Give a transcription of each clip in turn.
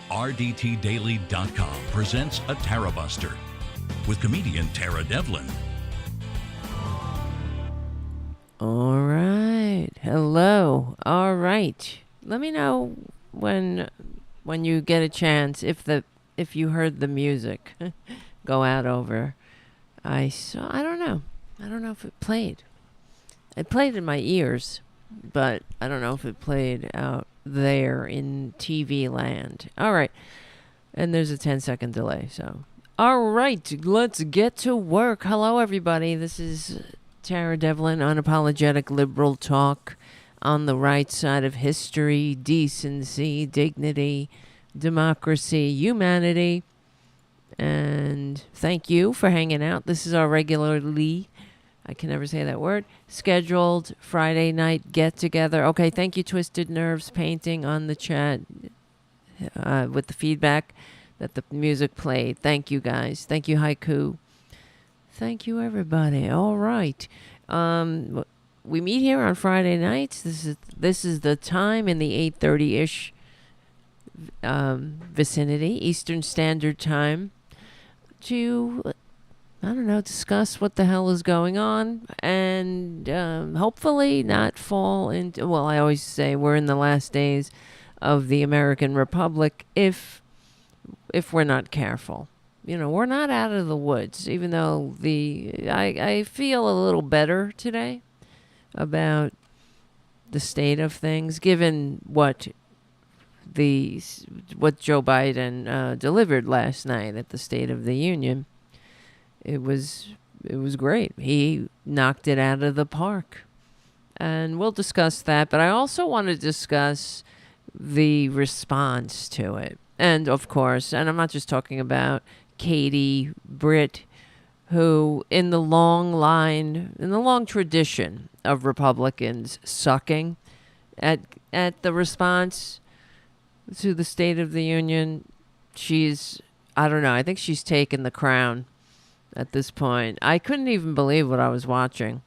RDTDaily.com presents a Tarabuster with comedian Tara Devlin. All right. Hello. All right. Let me know when you get a chance if you heard the music go out over. I don't know. I don't know if it played. It played in my ears, but I don't know if it played out there in TV land. All right. And there's a 10-second delay, so. All right, let's get to work. Hello, everybody. This is Tara Devlin, unapologetic liberal talk on the right side of history, decency, dignity, democracy, humanity. And thank you for hanging out. This is our regularly, I can never say that word, scheduled Friday night get-together. Okay, thank you, Twisted Nerves Painting on the chat with the feedback that the music played. Thank you, guys. Thank you, Haiku. Thank you, everybody. All right. We meet here on Friday nights. This is the time in the 8:30-ish vicinity, Eastern Standard Time, to, I don't know, discuss what the hell is going on and hopefully not fall into, well, I always say we're in the last days of the American Republic if we're not careful. You know, we're not out of the woods, even though I feel a little better today about the state of things, given what Joe Biden delivered last night at the State of the Union. It was great. He knocked it out of the park. And we'll discuss that, but I also want to discuss the response to it. And of course, and I'm not just talking about Katie, Britt, who in the long tradition of Republicans sucking at the response to the State of the Union, I don't know, I think she's taken the crown at this point. I couldn't even believe what I was watching.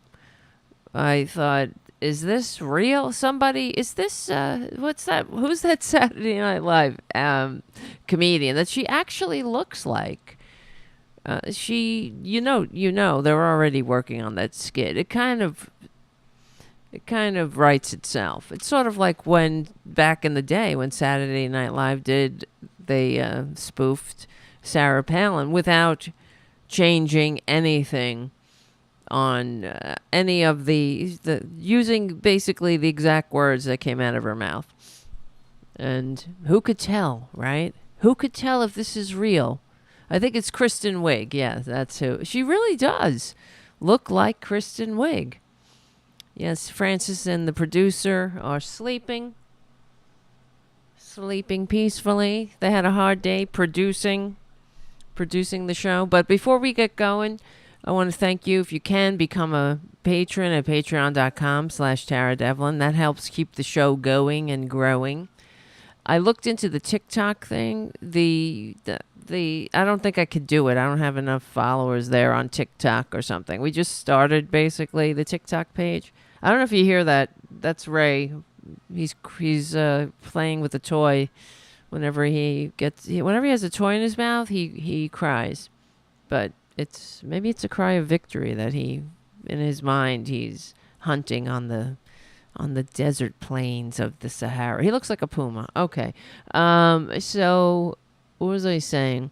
I thought, is this real? Is this, what's that? Who's that Saturday Night Live comedian that she actually looks like? You know, they're already working on that skit. It kind of writes itself. It's sort of like when back in the day when Saturday Night Live they spoofed Sarah Palin without changing anything on any of the using basically the exact words that came out of her mouth. And who could tell, right? Who could tell if this is real? I think it's Kristen Wiig. Yeah, that's who. She really does look like Kristen Wiig. Yes, Francis and the producer are sleeping peacefully. They had a hard day producing the show. But before we get going, I want to thank you. If you can, become a patron at patreon.com/Tara Devlin. That helps keep the show going and growing. I looked into the TikTok thing. I don't think I could do it. I don't have enough followers there on TikTok or something. We just started basically the TikTok page. I don't know if you hear that. That's Ray. He's playing with a toy. Whenever he has a toy in his mouth, he cries. But maybe it's a cry of victory that in his mind he's hunting on the desert plains of the Sahara. He looks like a puma. Okay. So what was I saying?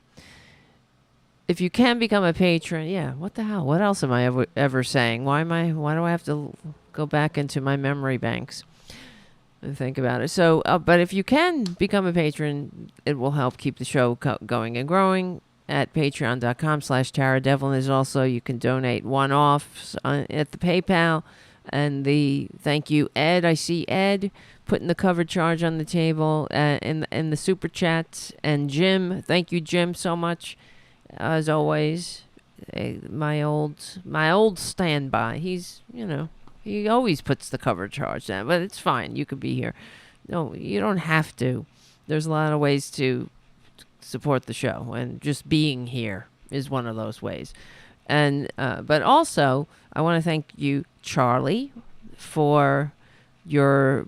If you can become a patron, yeah, what the hell? What else am I ever saying? Why do I have to go back into my memory banks and think about it? So, but if you can become a patron, it will help keep the show going and growing at patreon.com/Tara Devlin. There's also, you can donate one-offs at the PayPal. And thank you, Ed. I see Ed putting the cover charge on the table in the super chats. And Jim, thank you, Jim, so much. As always, my old standby. He's, he always puts the cover charge down, but it's fine. You could be here. No, you don't have to. There's a lot of ways to support the show, and just being here is one of those ways. And but also, I want to thank you, Charlie, for your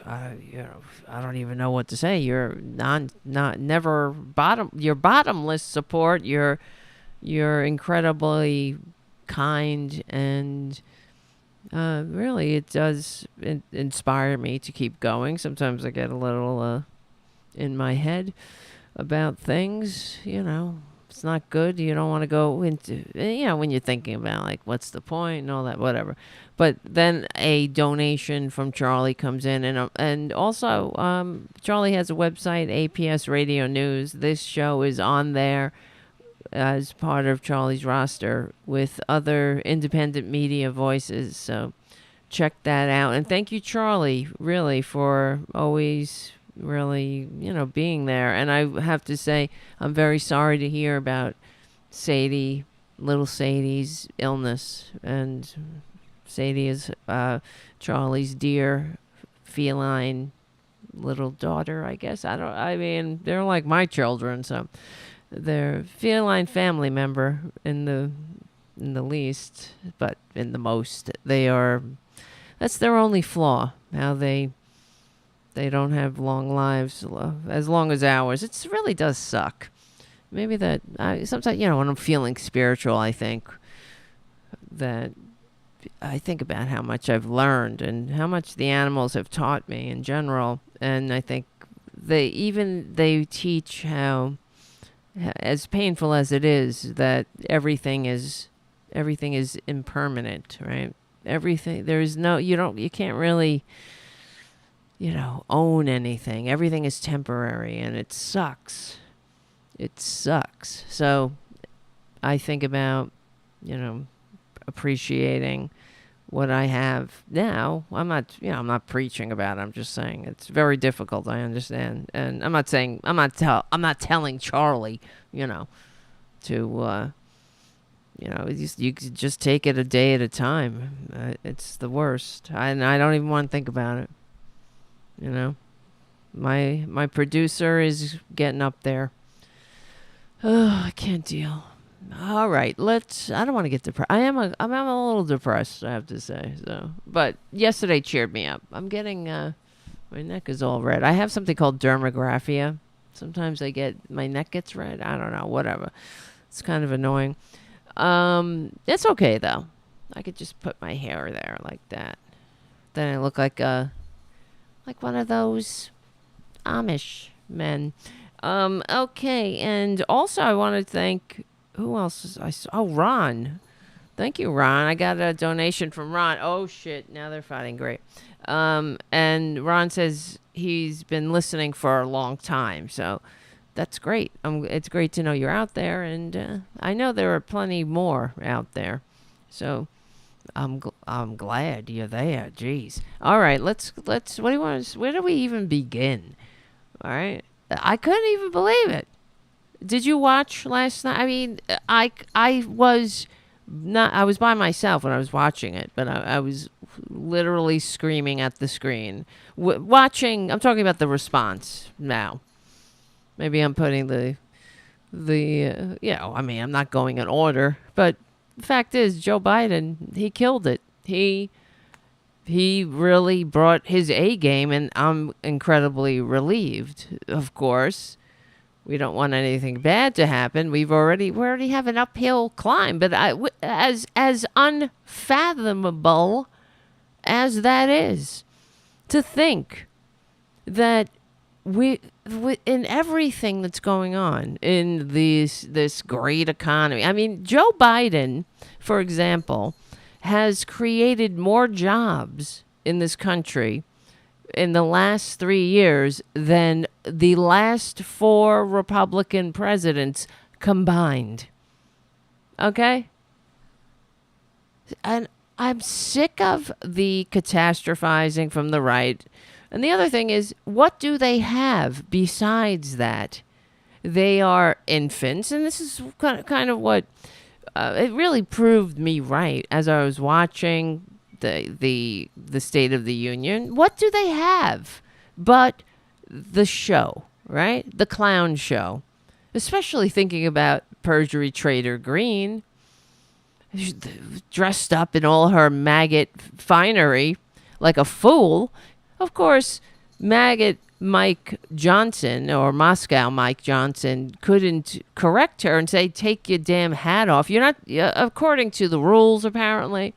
I don't even know what to say. You're never you're bottomless support. You're incredibly kind, and really it does inspire me to keep going. Sometimes I get a little in my head about things, it's not good. You don't want to go into, when you're thinking about like, what's the point and all that, whatever. But then a donation from Charlie comes in, and also Charlie has a website, APS Radio News. This show is on there as part of Charlie's roster with other independent media voices. So check that out. And thank you, Charlie, really, for always really, being there. And I have to say, I'm very sorry to hear about little Sadie's illness. And Sadie is Charlie's dear feline little daughter, I guess. They're like my children, so they're feline family member in the least, but in the most, that's their only flaw. How they don't have long lives as long as ours. It really does suck. Maybe that sometimes, when I'm feeling spiritual, I think about how much I've learned and how much the animals have taught me in general. And I think they teach how, as painful as it is, that everything is impermanent, right? Everything, you can't really, own anything. Everything is temporary, and it sucks. It sucks. So I think about, appreciating what I have now. I'm not preaching about it. I'm just saying it's very difficult. I understand. And I'm not telling Charlie, to, you just take it a day at a time. It's the worst. I don't even want to think about it. My producer is getting up there. Oh, I can't deal. All right, I don't want to get depressed. I'm a little depressed, I have to say. So, but yesterday cheered me up. I'm getting my neck is all red. I have something called dermagraphia. Sometimes my neck gets red. I don't know, whatever. It's kind of annoying. It's okay though. I could just put my hair there like that. Then I look like one of those Amish men. Okay, and also I want to thank, who else I saw? Oh, Ron. Thank you, Ron. I got a donation from Ron. Oh shit, now they're fighting. Great. And Ron says he's been listening for a long time, so that's great. It's great to know you're out there, and I know there are plenty more out there. So I'm glad you're there. Jeez. All right, let's. What do you want? Where do we even begin? All right, I couldn't even believe it. Did you watch last night? I mean, I was not. I was by myself when I was watching it, but I was literally screaming at the screen. Watching. I'm talking about the response now. Maybe I'm putting I'm not going in order, but the fact is, Joe Biden, he killed it. He really brought his A game, and I'm incredibly relieved. Of course, we don't want anything bad to happen. We already have an uphill climb, but as unfathomable as that is, to think that we in everything that's going on in this great economy. I mean, Joe Biden, for example, has created more jobs in this country in the last 3 years than the last 4 Republican presidents combined. Okay? And I'm sick of the catastrophizing from the right. And the other thing is, what do they have besides that? They are infants, and this is kind of what it really proved me right as I was watching the State of the Union. What do they have but the show, right? The clown show. Especially thinking about perjury traitor Greene, dressed up in all her maggot finery like a fool. Of course, maggot Mike Johnson or Moscow Mike Johnson couldn't correct her and say, take your damn hat off. You're not, according to the rules, apparently,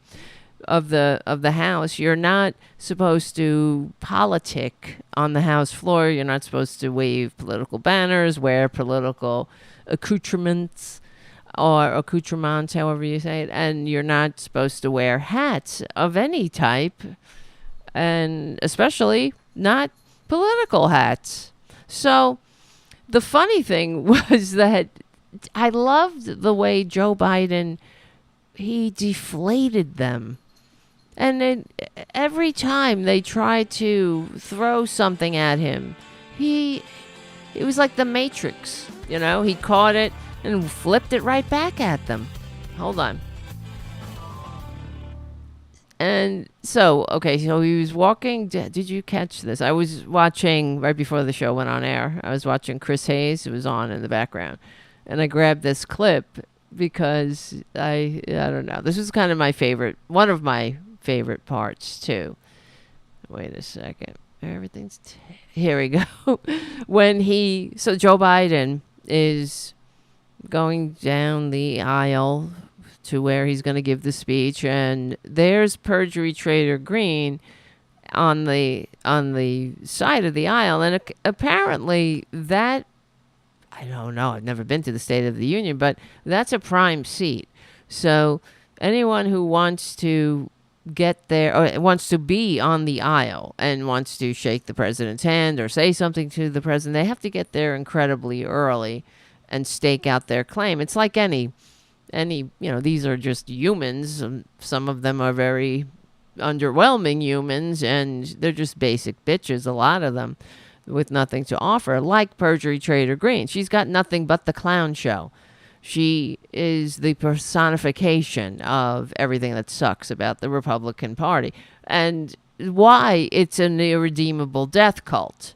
of the House, you're not supposed to politic on the House floor. You're not supposed to wave political banners, wear political accoutrements or accoutrements, however you say it, and you're not supposed to wear hats of any type, and especially not political hats. So the funny thing was that I loved the way Joe Biden, he deflated them. And then every time they tried to throw something at him, it was like the Matrix, you know? He caught it and flipped it right back at them. Hold on. And so he was walking. Did you catch this? I was watching right before the show went on air. I was watching Chris Hayes, who was on in the background. And I grabbed this clip because I don't know. This was kind of one of my favorite parts too. Wait a second. Here we go. So Joe Biden is going down the aisle to where he's going to give the speech, and there's perjury trader Greene on the side of the aisle, and apparently that, I don't know, I've never been to the State of the Union, but that's a prime seat. So anyone who wants to get there or wants to be on the aisle and wants to shake the president's hand or say something to the president, they have to get there incredibly early and stake out their claim. It's like any, these are just humans. Some of them are very underwhelming humans, and they're just basic bitches, a lot of them, with nothing to offer, like perjury trader Greene. She's got nothing but the clown show. She is the personification of everything that sucks about the Republican Party and why it's an irredeemable death cult.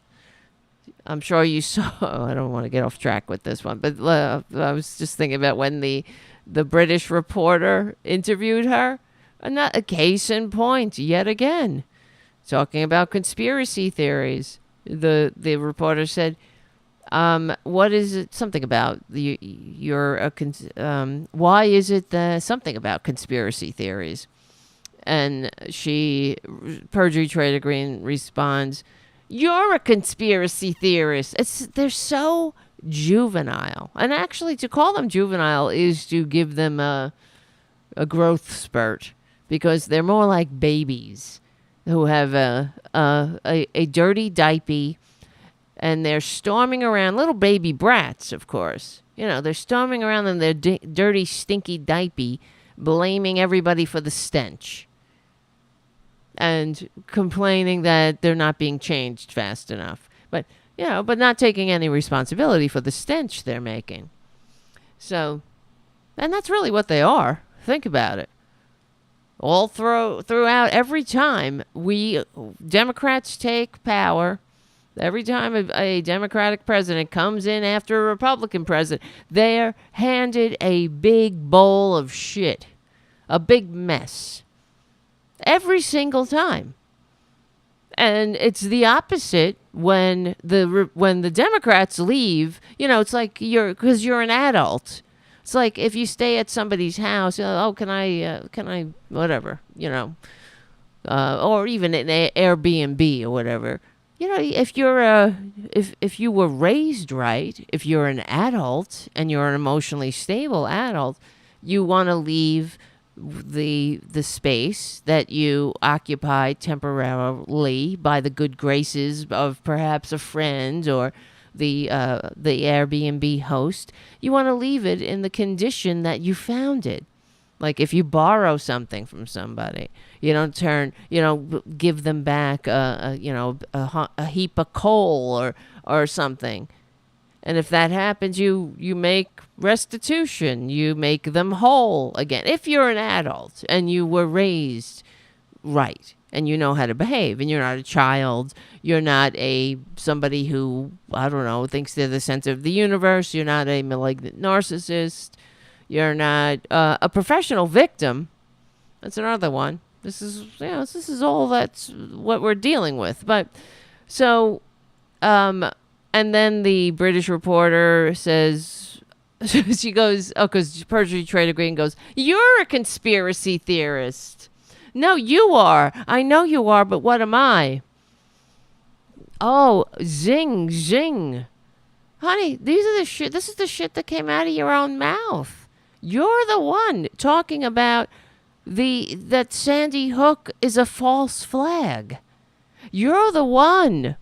I'm sure you saw, I don't want to get off track with this one, but I was just thinking about when the British reporter interviewed her. Not a case in point, yet again, talking about conspiracy theories. The reporter said, what is it? Something about why is it something about conspiracy theories? And perjury trader Greene responds, "You're a conspiracy theorist." They're so juvenile, and actually, to call them juvenile is to give them a growth spurt, because they're more like babies who have a dirty diaper. And they're storming around, little baby brats, of course. They're storming around in their dirty, stinky diaper, blaming everybody for the stench. And complaining that they're not being changed fast enough. But not taking any responsibility for the stench they're making. So, and that's really what they are. Think about it. All throughout, every time Democrats take power, every time a Democratic president comes in after a Republican president, they're handed a big bowl of shit, a big mess, every single time. And it's the opposite when the Democrats leave. It's like because you're an adult. It's like if you stay at somebody's house, can I, whatever, or even an Airbnb or whatever. If you were raised right, if you're an adult and you're an emotionally stable adult, you want to leave the space that you occupy temporarily by the good graces of perhaps a friend or the Airbnb host. You want to leave it in the condition that you found it. Like if you borrow something from somebody, you don't give them back a heap of coal or something. And if that happens, you make restitution. You make them whole again. If you're an adult and you were raised right and you know how to behave and you're not a child, you're not somebody who, I don't know, thinks they're the center of the universe. You're not a malignant narcissist. You're not a professional victim. That's another one. This is all that's what we're dealing with. But so, and then the British reporter says, she goes, oh, because Perjury Trader Greene goes, you're a conspiracy theorist. No, you are. I know you are, but what am I? Oh, zing, zing. Honey, these are the shit. This is the shit that came out of your own mouth. You're the one talking about that Sandy Hook is a false flag. You're the one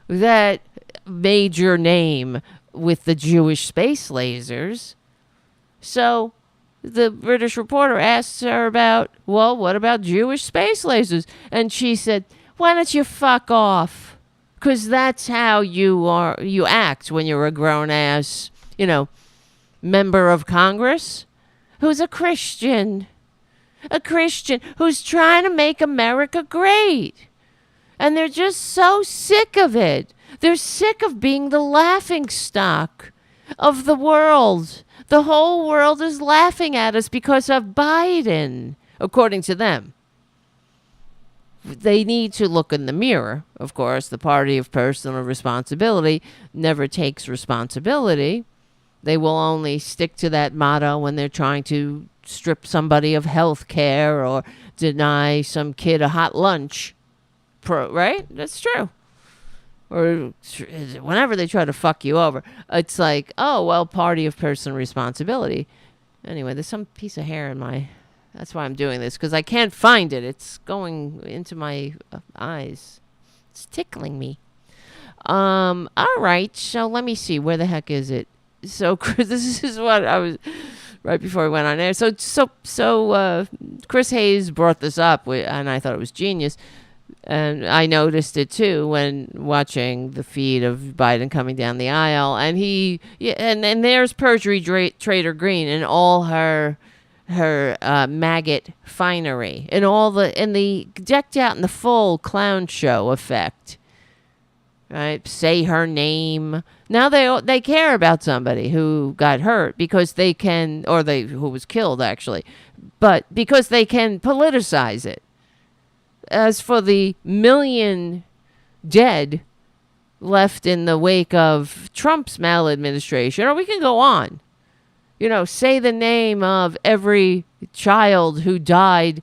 that made your name with the Jewish space lasers. So the British reporter asks her about, well, what about Jewish space lasers? And she said, why don't you fuck off? Because that's how you act when you're a grown-ass, member of Congress who's a Christian who's trying to make America great. And they're just so sick of it. They're sick of being the laughing stock of the world. The whole world is laughing at us because of Biden, according to them. They need to look in the mirror. Of course, the party of personal responsibility never takes responsibility. They will only stick to that motto when they're trying to strip somebody of health care or deny some kid a hot lunch. Right? That's true. Or whenever they try to fuck you over, it's like, oh, well, party of personal responsibility. Anyway, there's some piece of hair in my... That's why I'm doing this, because I can't find it. It's going into my eyes. It's tickling me. All right, so let me see. Where the heck is it? So this is what I was... Right before we went on air. So Chris Hayes brought this up, and I thought it was genius. And I noticed it, too, when watching the feed of Biden coming down the aisle. And and there's Perjury Trader Greene and all her maggot finery and the decked out in the full clown show effect, right? Say her name. Now they care about somebody who got hurt because they can, who was killed actually, but because they can politicize it. As for the million dead left in the wake of Trump's maladministration, or we can go on. Say the name of every child who died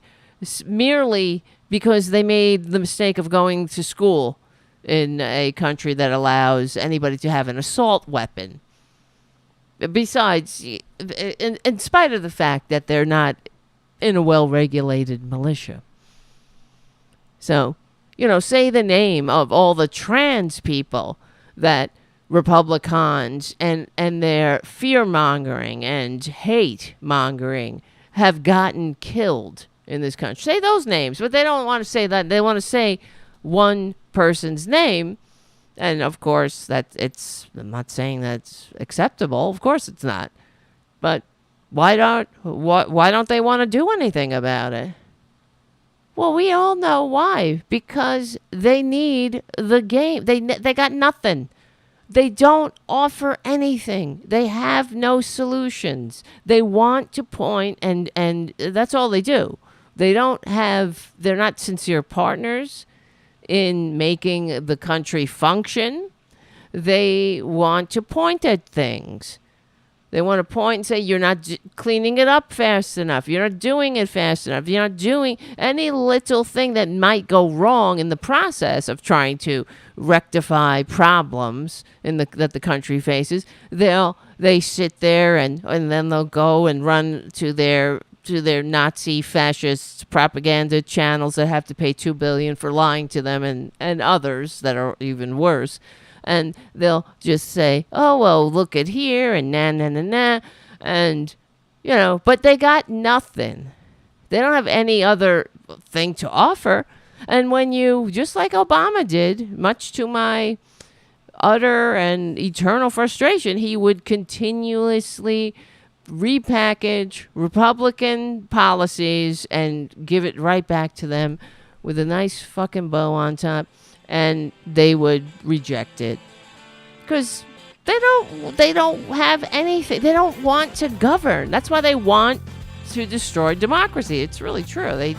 merely because they made the mistake of going to school in a country that allows anybody to have an assault weapon. Besides, in spite of the fact that they're not in a well-regulated militia. So, say the name of all the trans people that Republicons and their fear-mongering and hate-mongering have gotten killed in this country. Say those names, but they don't want to say that. They want to say one person's name, and of course, I'm not saying that's acceptable. Of course it's not. But why don't they want to do anything about it? Well, we all know why. Because they need the game. They got nothing. They don't offer anything. They have no solutions. They want to point, and that's all they do. They're not sincere partners in making the country function. They want to point at things. They want to point and say, you're not cleaning it up fast enough. You're not doing it fast enough. You're not doing any little thing that might go wrong in the process of trying to rectify problems that the country faces. They sit there and then they'll go and run to their Nazi fascist propaganda channels that have to pay $2 billion for lying to them and others that are even worse. And they'll just say, oh, well, look at here and na. And, but they got nothing. They don't have any other thing to offer. And when just like Obama did, much to my utter and eternal frustration, he would continuously repackage Republican policies and give it right back to them with a nice fucking bow on top. And they would reject it because they don't have anything. They don't want to govern. That's why they want to destroy democracy. It's really true.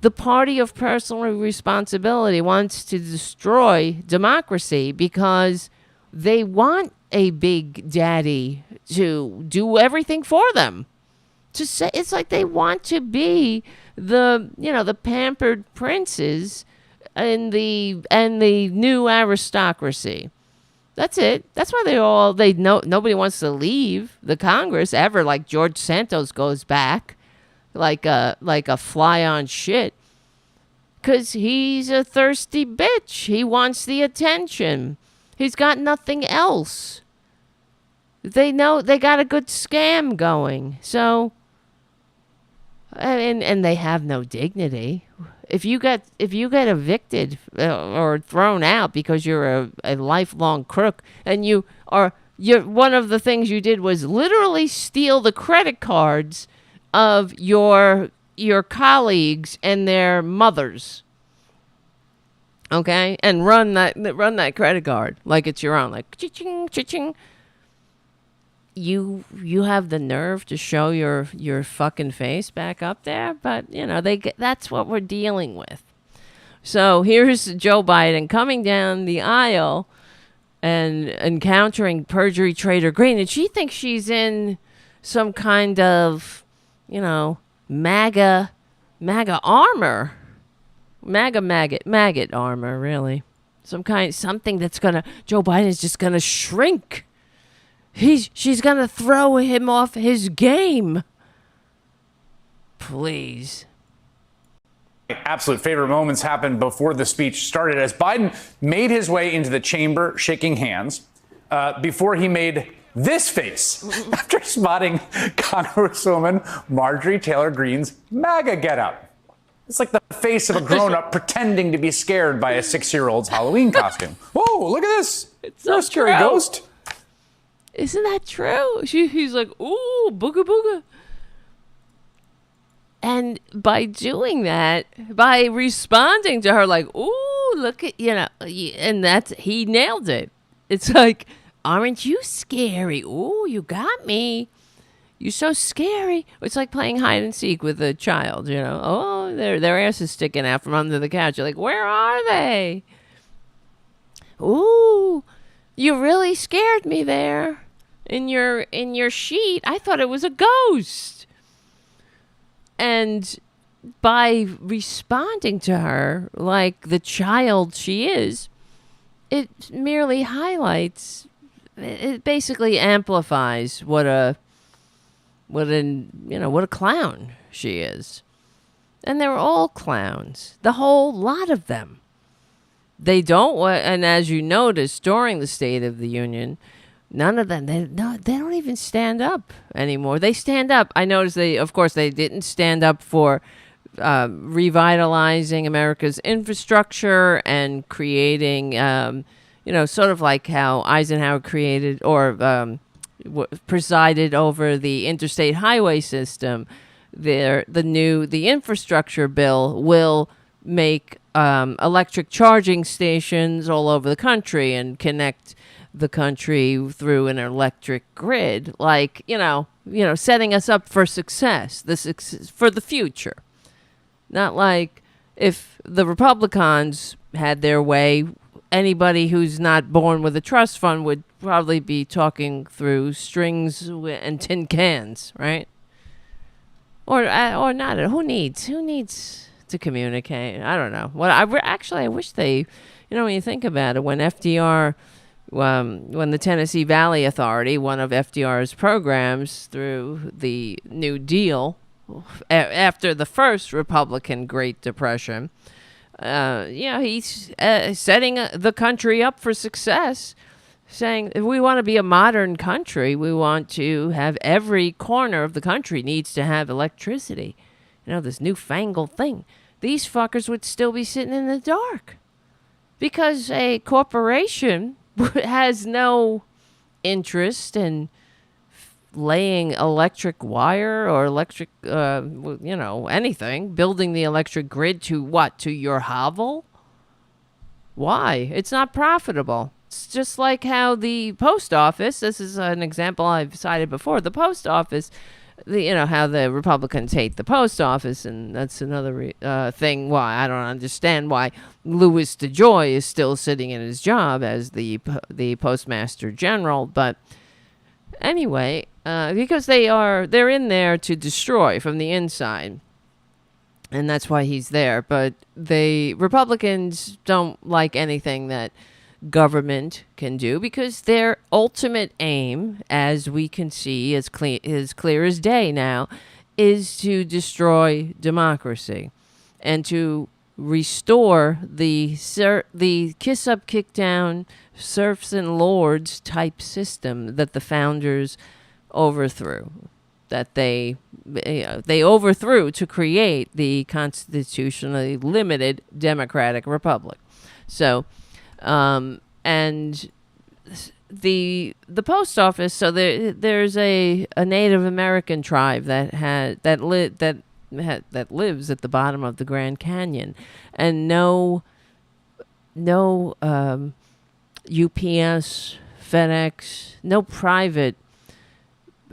The party of personal responsibility wants to destroy democracy because they want a big daddy to do everything for them. To say, it's like they want to be the pampered princes and the new aristocracy. That's it. That's why nobody wants to leave the Congress ever. Like George Santos goes back like a fly on shit. 'Cause he's a thirsty bitch. He wants the attention. He's got nothing else. They know they got a good scam going. So, and they have no dignity. If you get evicted or thrown out because you're a lifelong crook, and you're one of the things you did was literally steal the credit cards of your colleagues and their mothers. Okay? And run that credit card like it's your own, like cha-ching, cha-ching. You have the nerve to show your fucking face back up there, but that's what we're dealing with. So here's Joe Biden coming down the aisle and encountering perjury traitor Greene, and she thinks she's in some kind of MAGA armor, maggot armor, really. Something that's Joe Biden is just gonna shrink. She's gonna throw him off his game. Please. Absolute favorite moments happened before the speech started as Biden made his way into the chamber shaking hands before he made this face after spotting Congresswoman Marjorie Taylor Greene's MAGA getup. It's like the face of a grown-up pretending to be scared by a 6-year-old's Halloween costume. Whoa, look at this. It's so scary ghost. Isn't that true? He's like, ooh, booga booga. And by doing that, by responding to her like, ooh, look at, and he nailed it. It's like, aren't you scary? Ooh, you got me. You're so scary. It's like playing hide and seek with a child, Oh, their ass is sticking out from under the couch. You're like, where are they? Ooh, you really scared me there in your sheet. I thought it was a ghost. And by responding to her like the child she is, it merely highlights, it basically amplifies what a clown she is. And they're all clowns, the whole lot of them. They don't, and as you noticed during the State of the Union, none of them, they don't even stand up anymore. They stand up. I noticed they didn't stand up for revitalizing America's infrastructure and creating, sort of like how Eisenhower created or presided over the interstate highway system. The infrastructure bill will make electric charging stations all over the country and connect the country through an electric grid, like setting us up for success, for the future. Not like if the Republicans had their way, anybody who's not born with a trust fund would probably be talking through strings and tin cans, right? Or not. Who needs to communicate? I don't know. I wish they, when you think about it, when FDR. When the Tennessee Valley Authority, one of FDR's programs through the New Deal, after the first Republican Great Depression, he's setting the country up for success, saying if we want to be a modern country, we want to have every corner of the country needs to have electricity. This newfangled thing. These fuckers would still be sitting in the dark because a corporation has no interest in laying electric wire or electric, anything, building the electric grid to what? To your hovel? Why? It's not profitable. It's just like how the post office, this is an example I've cited before, the post office how the Republicans hate the post office, and that's another thing why I don't understand why Louis DeJoy is still sitting in his job as the Postmaster General. But anyway, because they're in there to destroy from the inside, and that's why he's there. But the Republicans don't like anything that government can do, because their ultimate aim, as we can see, is clear as day now, is to destroy democracy and to restore the kiss up, kick down, serfs and lords type system that the founders overthrew, that they overthrew to create the constitutionally limited democratic republic. So and the post office. So there's a Native American tribe that lives at the bottom of the Grand Canyon, and no UPS, FedEx, no private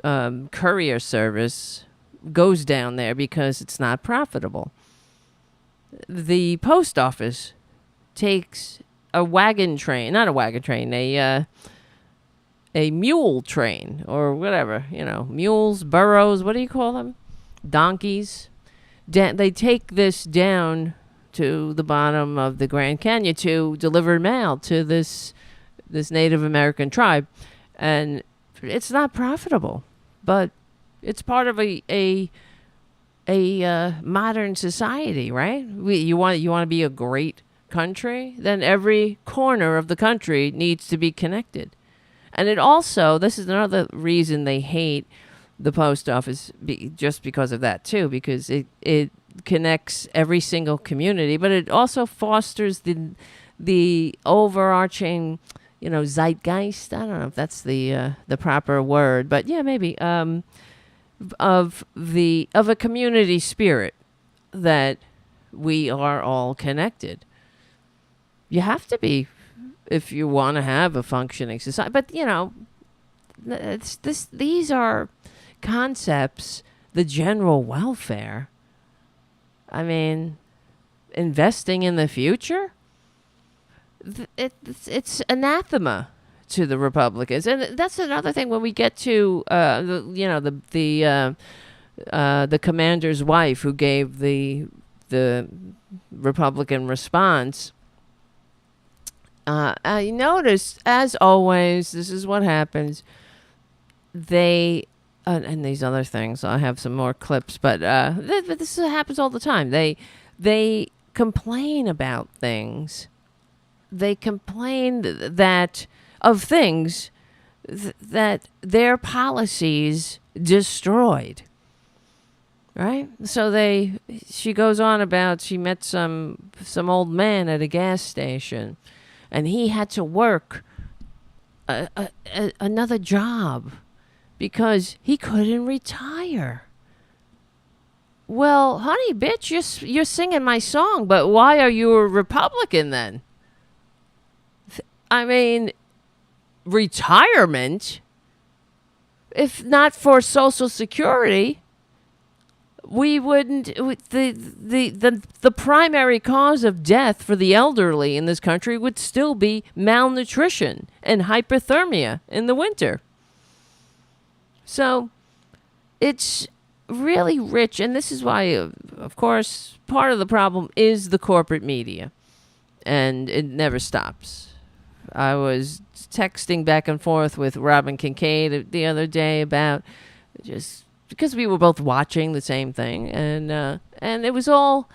courier service goes down there because it's not profitable. The post office takes a mule train, or whatever, mules, burros, what do you call them? Donkeys. They take this down to the bottom of the Grand Canyon to deliver mail to this Native American tribe. And it's not profitable, but it's part of a modern society, right? You want to be a great country, then every corner of the country needs to be connected. And it also, this is another reason they hate the post office, just because of that too, because it connects every single community, but it also fosters the overarching, zeitgeist. I don't know if that's the proper word, but yeah, maybe of a community spirit, that we are all connected. You have to be, if you want to have a functioning society. But, these are concepts, the general welfare. I mean, investing in the future, it's anathema to the Republicans. And that's another thing when we get to, the commander's wife who gave the Republican response. I noticed, as always, this is what happens. They, and these other things, I have some more clips, but this happens all the time. They complain about things. They complain of things that their policies destroyed. Right? So she goes on about she met some old man at a gas station, and he had to work another job because he couldn't retire. Well, honey, bitch, you're singing my song, but why are you a Republican then? I mean, retirement, if not for Social Security, we wouldn't. The primary cause of death for the elderly in this country would still be malnutrition and hypothermia in the winter. So it's really rich, and this is why, of course, part of the problem is the corporate media, and it never stops. I was texting back and forth with Robin Kincaid the other day about just because we were both watching the same thing, and it was all,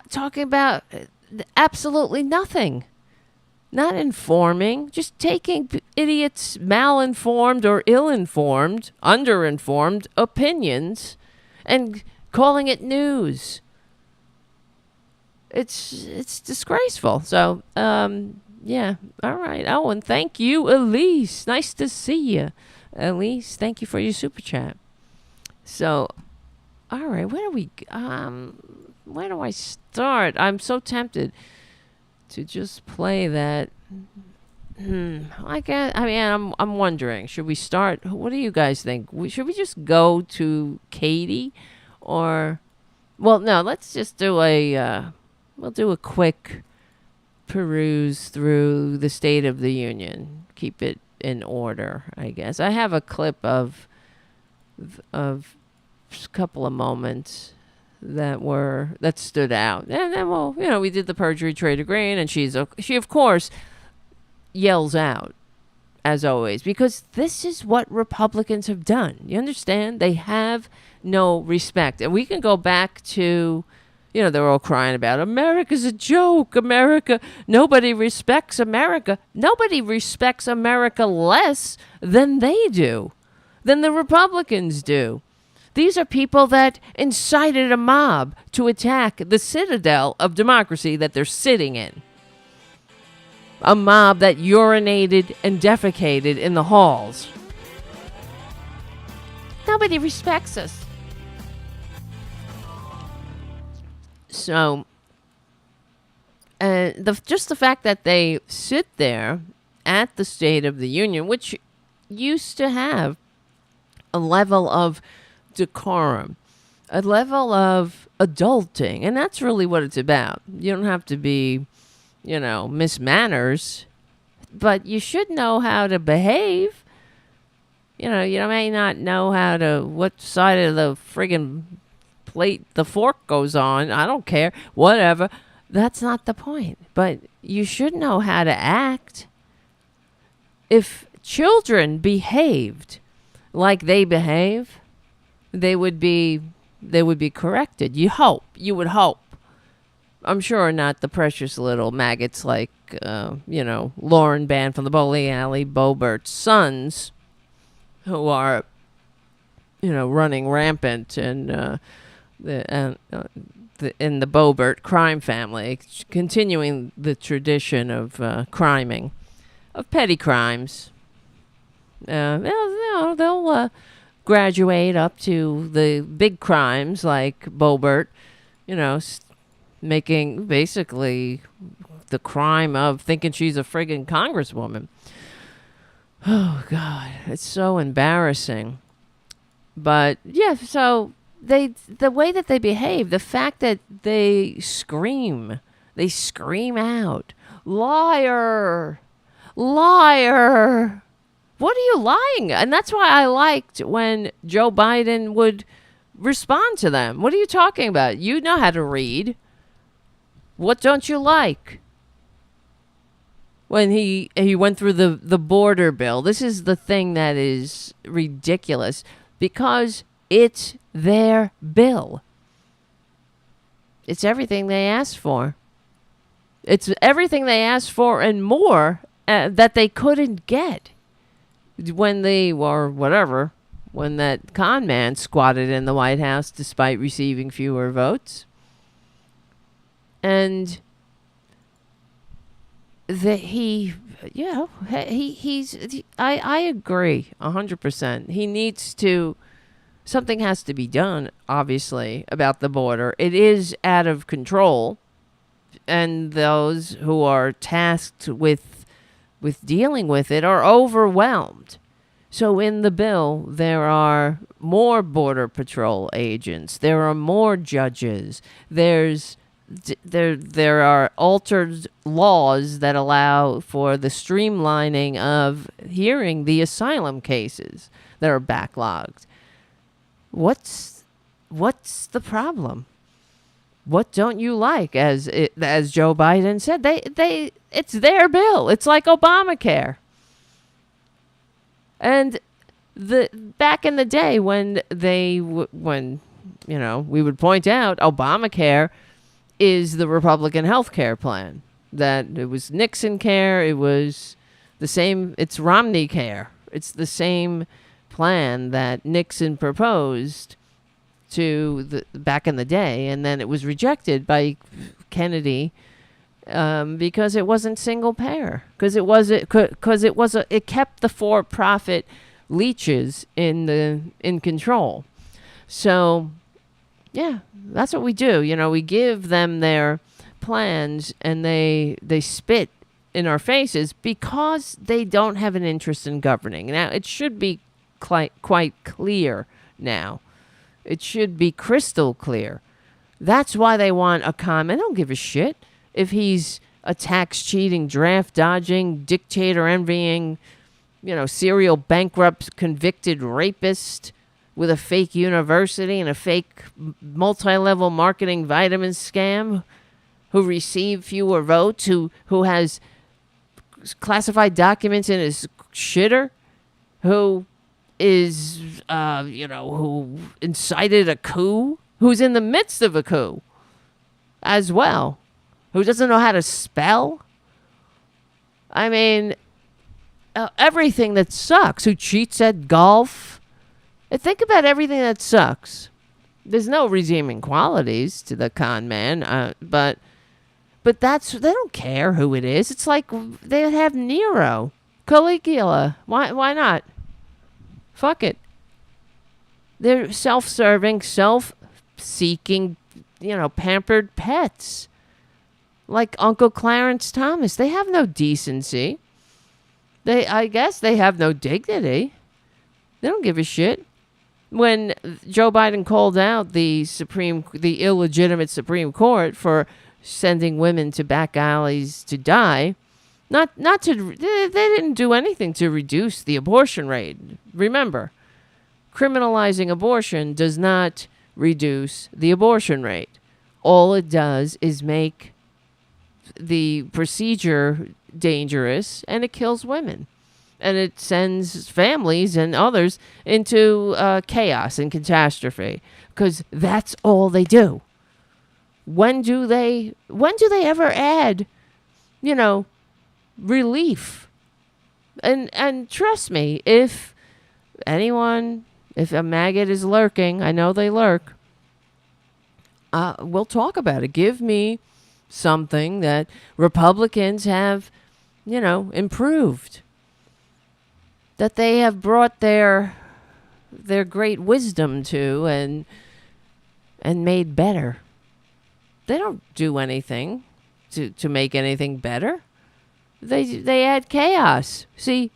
talking about absolutely nothing, not informing, just taking idiots' malinformed or ill-informed, underinformed opinions and calling it news. It's disgraceful. So, yeah. All right. Oh, and thank you, Elise. Nice to see you. Elise, thank you for your super chat. So, all right, where do I start? I'm so tempted to just play that I guess. I mean, I'm wondering. Should we start? What do you guys think? Should we just go to Katie, or? Well, no. Let's just do a. We'll do a quick peruse through the State of the Union. Keep it in order, I guess. I have a clip of a couple of moments that stood out, and then we did the perjury trade of Greene, and she of course yells out, as always, because this is what Republicans have done. You understand? They have no respect. And we can go back to, they're all crying about America's a joke. America, nobody respects America. Nobody respects America less than they do, than the Republicans do. These are people that incited a mob to attack the citadel of democracy that they're sitting in. A mob that urinated and defecated in the halls. Nobody respects us. So, just the fact that they sit there at the State of the Union, which used to have a level of decorum, a level of adulting, and that's really what it's about. You don't have to be Miss Manners, but you should know how to behave. You may not know what side of the friggin' plate the fork goes on. I don't care. Whatever. That's not the point. But you should know how to act. If children behaved like they behave, they would be corrected. You would hope. I'm sure not the precious little maggots like, Lauren Band from the bowling alley, Bobert's sons, who are, running rampant in the Bobert crime family, continuing the tradition of criming, of petty crimes. They'll graduate up to the big crimes like Bobert, making basically the crime of thinking she's a friggin' congresswoman. Oh, God. It's so embarrassing. But, yeah, so the way that they behave, the fact that they scream out, liar, liar. What are you lying? And that's why I liked when Joe Biden would respond to them. What are you talking about? You know how to read. What don't you like? When he went through the border bill, this is the thing that is ridiculous because it's their bill. It's everything they asked for. It's everything they asked for and more that they couldn't get when that con man squatted in the White House despite receiving fewer votes. And that I agree 100%. He needs to, something has to be done, obviously, about the border. It is out of control. And those who are tasked with dealing with it are overwhelmed. So in the bill, there are more Border Patrol agents. There are more judges. There are altered laws that allow for the streamlining of hearing the asylum cases that are backlogged. What's the problem? What don't you like? As Joe Biden said, it's their bill. It's like Obamacare. And back in the day when we would point out Obamacare is the Republican health care plan. That it was Nixon care, it was the same, it's Romney care. It's the same plan that Nixon proposed back in the day, and then it was rejected by Kennedy because it wasn't single payer, because it kept the for-profit leeches in control. So yeah, that's what we do. We give them their plans and they spit in our faces because they don't have an interest in governing. Now, it should be quite clear now. It should be crystal clear. That's why they want a con man. They don't give a shit if he's a tax-cheating, draft-dodging, dictator-envying, serial bankrupt, convicted rapist with a fake university and a fake multi-level marketing vitamin scam who received fewer votes, who has classified documents in his shitter, who is, who incited a coup, who's in the midst of a coup as well, who doesn't know how to spell. I mean, everything that sucks, who cheats at golf. And think about everything that sucks. There's no redeeming qualities to the con man, but they don't care who it is. It's like they have Nero, Caligula. Why not? Fuck it. They're self-serving, self-seeking, pampered pets. Like Uncle Clarence Thomas. They have no decency. I guess they have no dignity. They don't give a shit. When Joe Biden called out the illegitimate Supreme Court for sending women to back alleys to die, they didn't do anything to reduce the abortion rate. Remember, criminalizing abortion does not reduce the abortion rate. All it does is make the procedure dangerous, and it kills women. And it sends families and others into chaos and catastrophe, because that's all they do. When do they ever add, relief? And trust me, if a maggot is lurking, I know they lurk, we'll talk about it. Give me something that Republicans have, improved, that they have brought their great wisdom to and made better. They don't do anything to make anything better. They add chaos. See,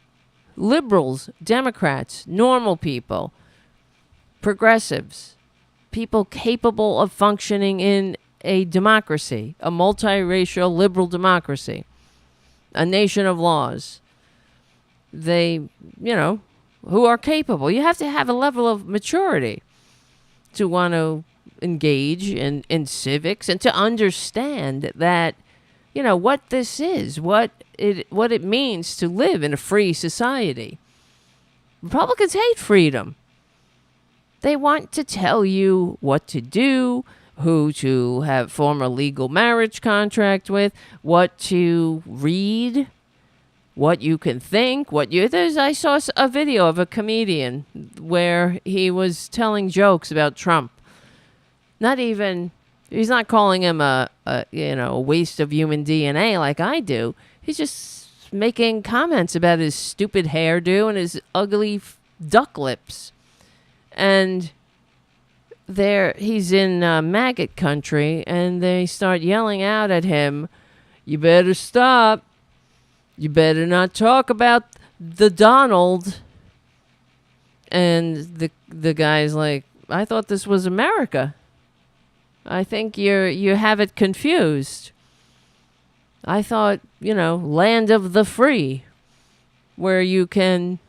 liberals, Democrats, normal people, progressives, people capable of functioning in a democracy, a multiracial liberal democracy, a nation of laws. They, who are capable. You have to have a level of maturity to want to engage in civics and to understand that, what this is, what it means to live in a free society. Republicans hate freedom. They want to tell you what to do, who to form a legal marriage contract with, what to read, what you can think, I saw a video of a comedian where he was telling jokes about Trump. He's not calling him a waste of human DNA like I do. He's just making comments about his stupid hairdo and his ugly duck lips. And he's in maggot country, and they start yelling out at him, "You better stop. You better not talk about the Donald." And the guy's like, "I thought this was America. I think you have it confused. I thought, land of the free, where you can,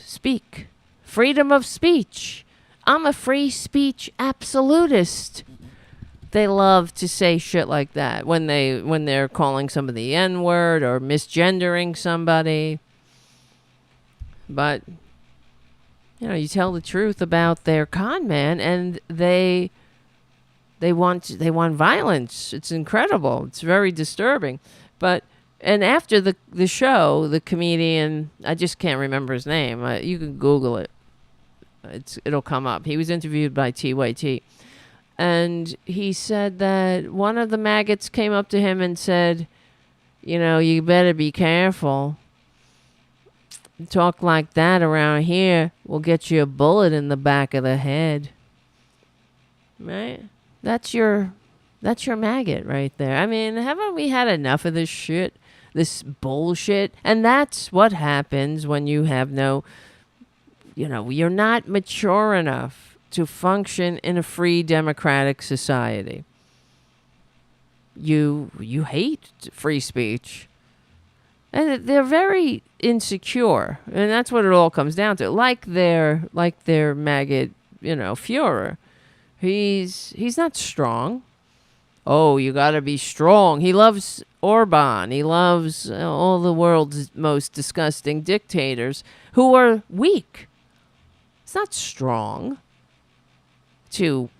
speak. Freedom of speech. I'm a free speech absolutist." They love to say shit like that when they're calling somebody the N-word or misgendering somebody. But you tell the truth about their con man, and they want violence. It's incredible. It's very disturbing. And after the show, the comedian, I just can't remember his name. You can Google it. It'll come up. He was interviewed by TYT. And he said that one of the maggots came up to him and said, "You better be careful. Talk like that around here will get you a bullet in the back of the head." Right? That's your That's your maggot right there. I mean, haven't we had enough of this shit? This bullshit? And that's what happens when you have no, you're not mature enough to function in a free democratic society. You hate free speech. And they're very insecure. And that's what it all comes down to. Like their maggot, Führer. He's not strong. Oh, you got to be strong. He loves Orban. He loves all the world's most disgusting dictators who are weak. It's not strong to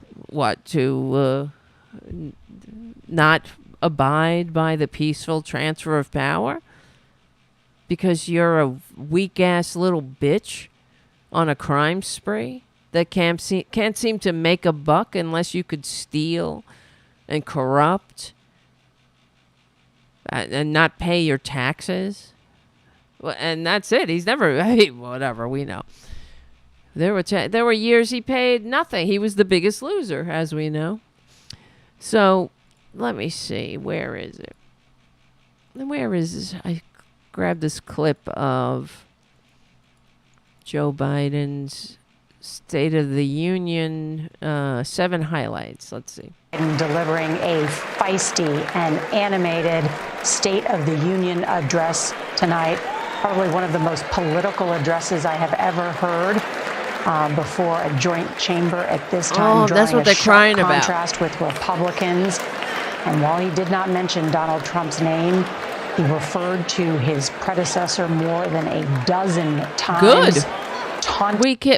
not abide by the peaceful transfer of power because you're a weak-ass little bitch on a crime spree that can't seem to make a buck unless you could steal and corrupt and not pay your taxes. And that's it. He's never, whatever, we know. There were years he paid nothing. He was the biggest loser, as we know. So, let me see. Where is it? Where is this? I grabbed this clip of Joe Biden's State of the Union, 7 highlights. Let's see. Delivering a feisty and animated State of the Union address tonight. Probably one of the most political addresses I have ever heard before a joint chamber at this time. That's what they're crying about. Contrast with Republicans. And while he did not mention Donald Trump's name, he referred to his predecessor more than a dozen times. Good.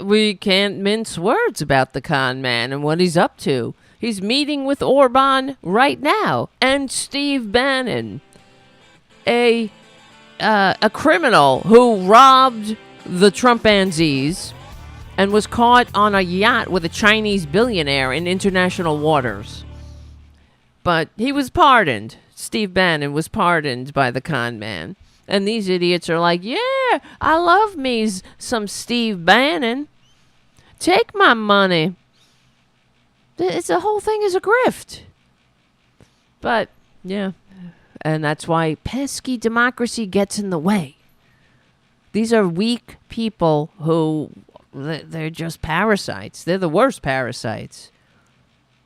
We can't mince words about the con man and what he's up to. He's meeting with Orban right now, and Steve Bannon, a criminal who robbed the Trumpanzees and was caught on a yacht with a Chinese billionaire in international waters. But he was pardoned. Steve Bannon was pardoned by the con man. And these idiots are like, yeah, I love me some Steve Bannon. Take my money. The whole thing is a grift. But, yeah. And that's why pesky democracy gets in the way. These are weak people who, they're just parasites. They're the worst parasites.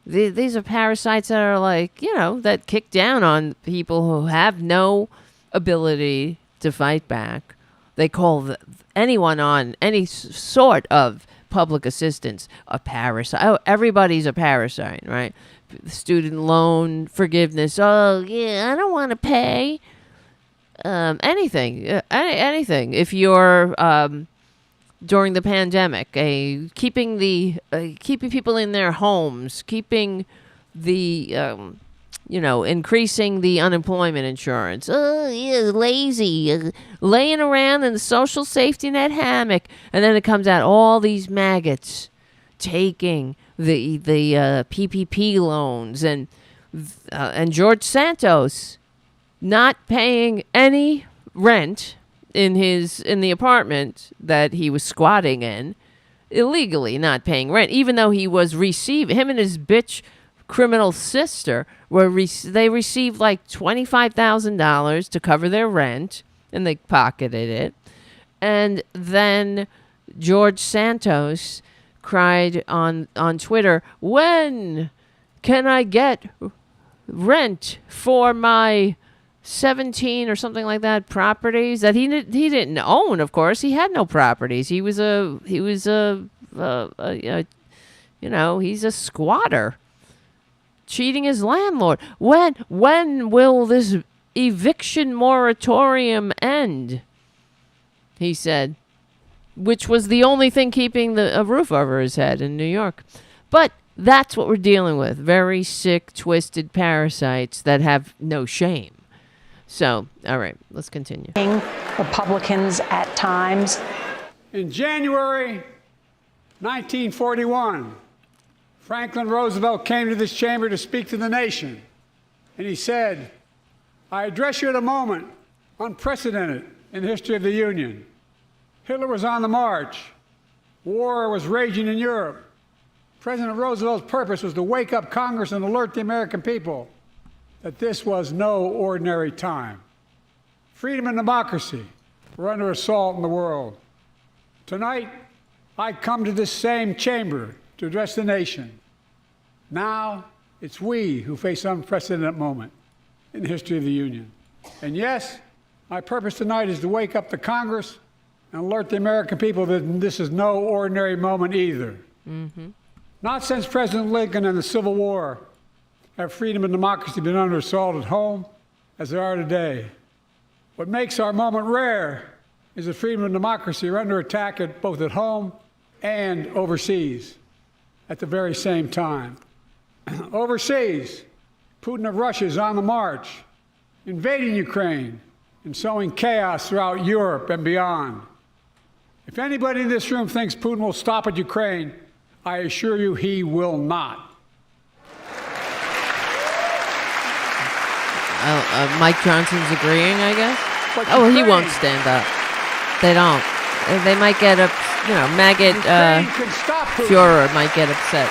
These are parasites that are like, that kick down on people who have no ability to fight back. They call anyone on any sort of public assistance a parasite. Oh, everybody's a parasite, right? Student loan forgiveness. Oh, yeah, I don't want to pay. Anything. If you're during the pandemic, keeping people in their homes, keeping the increasing the unemployment insurance. Oh, yeah, lazy, laying around in the social safety net hammock, and then it comes out all these maggots taking the PPP loans and George Santos not paying any rent in the apartment that he was squatting in, illegally not paying rent, even though he was receiving, him and his bitch criminal sister they received like $25,000 to cover their rent, and they pocketed it. And then George Santos cried on Twitter, when can I get rent for my 17 or something like that properties that he didn't own? Of course, he had no properties. He's a squatter, cheating his landlord. When will this eviction moratorium end? He said, which was the only thing keeping a roof over his head in New York. But that's what we're dealing with. Very sick, twisted parasites that have no shame. So, all right, let's continue. Republicans at times. In January 1941, Franklin Roosevelt came to this chamber to speak to the nation, and he said, I address you at a moment unprecedented in the history of the Union. Hitler was on the march. War was raging in Europe. President Roosevelt's purpose was to wake up Congress and alert the American people that this was no ordinary time. Freedom and democracy were under assault in the world. Tonight, I come to this same chamber to address the nation. Now, it's we who face an unprecedented moment in the history of the Union. And yes, my purpose tonight is to wake up the Congress and alert the American people that this is no ordinary moment either. Mm-hmm. Not since President Lincoln and the Civil War have freedom and democracy been under assault at home as they are today. What makes our moment rare is that freedom and democracy are under attack both at home and overseas at the very same time. Overseas, Putin of Russia is on the march, invading Ukraine and sowing chaos throughout Europe and beyond. If anybody in this room thinks Putin will stop at Ukraine, I assure you he will not. Mike Johnson's agreeing, I guess. But Oh, he Ukraine- won't stand up. They don't. They might get up. Maggot Ukraine can stop Putin. Führer might get upset.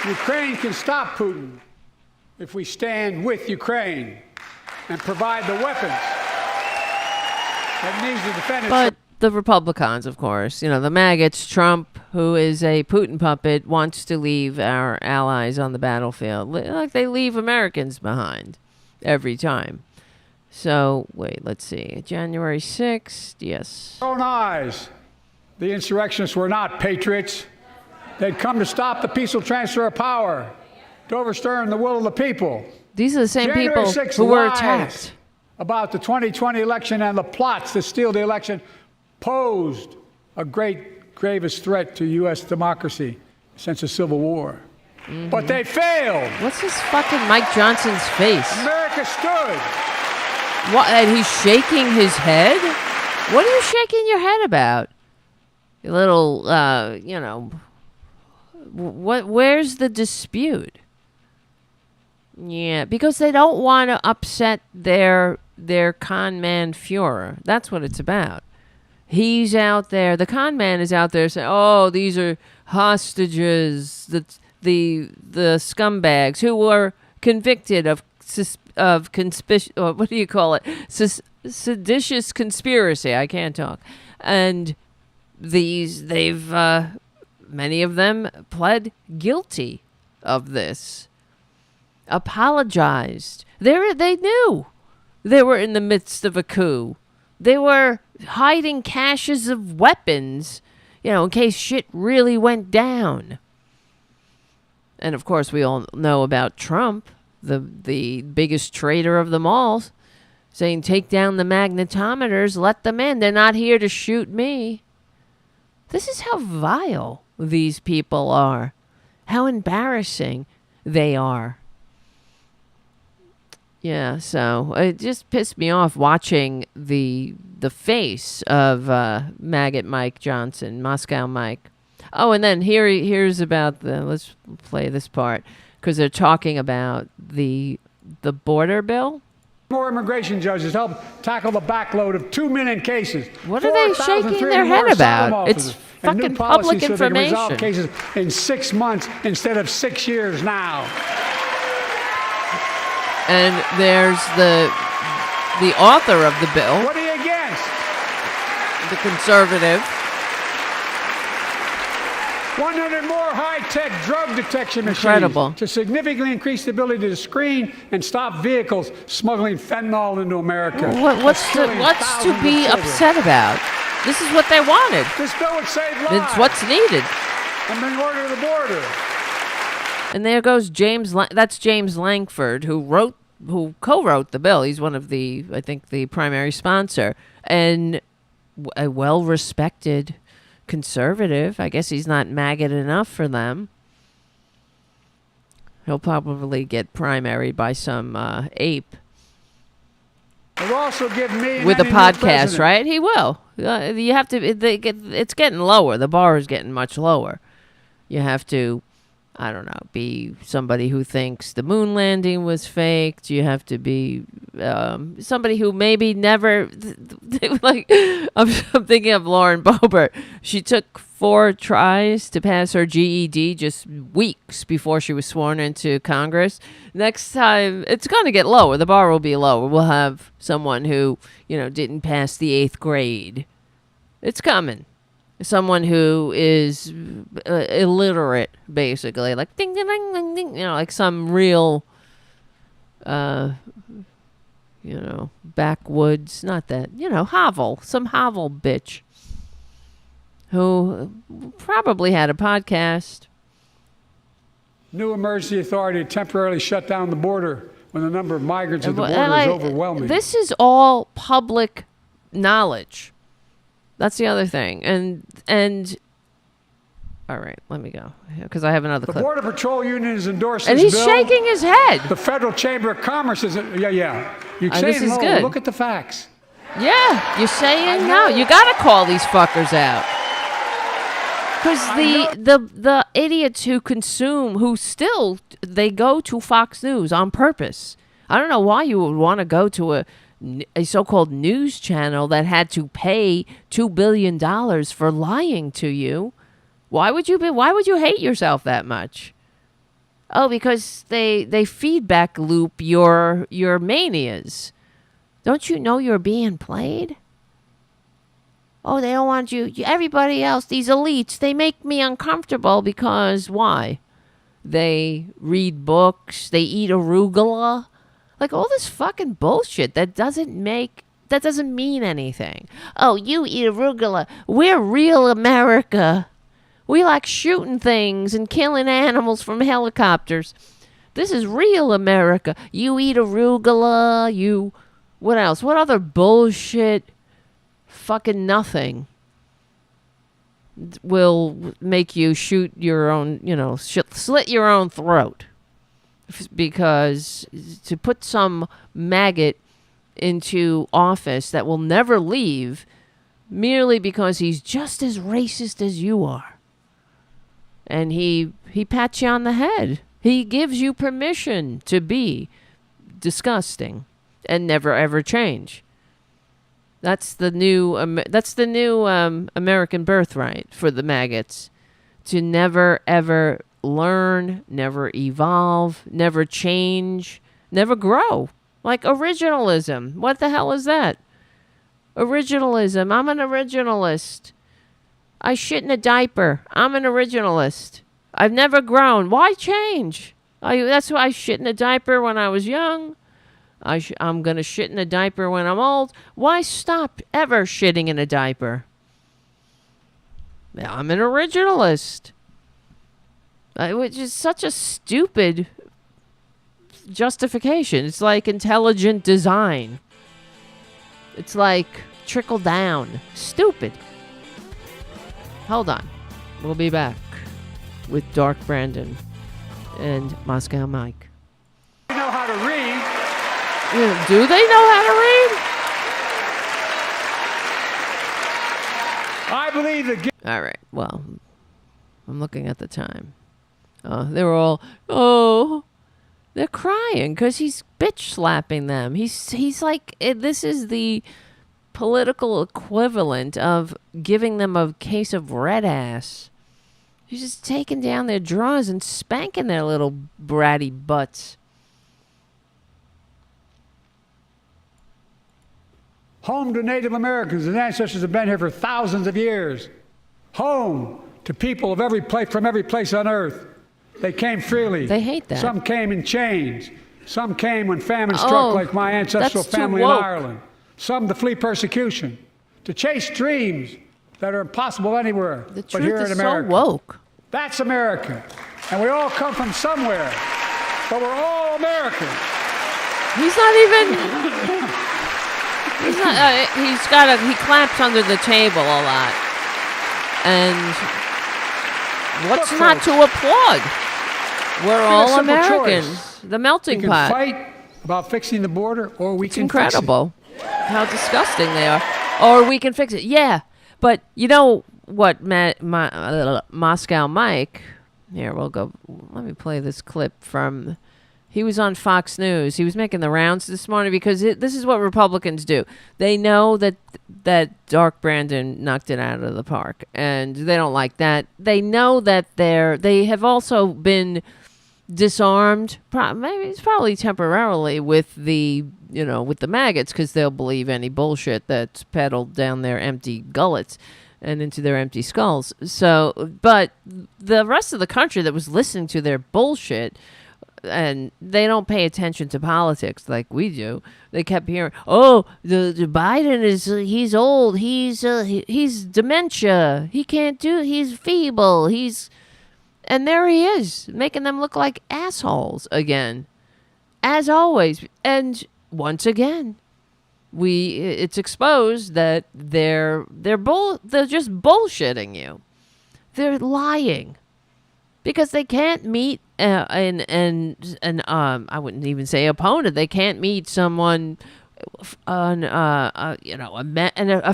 Ukraine can stop Putin if we stand with Ukraine and provide the weapons that needs to defend itself. But the Republicans, of course, the maggots, Trump, who is a Putin puppet, wants to leave our allies on the battlefield, like they leave Americans behind every time. So, wait, let's see. January 6th, yes. Own eyes, the insurrectionists were not patriots. They'd come to stop the peaceful transfer of power, to overturn the will of the people. These are the same January people 6th who were lies attacked. about the 2020 election and the plots to steal the election posed a gravest threat to U.S. democracy since the Civil War. Mm-hmm. But they failed. What's this fucking Mike Johnson's face? America stood. What? And he's shaking his head? What are you shaking your head about? A little, where's the dispute? Yeah, because they don't want to upset their con man Führer. That's what it's about. He's out there. The con man is out there saying, "Oh, these are hostages, the scumbags who were convicted of what do you call it? Seditious conspiracy." I can't talk. And many of them pled guilty of this, apologized. They knew they were in the midst of a coup. They were hiding caches of weapons, in case shit really went down. And of course, we all know about Trump, the biggest traitor of them all, saying, "Take down the magnetometers, let them in. They're not here to shoot me." This is how vile these people are, how embarrassing they are. Yeah, so it just pissed me off watching the face of maggot Mike Johnson, Moscow Mike. Oh, and then here's about let's play this part, because they're talking about the border bill. More immigration judges help tackle the backload of 2 million cases. What are they shaking their head about? It's fucking public so they can resolve information. cases in 6 months instead of 6 years now. And there's the author of the bill, What are you against? the conservative. 100 more high-tech drug detection machines Incredible. to significantly increase the ability to screen and stop vehicles smuggling fentanyl into America. What's Killing to thousands be of children. upset about? This is what they wanted. This bill would save lives. It's what's needed. And bring order to the border. And there goes that's James Langford, who co-wrote the bill. He's one of the primary sponsor, and a well-respected conservative. I guess he's not maggot enough for them. He'll probably get primaried by some ape It will also give me with a any new podcast, president right? He will. You have to. It's getting lower. The bar is getting much lower. You have to I don't know, be somebody who thinks the moon landing was faked. You have to be somebody who maybe never, like, I'm thinking of Lauren Boebert. She took 4 tries to pass her GED just weeks before she was sworn into Congress. Next time, it's going to get lower. The bar will be lower. We'll have someone who, didn't pass the 8th grade. It's coming. Someone who is illiterate, basically, like ding ding ding ding ding, like some real, backwoods, not that, some hovel bitch who probably had a podcast. New emergency authority temporarily shut down the border when the number of migrants at the border is overwhelming. This is all public knowledge. That's the other thing. And all right, let me go because I have another clip. The Border Patrol Union has endorsed and this he's bill. shaking his head. The Federal Chamber of Commerce is, yeah. You're saying this is no, good. Look at the facts. Yeah, you're saying no. You got to call these fuckers out. Because the idiots who consume, they go to Fox News on purpose. I don't know why you would want to go to a so-called news channel that had to pay $2 billion for lying to you. Why would you hate yourself that much? Oh, because they feedback loop your manias. Don't you know you're being played? Oh, they don't want you. Everybody else, these elites, they make me uncomfortable because why? They read books, they eat arugula. Like all this fucking bullshit that doesn't mean anything. Oh, you eat arugula. We're real America. We like shooting things and killing animals from helicopters. This is real America. You eat arugula. What else? What other bullshit? Fucking nothing will make you shoot your own, slit your own throat. Because to put some maggot into office that will never leave merely because he's just as racist as you are. And he pats you on the head. He gives you permission to be disgusting and never ever change. That's the new American birthright for the maggots, to never ever learn, never evolve, never change, never grow. Like originalism. What the hell is that? Originalism. I'm an originalist. I shit in a diaper. I'm an originalist. I've never grown. Why change? That's why I shit in a diaper when I was young. I'm going to shit in a diaper when I'm old. Why stop ever shitting in a diaper? I'm an originalist. Which is such a stupid justification. It's like intelligent design. It's like trickle down. Stupid. Hold on. We'll be back with Dark Brandon and Moscow Mike. They know how to read. Do they know how to read? I believe that. All right. Well, I'm looking at the time. They were all, they're crying because he's bitch slapping them. He's like, this is the political equivalent of giving them a case of red ass. He's just taking down their drawers and spanking their little bratty butts. Home to Native Americans. His ancestors have been here for thousands of years. Home to people of from every place on earth. They came freely. They hate that. Some came in chains. Some came when famine struck, like my ancestral family in Ireland. Some to flee persecution, to chase dreams that are impossible anywhere but here in America. So woke. That's America. And we all come from somewhere, but we're all American. He's not even... he claps under the table a lot. And what's not to applaud? We're all Americans. Choice. The melting pot. We can fight about fixing the border, or we can incredible how disgusting they are. Or we can fix it. Yeah. But you know what Moscow Mike Here, we'll go. Let me play this clip from. He was on Fox News. He was making the rounds this morning because this is what Republicans do. They know that Dark Brandon knocked it out of the park, and they don't like that. They know that they have also been disarmed. Maybe it's probably temporarily with the maggots, because they'll believe any bullshit that's peddled down their empty gullets and into their empty skulls. So, but the rest of the country that was listening to their bullshit, and they don't pay attention to politics like we do. They kept hearing, "Oh, the Biden he's old, he's dementia, he can't do, he's feeble, and there he is, making them look like assholes again, as always. And once again, it's exposed that they're just bullshitting you. They're lying because they can't meet I wouldn't even say opponent. They can't meet someone, a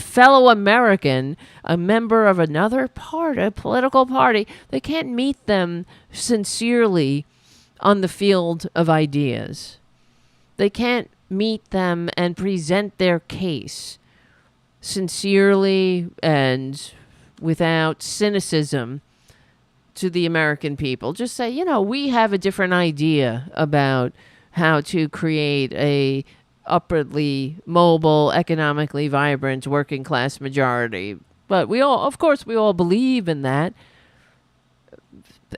fellow American, a member of another party, a political party. They can't meet them sincerely on the field of ideas. They can't meet them and present their case sincerely and without cynicism to the American people. Just say, we have a different idea about how to create a upwardly mobile, economically vibrant, working class majority. But we all believe in that.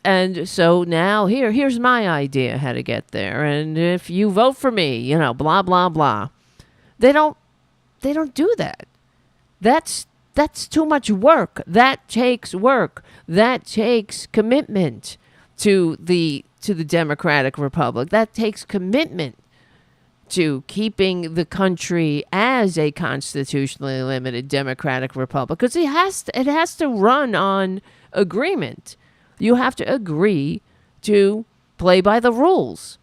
And so now here's my idea how to get there. And if you vote for me, blah, blah, blah. They don't do that. That's too much work. That takes work. That takes commitment to the Democratic Republic. That takes commitment to keeping the country as a constitutionally limited democratic republic, because it has to run on agreement. You have to agree to play by the rules.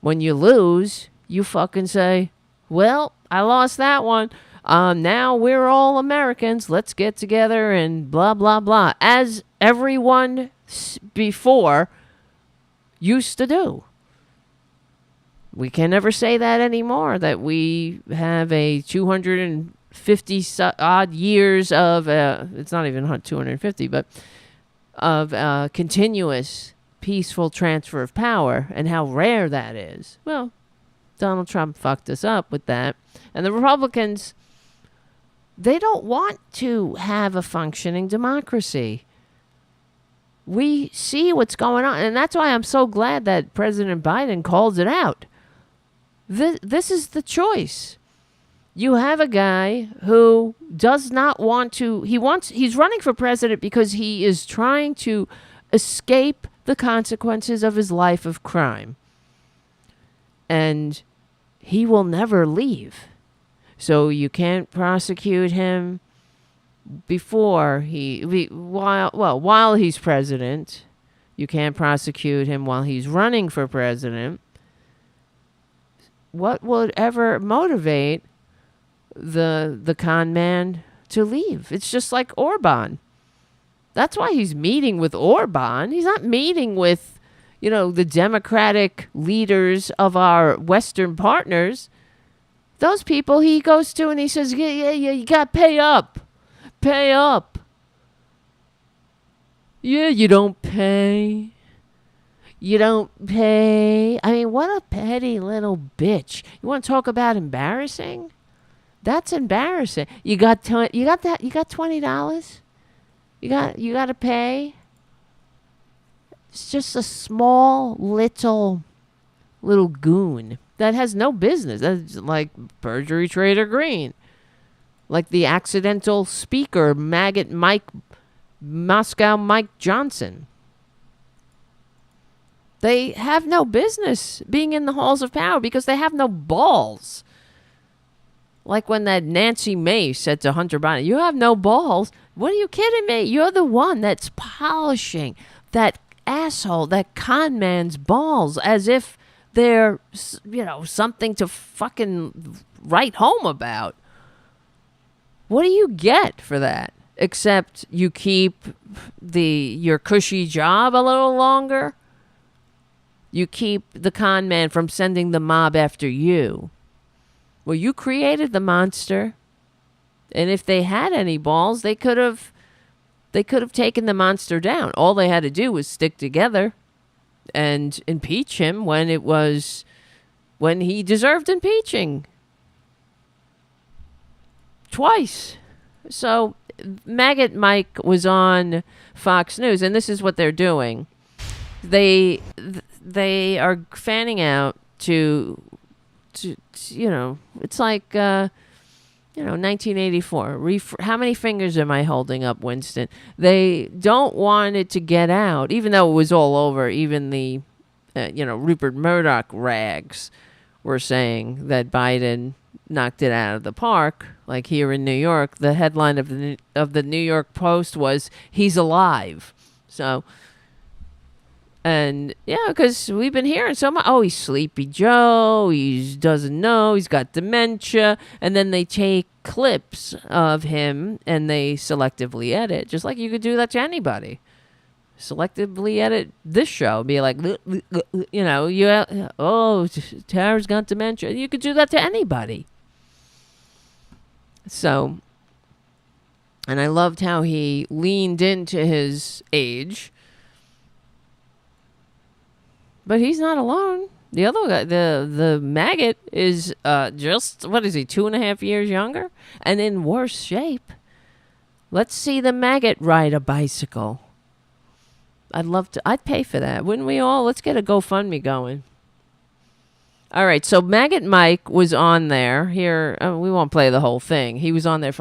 When you lose, you fucking say, well, I lost that one. Now we're all Americans. Let's get together and blah, blah, blah. As everyone before used to do. We can never say that anymore, that we have a 250 odd years of, it's not even 250, but of continuous peaceful transfer of power, and how rare that is. Well, Donald Trump fucked us up with that. And the Republicans, they don't want to have a functioning democracy. We see what's going on, and that's why I'm so glad that President Biden calls it out. This is the choice. You have a guy who does not want to, he's running for president because he is trying to escape the consequences of his life of crime. And he will never leave. So you can't prosecute him while he's president. You can't prosecute him while he's running for president. What would ever motivate the con man to leave? It's just like Orban. That's why he's meeting with Orban. He's not meeting with, the democratic leaders of our Western partners. Those people he goes to and he says, yeah, you got to pay up. Pay up. Yeah, you don't pay. You don't pay. I mean, what a petty little bitch. You want to talk about embarrassing? That's embarrassing. You got $20? You got You got to pay. It's just a small little goon that has no business. That's like perjury trader Greene, like the accidental speaker maggot Moscow Mike Johnson. They have no business being in the halls of power because they have no balls. Like when that Nancy Mace said to Hunter Biden, you have no balls. What are you kidding me? You're the one that's polishing that asshole, that con man's balls as if they're, something to fucking write home about. What do you get for that? except you keep your cushy job a little longer. You keep the con man from sending the mob after you. Well, you created the monster. And if they had any balls, they could have taken the monster down. All they had to do was stick together and impeach him when he deserved impeaching. Twice. So Maggot Mike was on Fox News, and this is what they're doing. They are fanning out to it's like 1984. How many fingers am I holding up, Winston? They don't want it to get out, even though it was all over. Even the Rupert Murdoch rags were saying that Biden knocked it out of the park. Like here in New York, the headline of the New York Post was "He's alive." So, and yeah, because we've been hearing so much. Oh, he's Sleepy Joe. He doesn't know. He's got dementia. And then they take clips of him and they selectively edit, just like you could do that to anybody. Selectively edit this show, be like, Tara's got dementia. You could do that to anybody. So, and I loved how he leaned into his age. But he's not alone. The other guy, the maggot, is just, what is he, 2.5 years younger? And in worse shape. Let's see the maggot ride a bicycle. I'd pay for that. Wouldn't we all? Let's get a GoFundMe going. All right, so Maggot Mike was on there. Here, we won't play the whole thing. He was on there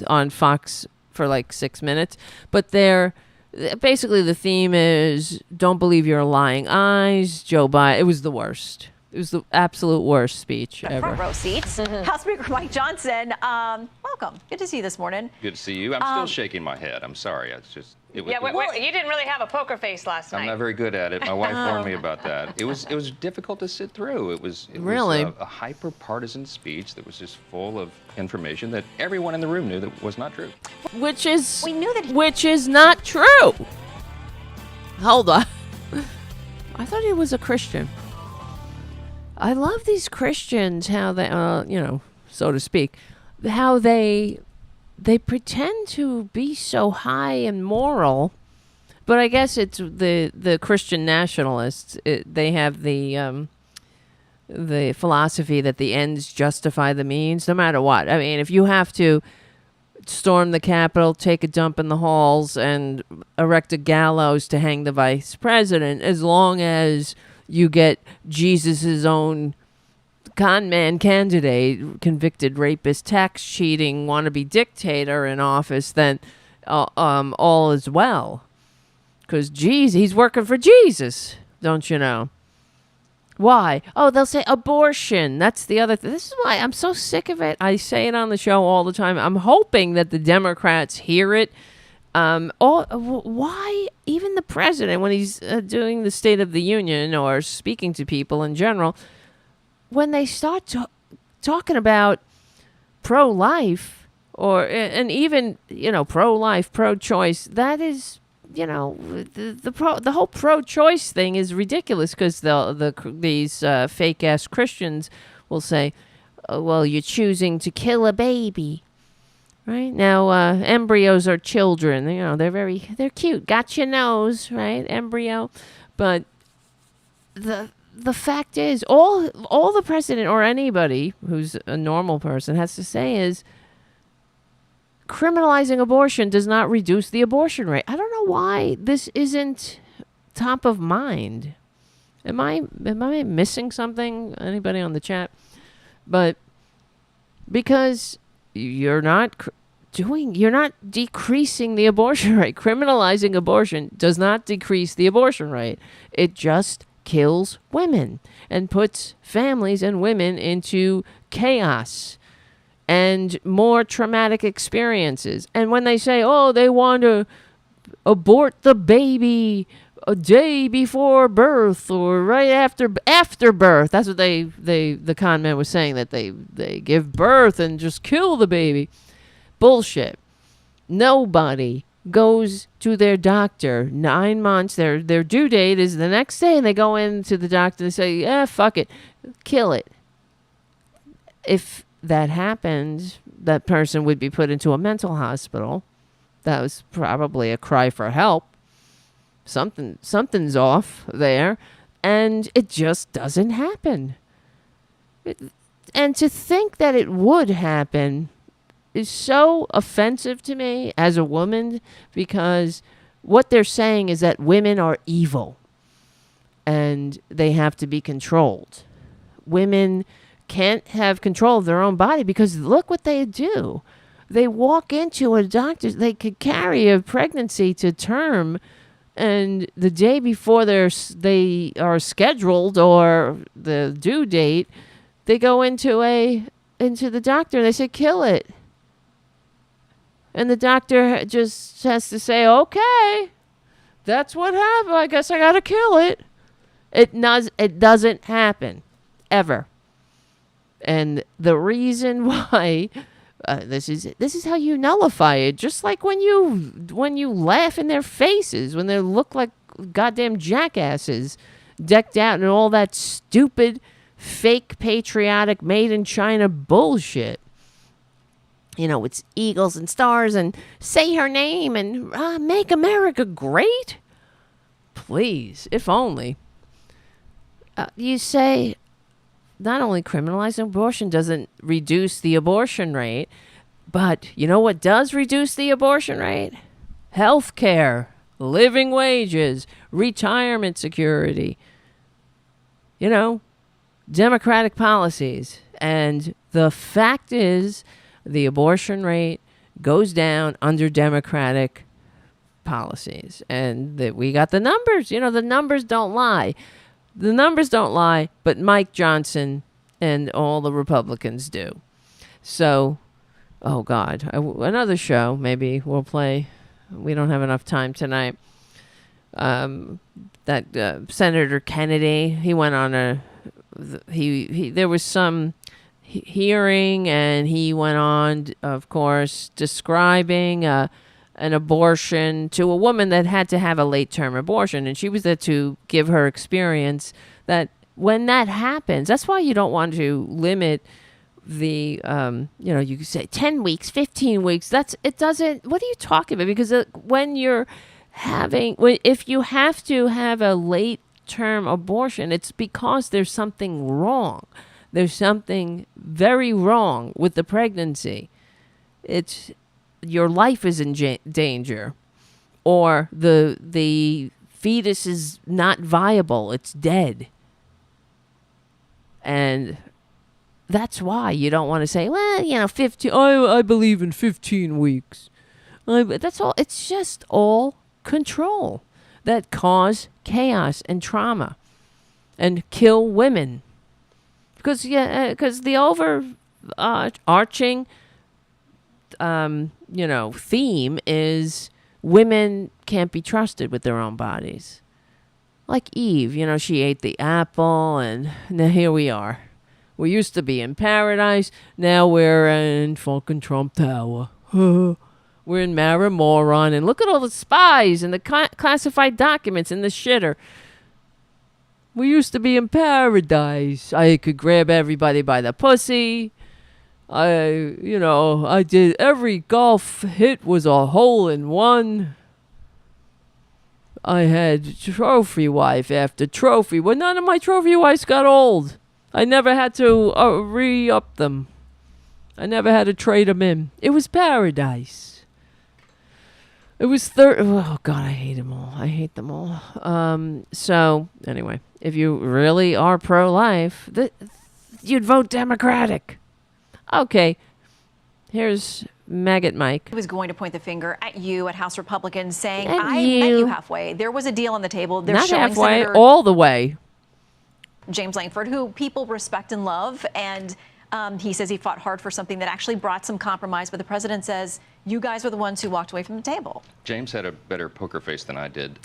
on Fox for 6 minutes. But basically the theme is don't believe your lying eyes. Joe Biden. It was the worst. It was the absolute worst speech ever. Front row seats. House Speaker Mike Johnson, welcome. Good to see you this morning. Good to see you. I'm still shaking my head. I'm sorry. You didn't really have a poker face last night. I'm not very good at it. My wife warned me about that. It was difficult to sit through. It was really a hyper-partisan speech that was just full of information that everyone in the room knew that was not true. Which is not true. Hold on. I thought he was a Christian. I love these Christians, how they, so to speak, how they pretend to be so high and moral, but I guess it's the Christian nationalists. They have the philosophy that the ends justify the means, no matter what. I mean, if you have to storm the Capitol, take a dump in the halls, and erect a gallows to hang the vice president, as long as you get Jesus's own con man candidate, convicted rapist, tax cheating, wannabe dictator in office, then all is well. Because he's working for Jesus, don't you know? Why? Oh, they'll say abortion. That's the other thing. This is why I'm so sick of it. I say it on the show all the time. I'm hoping that the Democrats hear it. Why even the president, when he's doing the State of the Union or speaking to people in general, when they start talking about pro-life and even pro-life, pro-choice, that is the whole pro-choice thing is ridiculous, because these fake ass Christians will say, well, you're choosing to kill a baby. Right now, embryos are children. They're cute. Got your nose, right? Embryo, but the fact is, all the president or anybody who's a normal person has to say is, criminalizing abortion does not reduce the abortion rate. I don't know why this isn't top of mind. Am I missing something? Anybody on the chat? But because you're not decreasing the abortion rate. Criminalizing abortion does not decrease the abortion rate. It just kills women and puts families and women into chaos and more traumatic experiences. And when they say, oh, they want to abort the baby a day before birth or right after birth, that's what the con man was saying, that they give birth and just kill the baby. Bullshit. Nobody goes to their doctor 9 months. Their due date is the next day, and they go into the doctor and say, fuck it, kill it. If that happened, that person would be put into a mental hospital. That was probably a cry for help. Something's off there, and it just doesn't happen. And to think that it would happen is so offensive to me as a woman, because what they're saying is that women are evil and they have to be controlled. Women can't have control of their own body because look what they do. They walk into a doctor, they could carry a pregnancy to term, and the day before they are scheduled or the due date, they go into the doctor and they say, kill it. And the doctor just has to say, okay, that's what happened. I guess I got to kill it. It doesn't happen ever. And the reason why this is how you nullify it. Just like when you laugh in their faces, when they look like goddamn jackasses, decked out in all that stupid, fake, patriotic, made in China bullshit. You know, it's eagles and stars and say her name and make America great. Please, if only. You say not only criminalizing abortion doesn't reduce the abortion rate, but you know what does reduce the abortion rate? Health care, living wages, retirement security, you know, democratic policies. And the fact is, the abortion rate goes down under democratic policies. And that we got the numbers. You know, the numbers don't lie. The numbers don't lie, but Mike Johnson and all the Republicans do. So, oh God, another show maybe we'll play. We don't have enough time tonight. That Senator Kennedy, he went on there was some hearing, and he went on, of course, describing an abortion to a woman that had to have a late-term abortion, and she was there to give her experience that when that happens, that's why you don't want to limit the, you could say 10 weeks, 15 weeks. What are you talking about? Because if you have to have a late-term abortion, it's because there's something wrong. There's something very wrong with the pregnancy. Your life is in danger, or the fetus is not viable. It's dead. And that's why you don't want to say, 15. I believe in 15 weeks. That's all. It's just all control that cause chaos and trauma and kill women. Because the overarching theme is women can't be trusted with their own bodies. Like Eve, she ate the apple, and now here we are. We used to be in paradise, now we're in fucking Trump Tower. We're in Maramoron, and look at all the spies and the classified documents in the shitter. We used to be in paradise. I could grab everybody by the pussy. I did every golf hit was a hole in one. I had trophy wife after trophy. Well, none of my trophy wives got old. I never had to re-up them. I never had to trade them in. It was paradise. It was oh God, I hate them all. I hate them all. So anyway, if you really are pro-life, you'd vote Democratic. Okay, here's Maggot Mike. He was going to point the finger at you, at House Republicans, saying, I met you halfway. There was a deal on the table. They're not showing halfway, Senator all the way. James Lankford, who people respect and love, and he says he fought hard for something that actually brought some compromise, but the president says, you guys were the ones who walked away from the table. James had a better poker face than I did.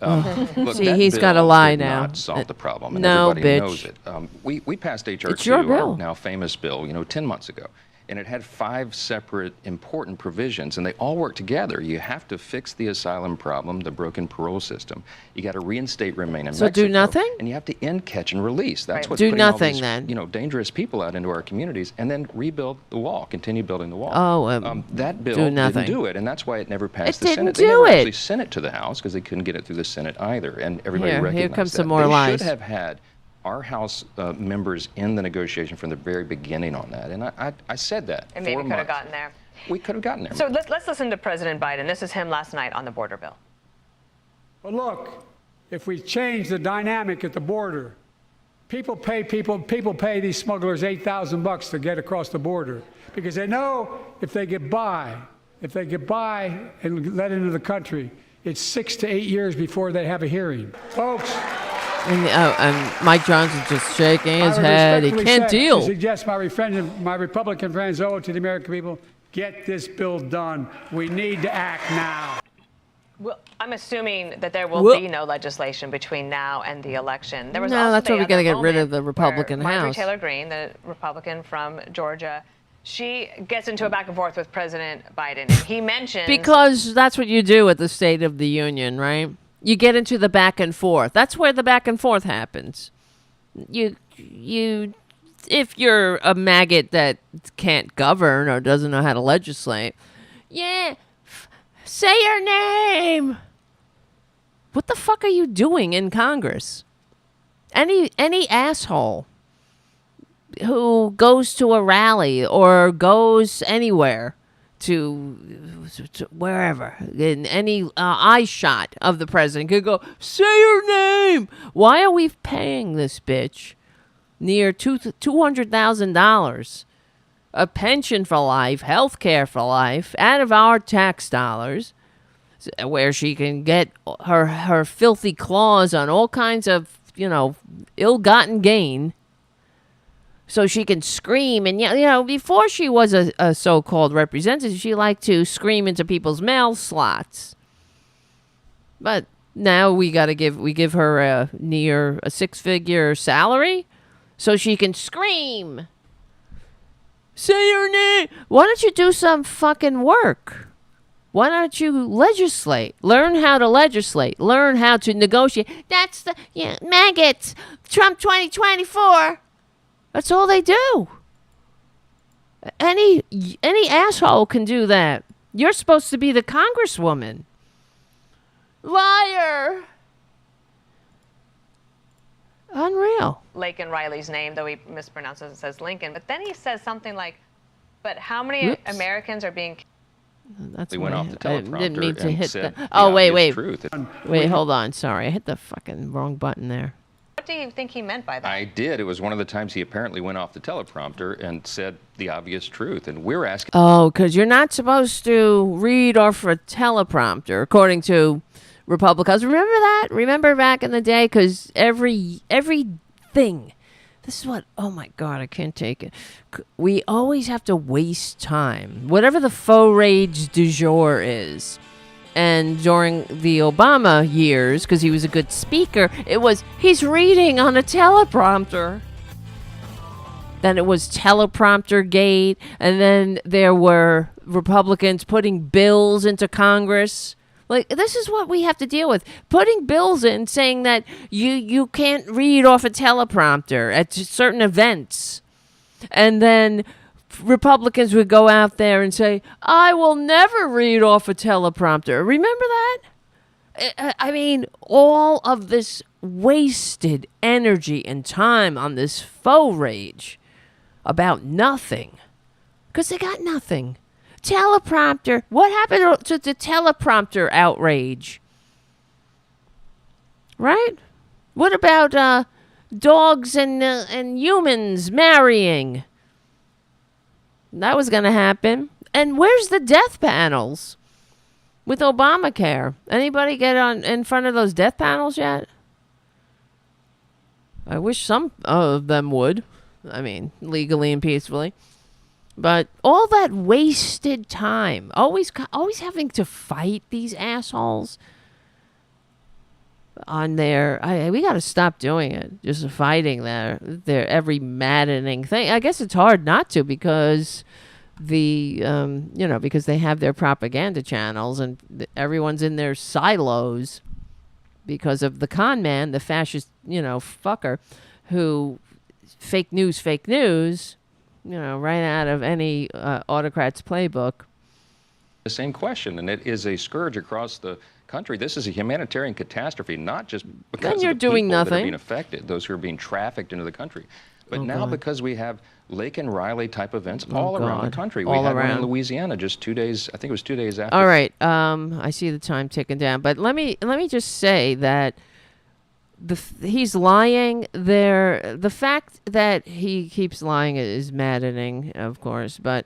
Look, see, he's got to lie now. Not solve the problem, and no, everybody bitch. knows it. We passed H.R. 2, It's your bill. our now famous bill, 10 months ago. And it had 5 separate important provisions, and they all work together. You have to fix the asylum problem, the broken parole system. You got to reinstate remain in Mexico. do nothing? And you have to end catch and release. That's what's Do putting all nothing these, then. dangerous people out into our communities, and then rebuild the wall, continue building the wall. That bill do nothing. didn't do it, and that's why it never passed It the didn't Senate. do They never it. actually sent it to the House because they couldn't get it through the Senate either, and everybody recognized here comes that. some more they lies. should have had our House members in the negotiation from the very beginning on that, and I said that. And maybe 4 could have months. gotten there. We could have gotten there. So let's listen to President Biden. This is him last night on the border bill. But look, if we change the dynamic at the border, people pay these smugglers $8,000 to get across the border because they know if they get by and let into the country, it's 6 to 8 years before they have a hearing. Folks, And Mike Johnson's just shaking his I would head. He respectfully can't deal. suggest my Republican friends owe it to the American people, get this bill done. We need to act now. Well, I'm assuming that there will be no legislation between now and the election. There was also that's why we the got to other get rid moment of the Republican where Marjorie House. Taylor Greene, the Republican from Georgia, she gets into a back and forth with President Biden. He mentions Because that's what you do at the State of the Union, right? You get into the back and forth. That's where the back and forth happens. You, if you're a maggot that can't govern or doesn't know how to legislate, say your name. What the fuck are you doing in Congress? Any asshole who goes to a rally or goes anywhere to wherever in any eye shot of the president could go, say your name. Why are we paying this bitch near $200,000 a pension for life, health care for life, out of our tax dollars, where she can get her filthy claws on all kinds of, ill-gotten gain, so she can scream? And, before she was a so-called representative, she liked to scream into people's mail slots. But now we give her a near a 6-figure salary so she can scream. Say your name. Why don't you do some fucking work? Why don't you legislate? Learn how to legislate. Learn how to negotiate. That's the maggots. Trump 2024. That's all they do. Any asshole can do that. You're supposed to be the congresswoman. Liar. Unreal. Laken Riley's name, though he mispronounces it, says Lincoln. But then he says something like, but how many Americans are being... That's They went off the I teleprompter didn't mean to and hit said the... the Oh, wait. obvious truth. Wait, hold on. Sorry. I hit the fucking wrong button there. What do you think he meant by that? I did. It was one of the times he apparently went off the teleprompter and said the obvious truth. And we're asking... Oh, because you're not supposed to read off a teleprompter, according to Republicans. Remember that? Remember back in the day? Because everything... This is what... Oh, my God. I can't take it. We always have to waste time. Whatever the Fauxrrage du jour is. And during the Obama years, because he was a good speaker, it was, he's reading on a teleprompter. Then it was teleprompter gate. And then there were Republicans putting bills into Congress. Like, this is what we have to deal with. Putting bills in saying that you can't read off a teleprompter at certain events. And then Republicans would go out there and say, I will never read off a teleprompter. Remember that? I mean, all of this wasted energy and time on this Fauxrrage about nothing. Because they got nothing. Teleprompter. What happened to the teleprompter outrage? Right? What about dogs and humans marrying? That was going to happen. And where's the death panels with Obamacare? Anybody get in front of those death panels yet? I wish some of them would. I mean, legally and peacefully. But all that wasted time, always having to fight these assholes on their... we got to stop doing it. Just fighting their every maddening thing. I guess it's hard not to, because because they have their propaganda channels and everyone's in their silos because of the con man, the fascist, fucker who fake news, right out of any autocrat's playbook. The same question, and it is a scourge across the country. This is a humanitarian catastrophe, not just because you're of the doing people that are nothing. being affected, those who are being trafficked into the country. But now because we have Lake and Riley type events all around the country. We had one in Louisiana just 2 days, I think it was 2 days after. All right. I see the time ticking down. But let me just say that he's lying there. The fact that he keeps lying is maddening, of course. But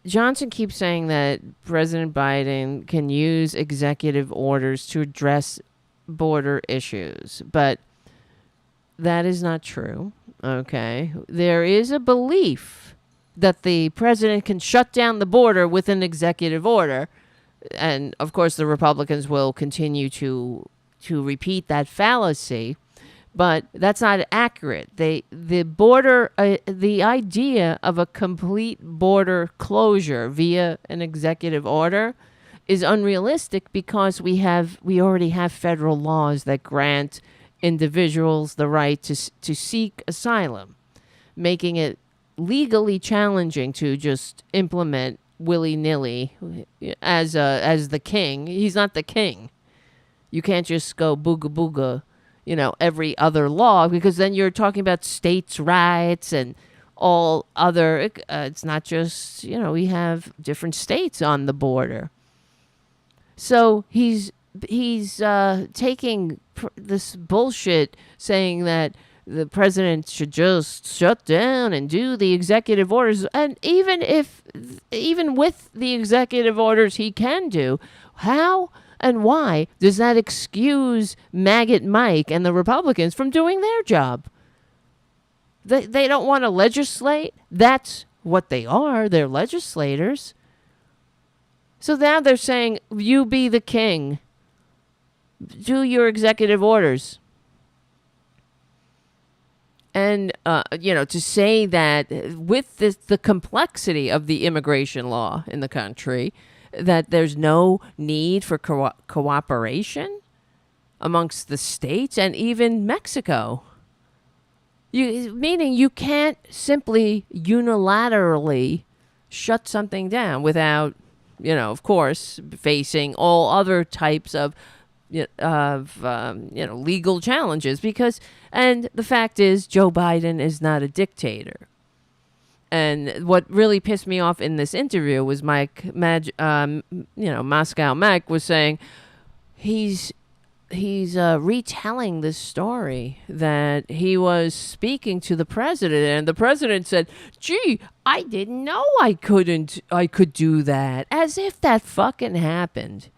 Johnson keeps saying that President Biden can use executive orders to address border issues. But that is not true. Okay. There is a belief that the president can shut down the border with an executive order. And of course, the Republicans will continue to repeat that fallacy. But that's not accurate. The idea of a complete border closure via an executive order is unrealistic because we already have federal laws that grant individuals the right to seek asylum, making it legally challenging to just implement willy-nilly as the king. He's not the king. You can't just go booga booga, every other law, because then you're talking about states' rights and all other. It's not just, we have different states on the border. So he's taking this bullshit saying that the president should just shut down and do the executive orders. And even with the executive orders he can do, how and why does that excuse Maggot Mike and the Republicans from doing their job? They don't want to legislate. That's what they are. They're legislators. So now they're saying, you be the king. Do your executive orders. And, to say that with the complexity of the immigration law in the country, that there's no need for cooperation amongst the states and even Mexico. Meaning you can't simply unilaterally shut something down without, of course, facing all other types of legal challenges and the fact is Joe Biden is not a dictator. And what really pissed me off in this interview was Moscow Mac was saying he's retelling this story that he was speaking to the president and the president said, gee, I didn't know I could do that, as if that fucking happened.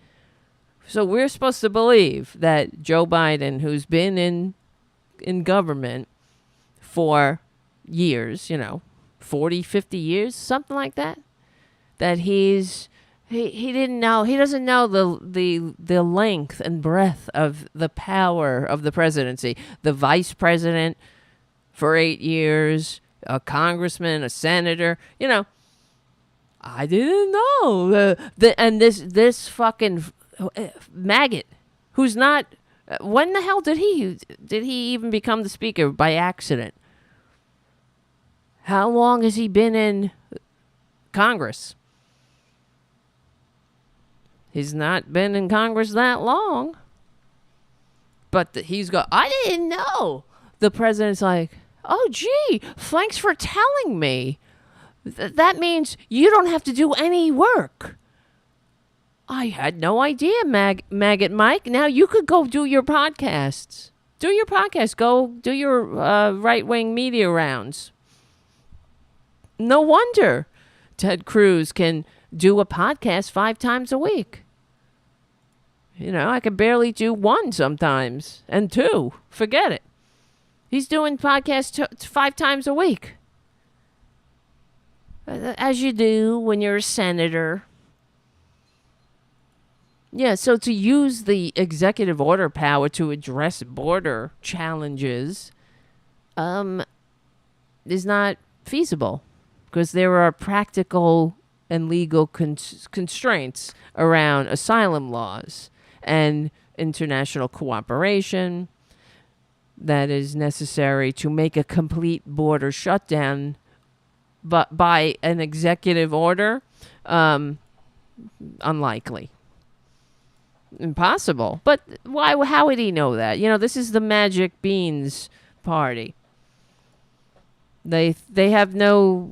So we're supposed to believe that Joe Biden, who's been in government for years, 40, 50 years, something like that, that he didn't know, he doesn't know the length and breadth of the power of the presidency. The vice president for 8 years, a congressman, a senator, I didn't know. And this fucking maggot who's not, when the hell did he even become the speaker? By accident. How long has he been in Congress? He's not been in Congress that long. But I didn't know. The president's like, oh, gee, thanks for telling me. That means you don't have to do any work. I had no idea, Maggot Mike. Now you could go do your podcasts. Do your podcast. Go do your right-wing media rounds. No wonder Ted Cruz can do a podcast 5 times a week. I can barely do 1 sometimes. And 2. Forget it. He's doing podcasts 5 times a week. As you do when you're a senator. Yeah, so to use the executive order power to address border challenges is not feasible because there are practical and legal constraints around asylum laws and international cooperation that is necessary to make a complete border shutdown but by an executive order. Unlikely. Impossible. But why? How would he know that? This is the Magic Beans party. They have no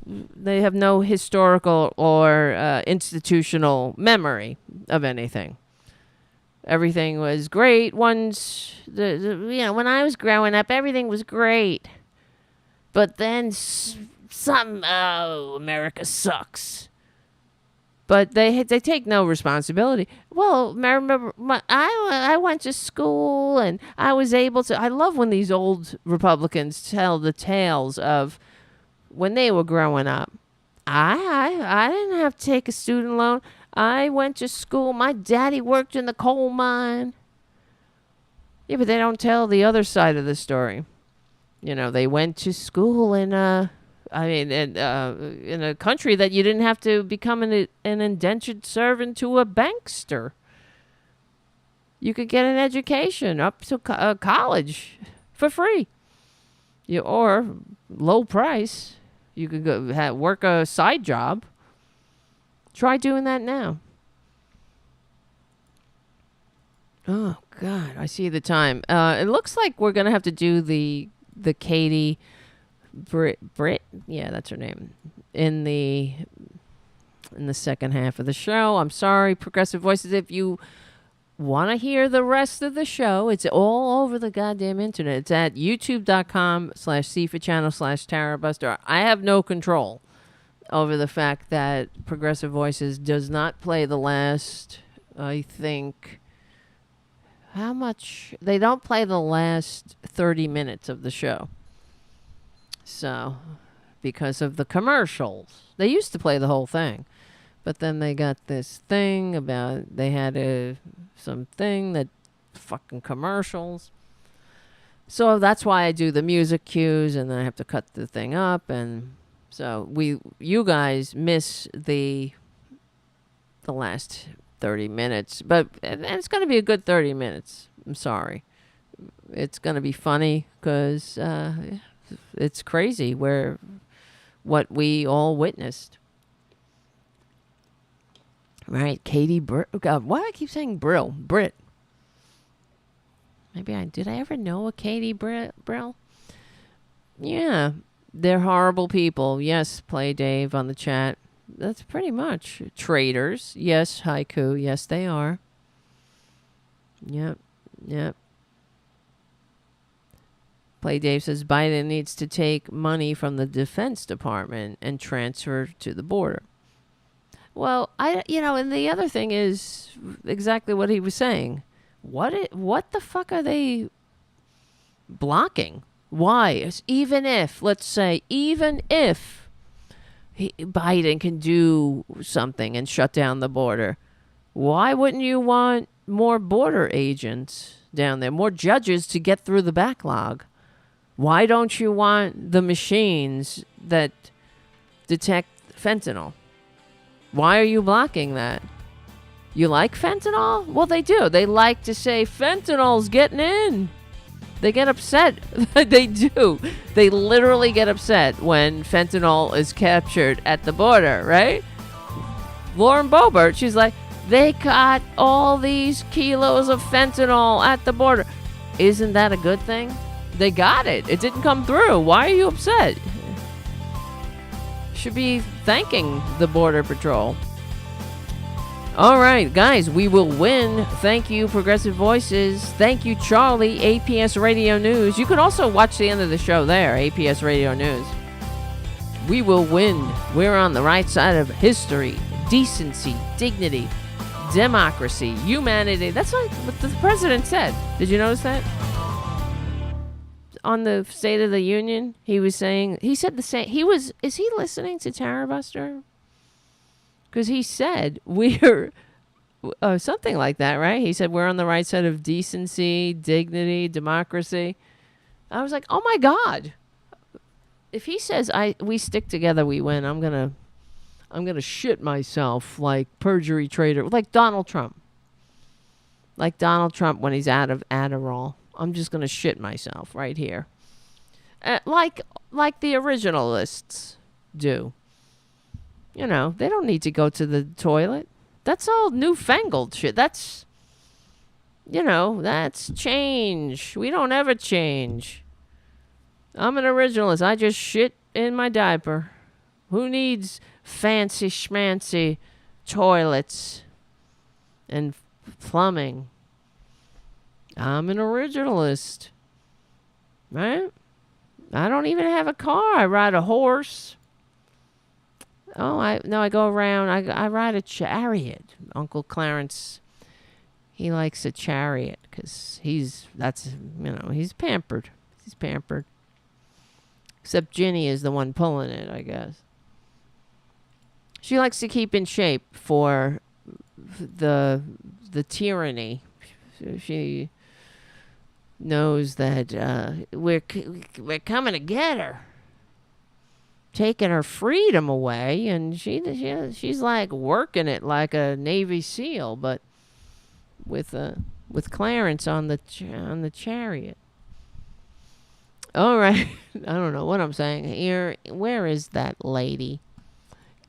historical or institutional memory of anything. Everything was great once. When I was growing up, everything was great. But then America sucks. But they take no responsibility. Well, I remember I went to school and I was able to. I love when these old Republicans tell the tales of when they were growing up. I didn't have to take a student loan. I went to school. My daddy worked in the coal mine. Yeah, but they don't tell the other side of the story. They went to school in a country that you didn't have to become an indentured servant to a bankster. You could get an education up to college for free. Or low price. You could go work a side job. Try doing that now. Oh, God. I see the time. It looks like we're going to have to do the Katie... Britt, yeah, that's her name. In the second half of the show. I'm sorry, Progressive Voices. If you want to hear the rest of the show, it's all over the goddamn internet. It's at youtube.com/cfachannel/Tarabuster. I have no control over the fact that Progressive Voices does not play the last, I think, how much? They don't play the last 30 minutes of the show. So, because of the commercials. They used to play the whole thing. But then they got this thing about they had something that fucking commercials. So that's why I do the music cues and then I have to cut the thing up. And so you guys miss the last 30 minutes. But it's going to be a good 30 minutes. I'm sorry. It's going to be funny because... it's crazy what we all witnessed. Right, Katie Britt. God, why do I keep saying Britt? Maybe did I ever know a Katie Brill? Yeah, they're horrible people. Yes, Play Dave on the chat. That's pretty much traitors. Yes, Haiku. Yes, they are. Yep. Play Dave says Biden needs to take money from the Defense Department and transfer to the border. Well, and the other thing is exactly what he was saying. What the fuck are they blocking? Why? Even if Biden can do something and shut down the border, why wouldn't you want more border agents down there, more judges to get through the backlog? Why don't you want the machines that detect fentanyl? Why are you blocking that? You like fentanyl? Well, they do. They like to say fentanyl's getting in. They get upset. They do. They literally get upset when fentanyl is captured at the border, right? Lauren Boebert, she's like, they got all these kilos of fentanyl at the border. Isn't that a good thing? They got it. It didn't come through. Why are you upset? Should be thanking the Border Patrol. All right, guys, we will win. Thank you, Progressive Voices. Thank you, Charlie, APS Radio News. You can also watch the end of the show there, APS Radio News. We will win. We're on the right side of history, decency, dignity, democracy, humanity. That's what the president said. Did you notice that? On the State of the Union, he said the same. Is he listening to Tarabuster? Because he said we're something like that, right? He said we're on the right side of decency, dignity, democracy. I was like, oh my God. if he says we stick together, we win, I'm gonna shit myself like perjury traitor, like Donald Trump. Like Donald Trump when he's out of Adderall. I'm just gonna shit myself right here. Like the originalists do. You know, they don't need to go to the toilet. That's all newfangled shit. That's, you know, that's change. We don't ever change. I'm an originalist. I just shit in my diaper. Who needs fancy schmancy toilets and plumbing? I'm an originalist. Right? I don't even have a car. I ride a horse. Oh, I go around. I ride a chariot. Uncle Clarence, he likes a chariot because he's pampered. He's pampered. Except Ginny is the one pulling it, I guess. She likes to keep in shape for the tyranny. She knows that we're coming to get her, taking her freedom away, and she's like working it like a Navy SEAL, but with Clarence on the chariot. All right, I don't know what I'm saying here. Where is that lady?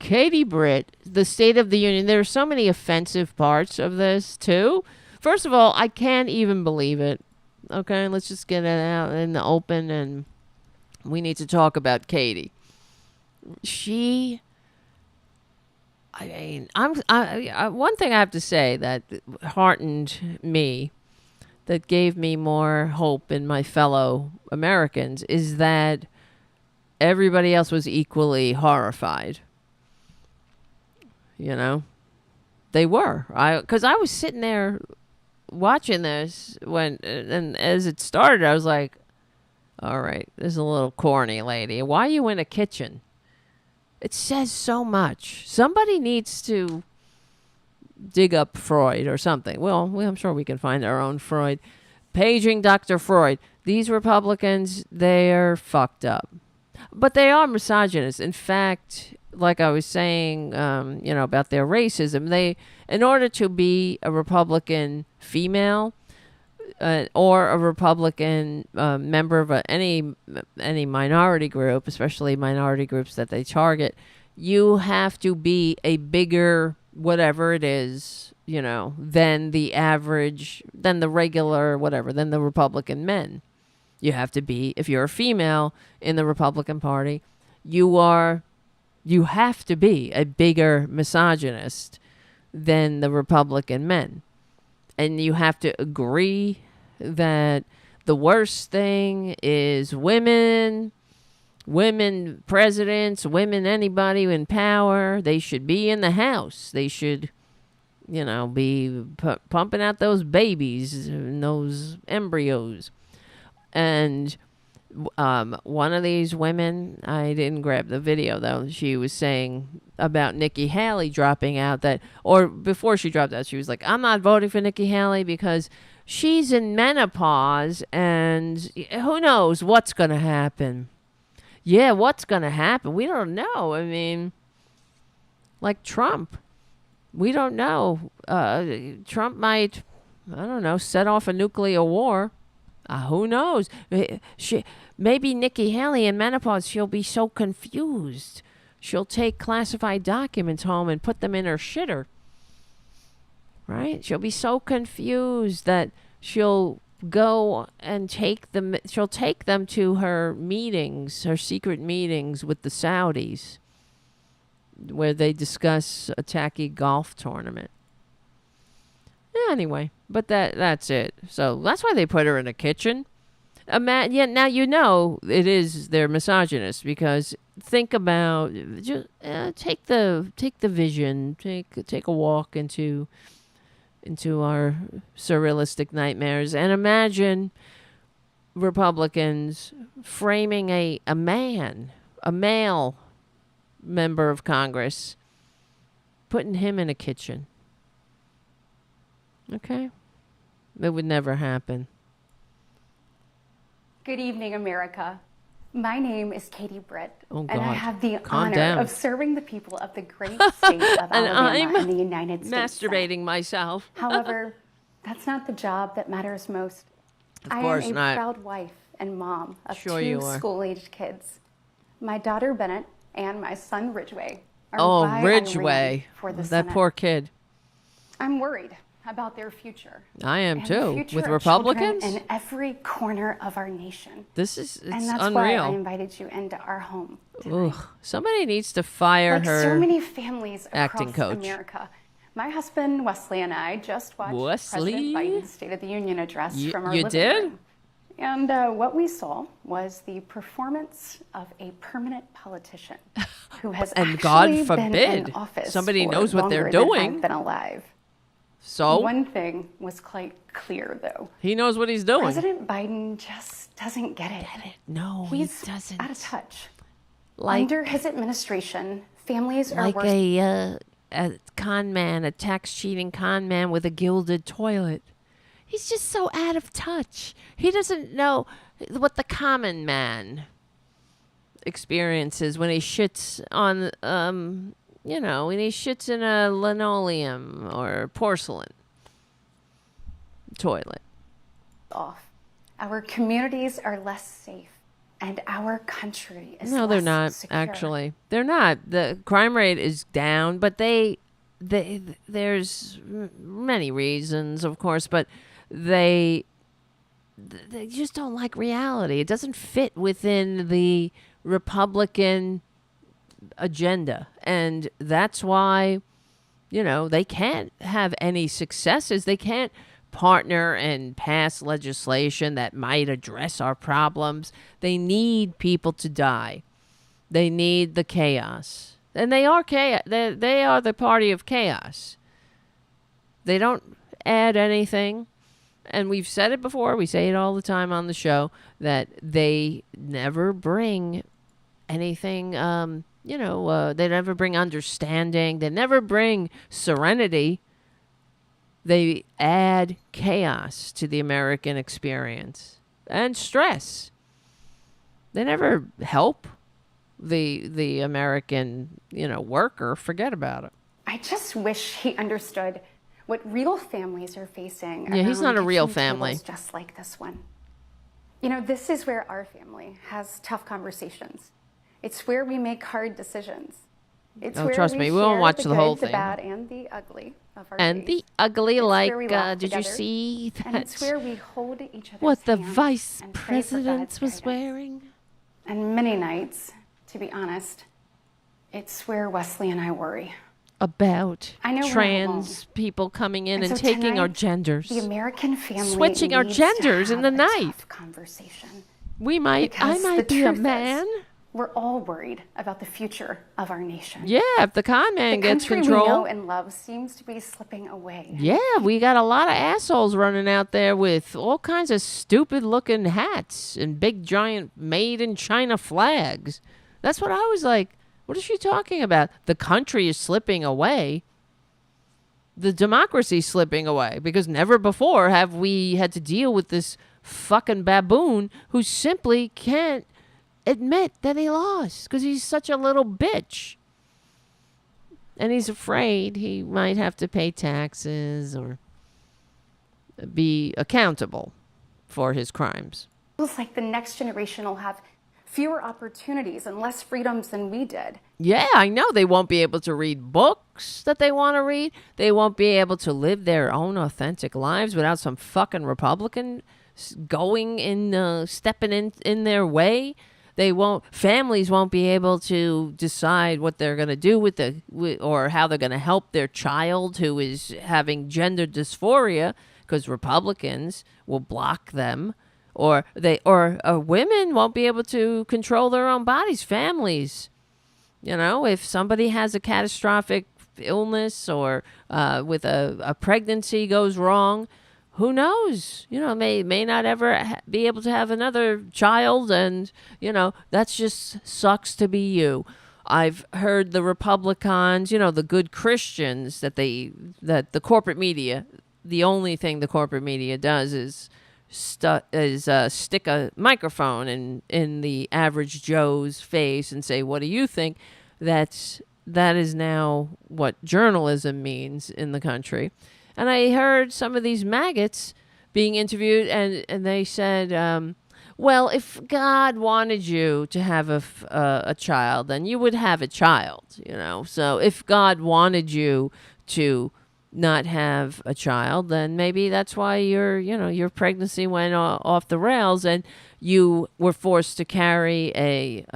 Katie Britt, the State of the Union. There are so many offensive parts of this too. First of all, I can't even believe it. Okay, let's just get it out in the open, and we need to talk about Katie. One thing I have to say that heartened me, that gave me more hope in my fellow Americans, is that everybody else was equally horrified. You know, they were. Because I was sitting there watching this and as it started, I was like, all right, this is a little corny, lady. Why are you in a kitchen? It says so much. Somebody needs to dig up Freud or something. Well, I'm sure we can find our own Freud. Paging Dr. Freud. These Republicans, they're fucked up. But they are misogynists. In fact, like I was saying, about their racism, in order to be a Republican female or a Republican member of any minority group, especially minority groups that they target, you have to be a bigger whatever it is, than the average, than the regular whatever, than the Republican men. You have to be, if you're a female in the Republican Party, you have to be a bigger misogynist than the Republican men. And you have to agree that the worst thing is women presidents, women, anybody in power. They should be in the House. They should, be pumping out those babies and those embryos. And one of these women, I didn't grab the video though, she was saying about Nikki Haley dropping out or before she dropped out, she was like, I'm not voting for Nikki Haley because she's in menopause and who knows what's going to happen. Yeah, what's going to happen? We don't know. I mean, like Trump, we don't know. Trump might, set off a nuclear war. Who knows? Maybe Nikki Haley in menopause, she'll be so confused. She'll take classified documents home and put them in her shitter. Right? She'll be so confused that she'll go and take them to her meetings, her secret meetings with the Saudis, where they discuss a tacky golf tournament. Anyway, but that's it. So that's why they put her in a kitchen. Now they're misogynist, because think about just take the vision, take a walk into our surrealistic nightmares, and imagine Republicans framing a male member of Congress, putting him in a kitchen. Okay? It would never happen. Good evening, America. My name is Katie Britt, and I have the Calm honor down. of serving the people of the great state of And Alabama I'm in the United States. masturbating myself. However, that's not the job that matters most. Of course I am a not. proud wife and mom of Sure you two are. school-aged kids. My daughter Bennett and my son Ridgeway are Oh, why I ran Ridgeway. for the That Senate. poor kid. I'm worried about their future. I am and too. the future With of children Republicans? in every corner of our nation. It's And that's why I unreal. invited you into our home. Ugh. Somebody needs to fire Like her. so many families acting across coach. America. My husband Wesley and I just watched Wesley? President Biden's State of the Union address from our you living did? room. And what we saw was the performance of a permanent politician who has And God actually been forbid in office somebody for knows what they're longer than doing. I've been alive. So One thing was quite clear, though. he knows what he's doing. President Biden just doesn't get it. No, He's he doesn't. out of touch. Like, Under his administration, families are like worse. a con man, a tax cheating con man with a gilded toilet. He's just so out of touch. He doesn't know what the common man experiences when he shits on, when he shits in a linoleum or porcelain toilet. Off. Our communities are less safe, and our country is No, they're less not, secure. actually. They're not. The crime rate is down, but there's many reasons, of course, but they just don't like reality. It doesn't fit within the Republican agenda. And that's why, they can't have any successes. They can't partner and pass legislation that might address our problems. They need people to die. They need the chaos. And they are chaos. They are the party of chaos. They don't add anything. And we've said it before. We say it all the time on the show that they never bring anything, they never bring understanding. They never bring serenity. They add chaos to the American experience and stress. They never help the American, worker. Forget about it. I just wish he understood what real families are facing. Yeah, he's not a around real kitchen family. tables just like this one. This is where our family has tough conversations. It's where we make hard decisions. It's where trust me, we share won't watch the the whole good, thing. the bad, and the ugly of our And days. the ugly, It's like, where we laugh did you together, see And it's that? where we hold each other's What the hands vice and pray for president God's was guidance. wearing? And many nights, to be honest, it's where Wesley and I worry. About I know we're not trans alone. people coming in And and so taking our tonight, genders. The American family Switching our needs to genders in have the a night. tough conversation. I might Because the be a truth is, man. We're all worried about the future of our nation. Yeah, if the con man The gets country we control. know and love seems to be slipping away. Yeah, we got a lot of assholes running out there with all kinds of stupid looking hats and big giant made in China flags. That's what I was like, what is she talking about? The country is slipping away. The democracy is slipping away because never before have we had to deal with this fucking baboon who simply can't admit that he lost because he's such a little bitch. And he's afraid he might have to pay taxes or be accountable for his crimes. It feels like the next generation will have fewer opportunities and less freedoms than we did. Yeah, I know. They won't be able to read books that they want to read. They won't be able to live their own authentic lives without some fucking Republican going in, stepping in their way. Families won't be able to decide what they're going to do or how they're going to help their child who is having gender dysphoria because Republicans will block them. Or women won't be able to control their own bodies. Families, if somebody has a catastrophic illness or with a pregnancy goes wrong, who knows? May not ever be able to have another child, and that's just sucks to be you. I've heard the Republicons, the good Christians that the corporate media, the only thing the corporate media does is stick a microphone in the average Joe's face and say, "What do you think?" That is now what journalism means in the country. And I heard some of these maggots being interviewed, and they said, well, if God wanted you to have a child, then you would have a child, you know. So if God wanted you to not have a child, then maybe that's why your pregnancy went off the rails and you were forced to carry a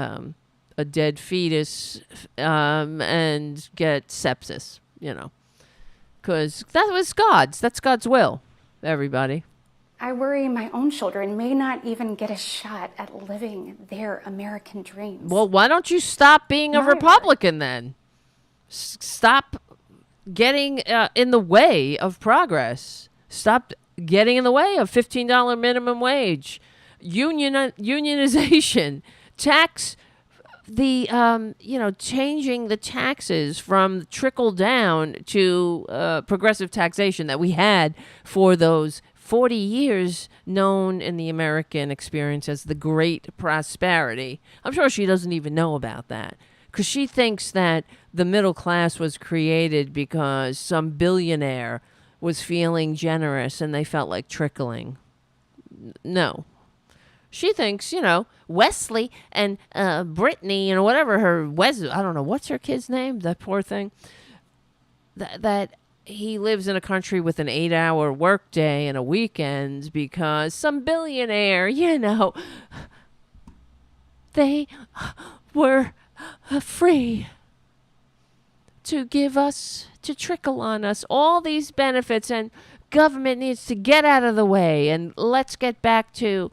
dead fetus and get sepsis, you know, because that's God's will, everybody. I worry my own children may not even get a shot at living their American dreams. Well, why don't you stop being a Republican then? Stop getting in the way of progress. Stop getting in the way of $15 minimum wage, unionization, tax, changing the taxes from trickle down to progressive taxation that we had for those 40 years known in the American experience as the Great Prosperity. I'm sure she doesn't even know about that because she thinks that the middle class was created because some billionaire was feeling generous and they felt like trickling. No. She thinks, Wesley and Brittany and whatever her I don't know, what's her kid's name? That poor thing. That he lives in a country with an 8-hour workday and a weekend because some billionaire, they were free to give us, to trickle on us all these benefits, and government needs to get out of the way, and let's get back to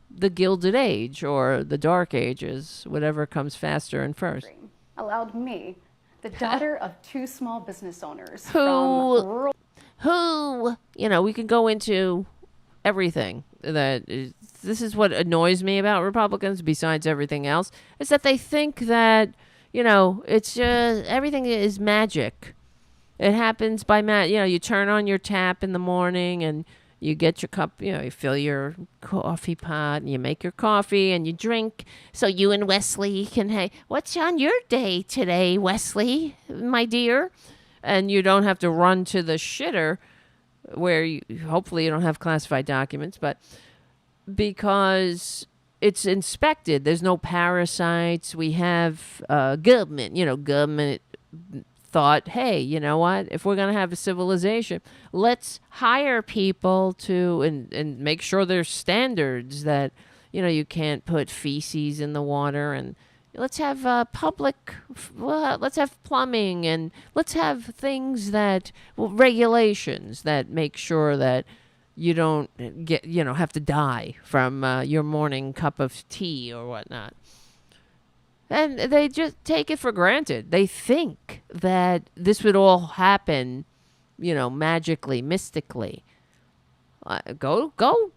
the Gilded Age or the Dark Ages, whatever comes faster and first. Allowed me, the daughter of two small business owners who, we can go into everything. This is what annoys me about Republicans, besides everything else, is that they think that, it's just, everything is magic. It happens by you turn on your tap in the morning and you get your cup, you fill your coffee pot and you make your coffee and you drink. So you and Wesley can, hey, what's on your day today, Wesley, my dear? And you don't have to run to the shitter where hopefully you don't have classified documents, but because it's inspected, there's no parasites. We have government, government thought, hey, you know what? If we're going to have a civilization, let's hire people to and make sure there's standards that, you can't put feces in the water, and let's have let's have plumbing, and let's have things regulations that make sure that you don't get, have to die from your morning cup of tea or whatnot. And they just take it for granted. They think that this would all happen, magically, mystically. Go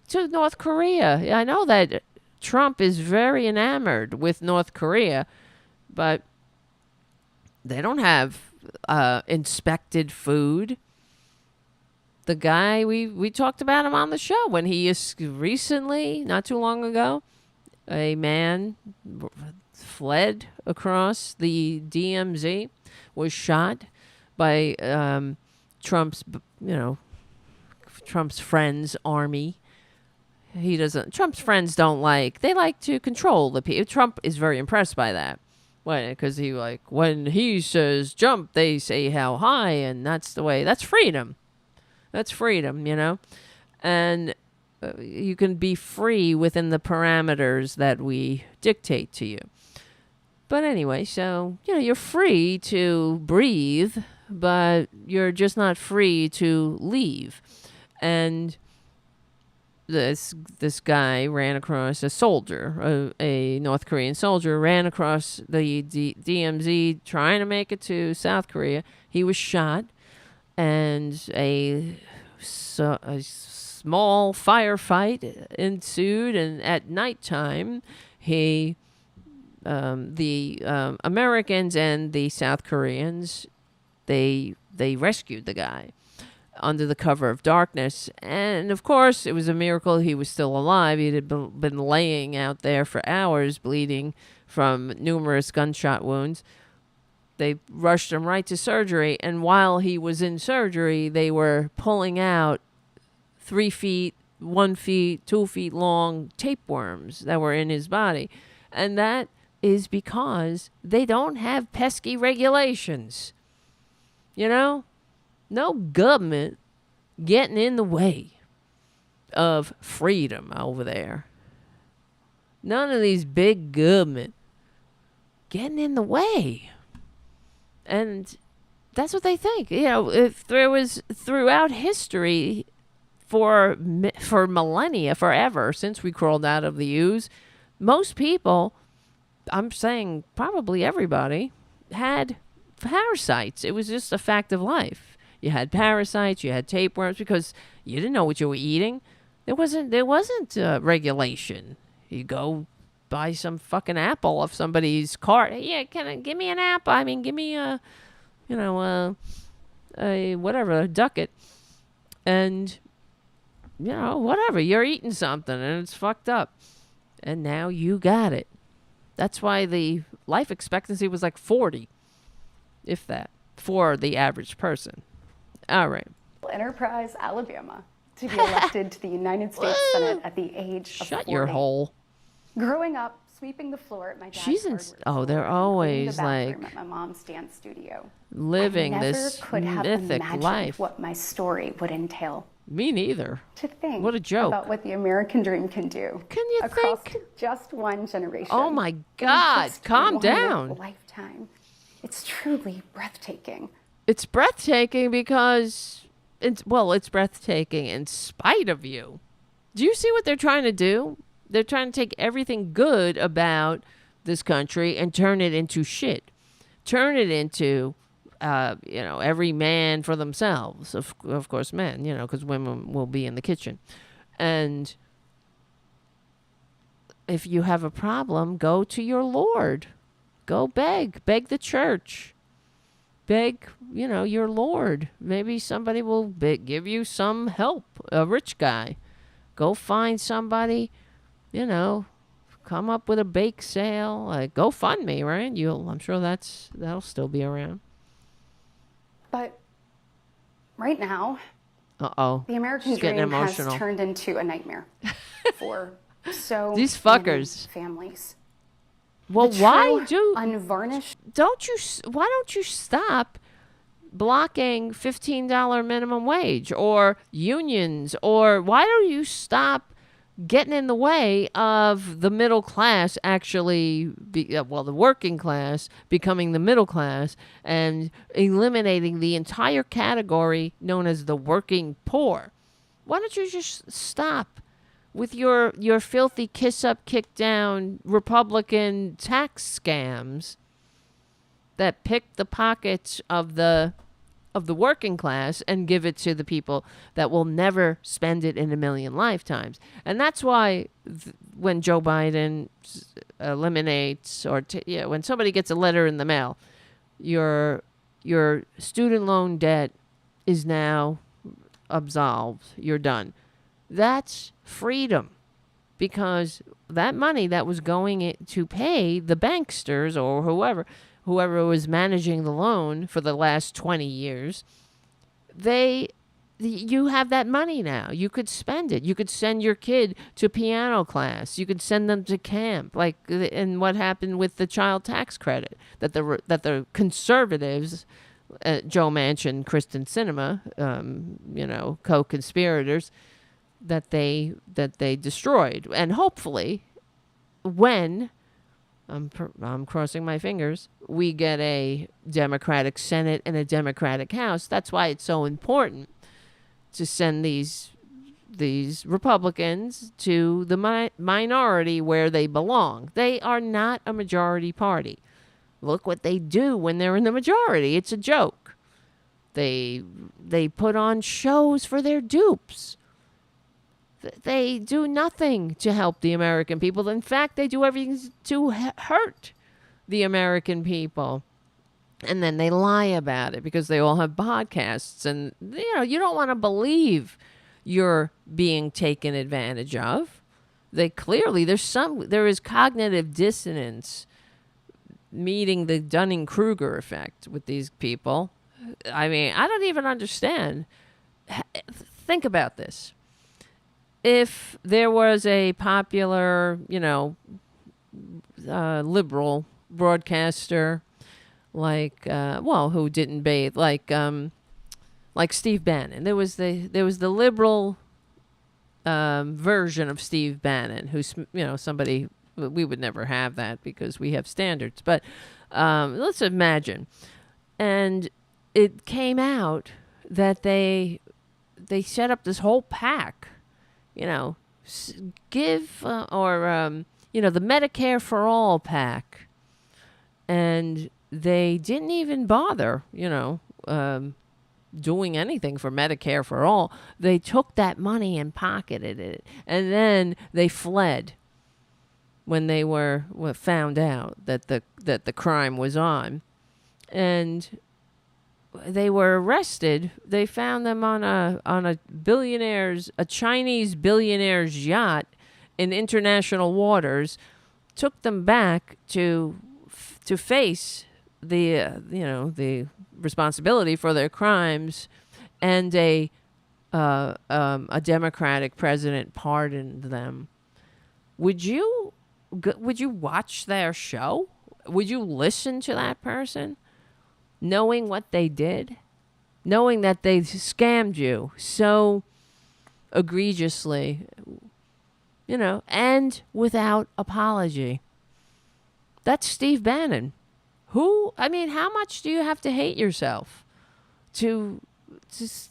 to North Korea. I know that Trump is very enamored with North Korea, but they don't have inspected food. The guy, we talked about him on the show when he is recently, not too long ago, a man fled across the DMZ, was shot by Trump's friends' army. Trump's friends they like to control the people. Trump is very impressed by that. Because when he says jump, they say how high, and that's freedom. That's freedom, and you can be free within the parameters that we dictate to you. But anyway, so, you're free to breathe, but you're just not free to leave. And this guy ran across a soldier, a North Korean soldier, ran across the DMZ trying to make it to South Korea. He was shot, and a small firefight ensued, and at nighttime, the Americans and the South Koreans, they rescued the guy. under the cover of darkness. And of course, it was a miracle he was still alive. He had been laying out there for hours, bleeding from numerous gunshot wounds. They rushed him right to surgery. And while he was in surgery, they were pulling out 3 feet, 1 feet, 2 feet long tapeworms that were in his body. And that is because they don't have pesky regulations. You know? No government getting in the way of freedom over there. None of these big government getting in the way. And that's what they think. You know, if there was throughout history for millennia, forever, since we crawled out of the U's, most people, I'm saying probably everybody, had parasites. It was just a fact of life. You had parasites, you had tapeworms, because you didn't know what you were eating. There wasn't regulation. You go buy some fucking apple off somebody's cart. Yeah, give me an apple? I mean, give me a ducat. And, whatever. You're eating something and it's fucked up. And now you got it. That's why the life expectancy was like 40, if that, for the average person. All right. Enterprise, Alabama, to be elected to the United States Senate at the age of 40. Shut your hole. Growing up, sweeping the floor at my dad's they're always the like at my mom's dance studio. Living this could have mythic imagined life. what my story would entail. Me neither. To think what a joke. About what the American dream can do. Can you across think? Just one generation. Oh my God! Calm down. Lifetime. It's truly breathtaking. It's breathtaking because it's breathtaking in spite of you. Do you see what they're trying to do? They're trying to take everything good about this country and turn it into shit. Turn it into, every man for themselves. Of course, men, because women will be in the kitchen. And if you have a problem, go to your Lord. Go beg. Beg the church. Beg, your Lord. Maybe somebody will give you some help. A rich guy. Go find somebody, come up with a bake sale. Like, go fund me, right? I'm sure that'll still be around. But right now, the American dream has turned into a nightmare for these fuckers. Families. Well, why unvarnished? Why don't you stop blocking $15 minimum wage or unions, or why don't you stop getting in the way of the middle class the working class becoming the middle class and eliminating the entire category known as the working poor? Why don't you just stop with your filthy kiss up, kick down Republican tax scams that pick the pockets of the working class and give it to the people that will never spend it in a million lifetimes? And that's why when Joe Biden eliminates when somebody gets a letter in the mail, your student loan debt is now absolved. You're done. That's freedom, because that money that was going to pay the banksters or whoever was managing the loan for the last 20 years, you have that money now. You could spend it. You could send your kid to piano class. You could send them to camp, and what happened with the child tax credit that the conservatives, Joe Manchin, Kristen Sinema, co-conspirators, that they destroyed. And hopefully, when I'm crossing my fingers, we get a Democratic Senate and a Democratic House. That's why it's so important to send these Republicans to the minority where they belong. They are not a majority party. Look what they do when they're in the majority. It's a joke. They put on shows for their dupes. They do nothing to help the American people. In fact, they do everything to hurt the American people. And then they lie about it because they all have podcasts. And, you don't want to believe you're being taken advantage of. There is cognitive dissonance meeting the Dunning-Kruger effect with these people. I mean, I don't even understand. Think about this. If there was a popular, liberal broadcaster who didn't bathe, like Steve Bannon. There was the liberal version of Steve Bannon, who's somebody. We would never have that because we have standards. But let's imagine, and it came out that they set up this whole pack, the Medicare for All pack, and they didn't even bother, doing anything for Medicare for All. They took that money and pocketed it, and then they fled when they were found out that the crime was on, and they were arrested. They found them on a Chinese billionaire's yacht in international waters, took them back to face the responsibility for their crimes, and a Democratic president pardoned them. Would you watch their show? Would you listen to that person, knowing what they did, knowing that they scammed you so egregiously, and without apology? That's Steve Bannon. How much do you have to hate yourself to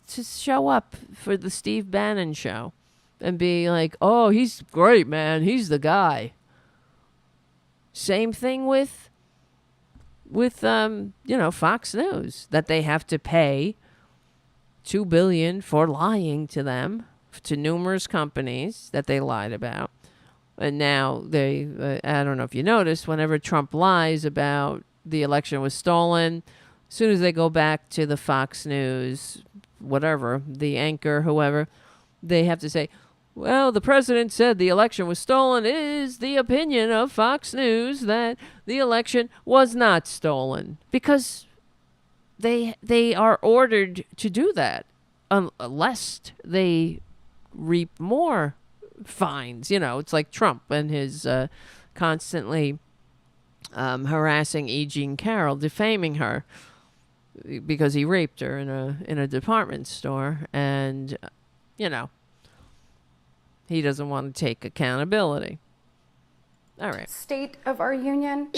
show up for the Steve Bannon show and be like, oh, he's great, man, he's the guy? Same thing with Fox News, that they have to pay $2 billion for lying to them, to numerous companies that they lied about. And now I don't know if you noticed, whenever Trump lies about the election was stolen, as soon as they go back to the Fox News, whatever, the anchor, whoever, they have to say, well, the president said the election was stolen. It is the opinion of Fox News that the election was not stolen, because they are ordered to do that unless they reap more fines. It's like Trump and his constantly harassing E. Jean Carroll, defaming her because he raped her in a department store, and he doesn't want to take accountability. All right. State of our union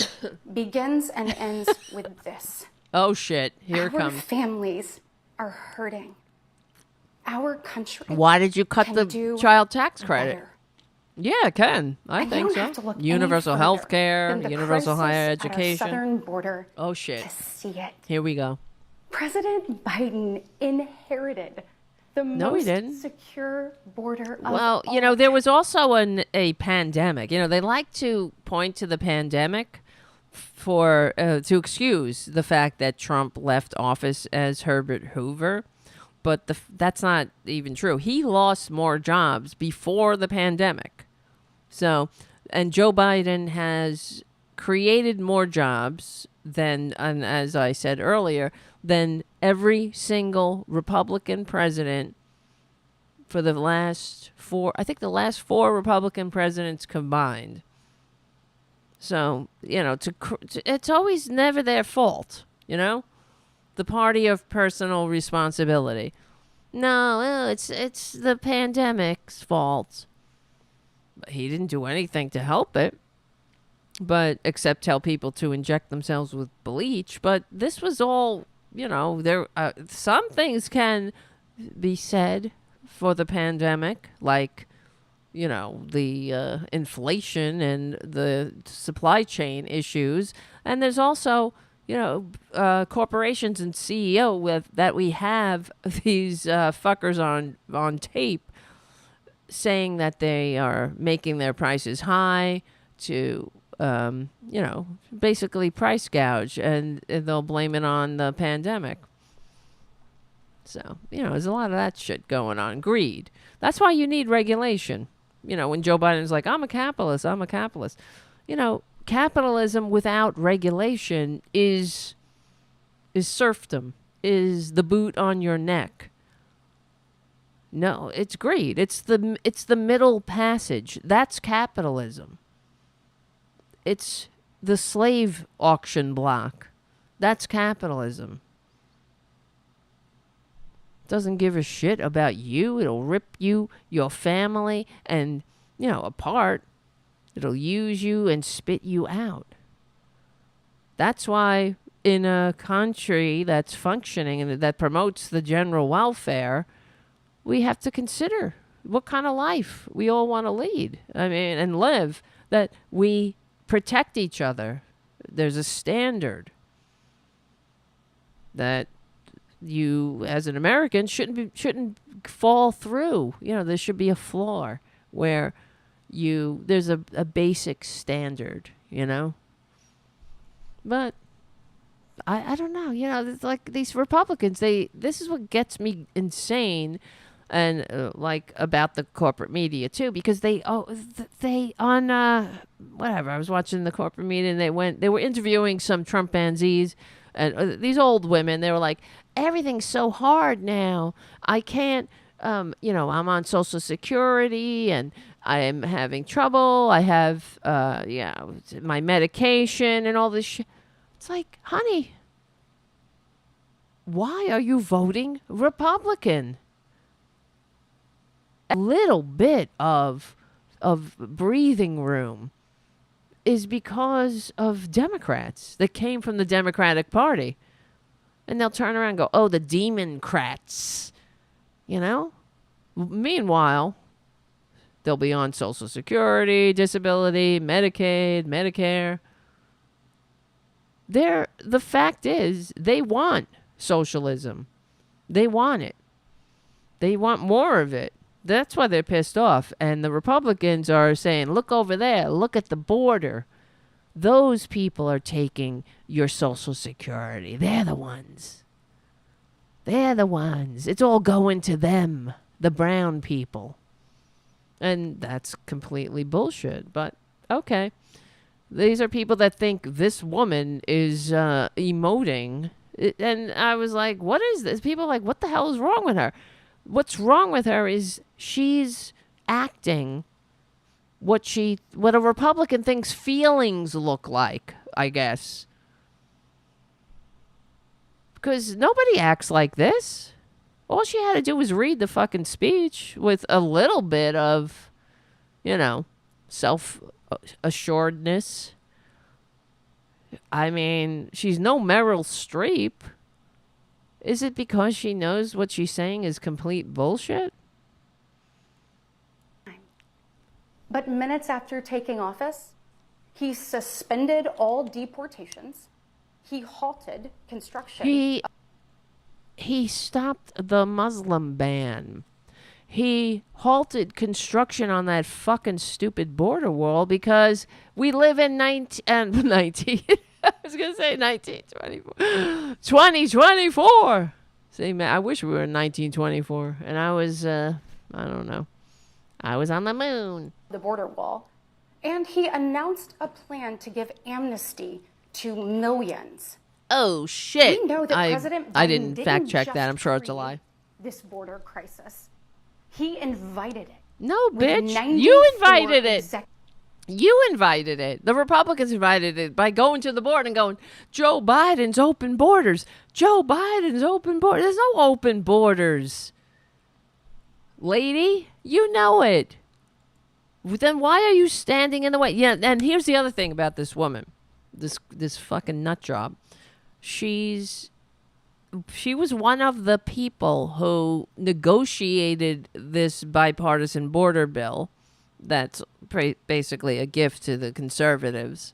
begins and ends with this. Oh shit! Here it comes. Our families are hurting. Our country. Why did you cut the child tax credit? Better. Yeah, it can. I think so. Universal health care, universal higher education. At our southern border. Oh shit! To see it. Here we go. President Biden inherited the most secure border of all. Well, there was also a pandemic. They like to point to the pandemic for to excuse the fact that Trump left office as Herbert Hoover. But that's not even true. He lost more jobs before the pandemic. So, and Joe Biden has created more jobs than, and as I said earlier, than every single Republican president for the last four Republican presidents combined. So, it's always never their fault, the party of personal responsibility. No, it's the pandemic's fault. He didn't do anything to help it, but except tell people to inject themselves with bleach. But this was all, there. Some things can be said for the pandemic, like, the inflation and the supply chain issues, and there's also corporations and CEO that we have these fuckers on tape saying that they are making their prices high to basically price gouge, and they'll blame it on the pandemic. So, there's a lot of that shit going on. Greed. That's why you need regulation. When Joe Biden's like, I'm a capitalist. Capitalism without regulation is serfdom, is the boot on your neck. No, it's greed. It's the middle passage. That's capitalism. It's the slave auction block. That's capitalism. Doesn't give a shit about you. It'll rip you, your family, and, apart. It'll use you and spit you out. That's why in a country that's functioning and that promotes the general welfare, we have to consider what kind of life we all want to lead. And live, that we protect each other. There's a standard that you, as an American, shouldn't fall through. There should be a floor where there's a basic standard, But I don't know, it's like these Republicans, this is what gets me insane, and about the corporate media too, because they on whatever, I was watching the corporate media, and they were interviewing some Trumpanzees, and these old women, they were like, everything's so hard now. I can't, I'm on Social Security and I am having trouble. I have, my medication and all this shit. It's like, honey, why are you voting Republican? A little bit of breathing room is because of Democrats that came from the Democratic Party. And they'll turn around and go, oh, the Democrats. Meanwhile, they'll be on Social Security, disability, Medicaid, Medicare. The fact is, they want socialism. They want it. They want more of it. That's why they're pissed off. And the Republicans are saying, look over there. Look at the border. Those people are taking your Social Security. They're the ones. They're the ones. It's all going to them, the brown people. And that's completely bullshit. But, okay. These are people that think this woman is emoting. And I was like, what is this? People are like, what the hell is wrong with her? What's wrong with her is she's acting what a Republican thinks feelings look like, I guess. Because nobody acts like this. All she had to do was read the fucking speech with a little bit of, self-assuredness. She's no Meryl Streep. Is it because she knows what she's saying is complete bullshit? But minutes after taking office, he suspended all deportations. He halted construction. He stopped the Muslim ban. He halted construction on that fucking stupid border wall because we live in 2024. See, man, I wish we were in 1924. And I was, I don't know. I was on the moon. The border wall. And he announced a plan to give amnesty to millions. Oh, shit. We know that President Biden I didn't fact check that. I'm sure it's a lie. This border crisis. He invited it. No, bitch. You invited it. You invited it. The Republicans invited it by going to the board and going, Joe Biden's open borders. Joe Biden's open borders. There's no open borders. Lady, you know it. Then why are you standing in the way? Yeah, and here's the other thing about this woman. This fucking nut job. She was one of the people who negotiated this bipartisan border bill that's basically a gift to the conservatives.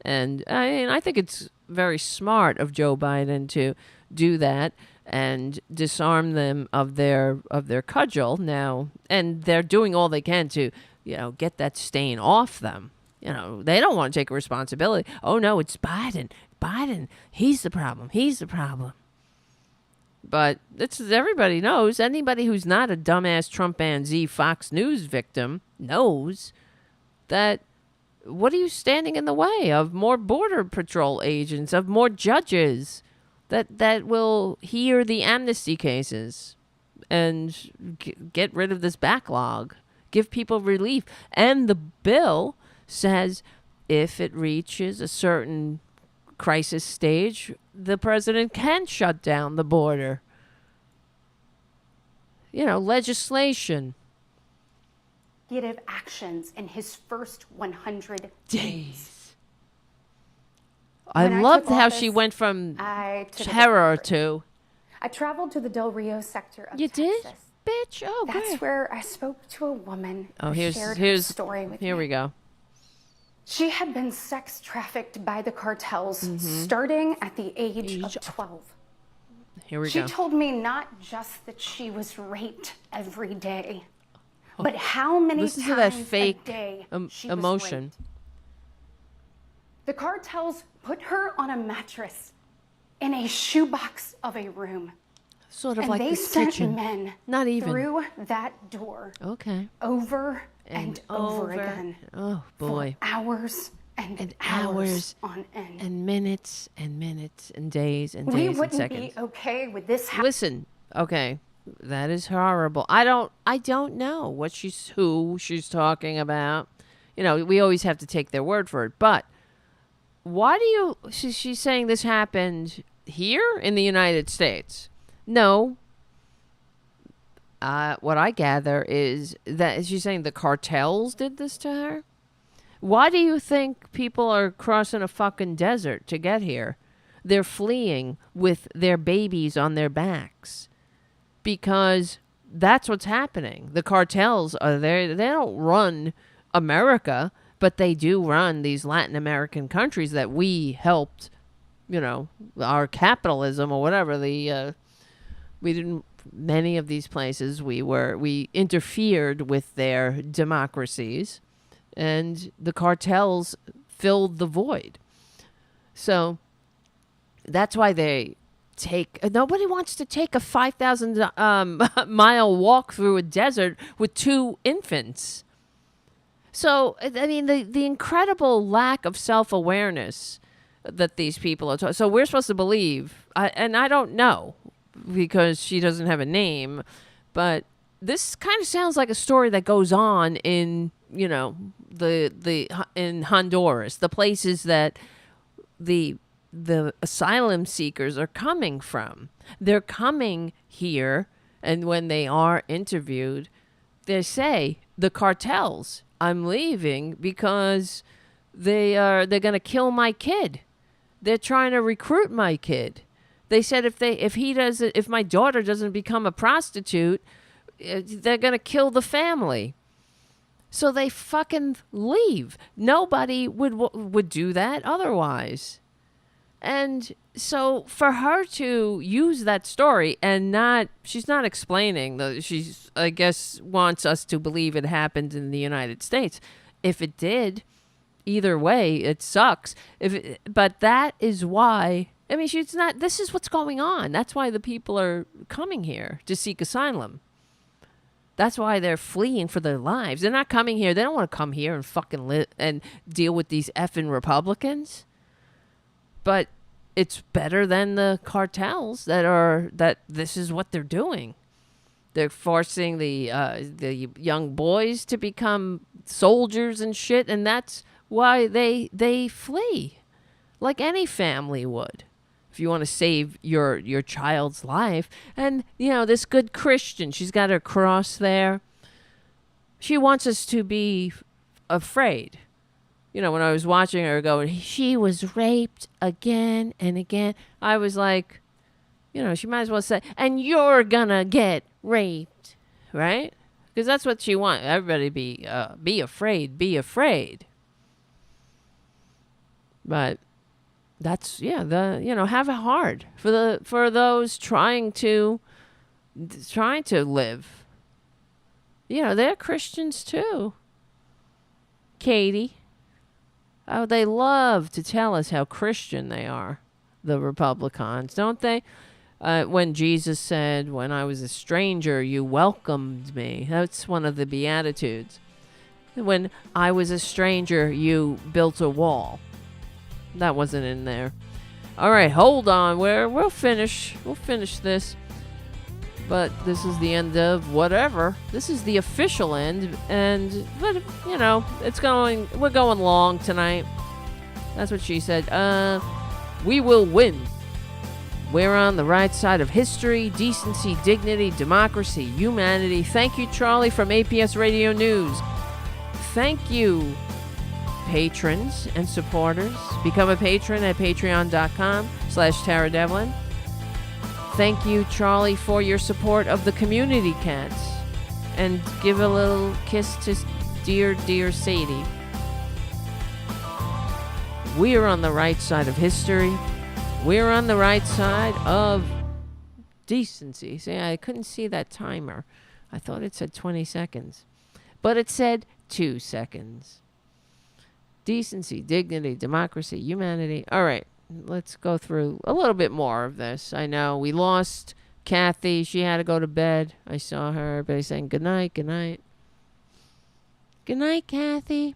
And I think it's very smart of Joe Biden to do that and disarm them of their cudgel now. And they're doing all they can to, get that stain off them. You know, they don't want to take responsibility. Oh, no, it's Biden. Biden, he's the problem. He's the problem. But everybody knows. Anybody who's not a dumbass Trumpanzee Fox News victim knows that what are you standing in the way of more Border Patrol agents, of more judges that will hear the amnesty cases and get rid of this backlog, give people relief. And the bill says if it reaches a certain crisis stage, the president can shut down the border. You know, legislation. Actions in his first 100 days. I loved how she went from terror to... I traveled to the Del Rio sector of Texas. You did? Bitch, oh, That's great. where I spoke to a woman who here's shared her story with me. Here we go. She had been sex trafficked by the cartels starting at the age of 12. Here we go. She told me not just that she was raped every day, but how many Listen times to that fake a day she emotion. was raped. The cartels put her on a mattress in a shoebox of a room. Sort of and like they this sent kitchen. men Not even. through that door. Okay. Over and over again. Oh, boy. For hours and hours on end. And minutes and minutes and days and We days and wouldn't seconds. be okay with this. Listen, okay, that is horrible. I don't know who she's talking about. You know, we always have to take their word for it. But why do you? She's saying this happened here in the United States. No. What I gather is that she's saying the cartels did this to her. Why do you think people are crossing a fucking desert to get here? They're fleeing with their babies on their backs because that's what's happening. The cartels are there. They don't run America, but they do run these Latin American countries that we helped, you know, our capitalism or whatever. Many of these places we interfered with their democracies. And the cartels filled the void. So that's why nobody wants to take a 5,000 mile walk through a desert with 2 infants. So, I mean, the incredible lack of self-awareness that these people are talking. So we're supposed to believe, and I don't know because she doesn't have a name, but this kind of sounds like a story that goes on in, you know, in Honduras, the places that the asylum seekers are coming from. They're coming here, and when they are interviewed, they say the cartels, I'm leaving because they're going to kill my kid. They're trying to recruit my kid. They said if my daughter doesn't become a prostitute, they're going to kill the family. So they fucking leave. Nobody would do that otherwise. And so for her to use that story and she's not explaining, she's, I guess, wants us to believe it happened in the United States. If it did, either way, it sucks. But that is why, I mean, this is what's going on. That's why the people are coming here to seek asylum. That's why they're fleeing for their lives. They're not coming here. They don't want to come here and fucking live and deal with these effing Republicans. But it's better than the cartels that this is what they're doing. They're forcing the young boys to become soldiers and shit, and that's why they flee, like any family would. If you want to save your child's life. And, you know, this good Christian, she's got her cross there. She wants us to be afraid. You know, when I was watching her going, she was raped again and again, I was like, you know, she might as well say, and you're gonna get raped, right? Because that's what she wants. Everybody be afraid. But that's, have it hard for those trying to live. You know, they're Christians too. Katie, Oh, they love to tell us how Christian they are, the Republicans, don't they? When Jesus said, when I was a stranger, you welcomed me. That's one of the Beatitudes. When I was a stranger, you built a wall. That wasn't in there. All right, hold on. We'll finish. We'll finish this. But this is the end of whatever. This is the official end, but you know, we're going long tonight. That's what she said. We will win. We're on the right side of history, decency, dignity, democracy, humanity. Thank you, Charlie from APS Radio News. Thank you, patrons and supporters. Become a patron at patreon.com/TaraDevlin. Thank you, Charlie, for your support of the community cats. And give a little kiss to dear Sadie. We're on the right side of history. We're on the right side of decency. See, I couldn't see that timer. I thought it said 20 seconds. But it said 2 seconds. Decency, dignity, democracy, humanity. All right, let's go through a little bit more of this. I know we lost Kathy. She had to go to bed. I saw her. Everybody saying good night, good night. Good night, Kathy.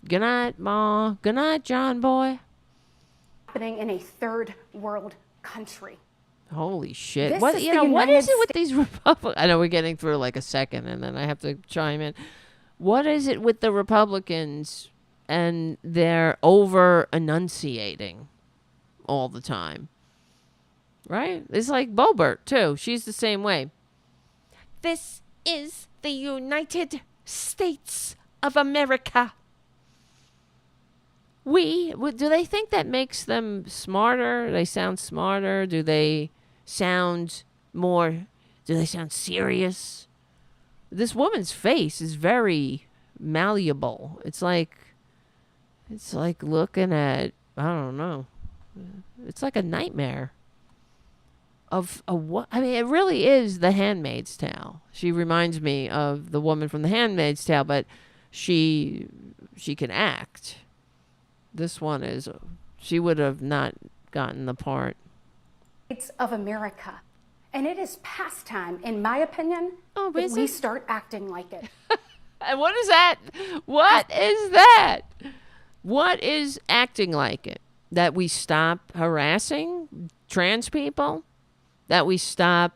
Good night, Ma. Good night, John Boy. Happening in a third world country. Holy shit. This What is you the know, what United is it with these Republicans? I know we're getting through like a second and then I have to chime in. What is it with the Republicans and they're over enunciating all the time? Right? It's like Boebert too. She's the same way. This is the United States of America. Do they think that makes them smarter? Do they sound smarter? Do they sound serious? This woman's face is very malleable. It's like looking at, I don't know. It's like a nightmare of a what? I mean, it really is The Handmaid's Tale. She reminds me of the woman from The Handmaid's Tale, but she can act. This one is, she would have not gotten the part. States of America. And it is past time, in my opinion, that we start acting like it. And what is that? What is that? What is acting like it? That we stop harassing trans people? That we stop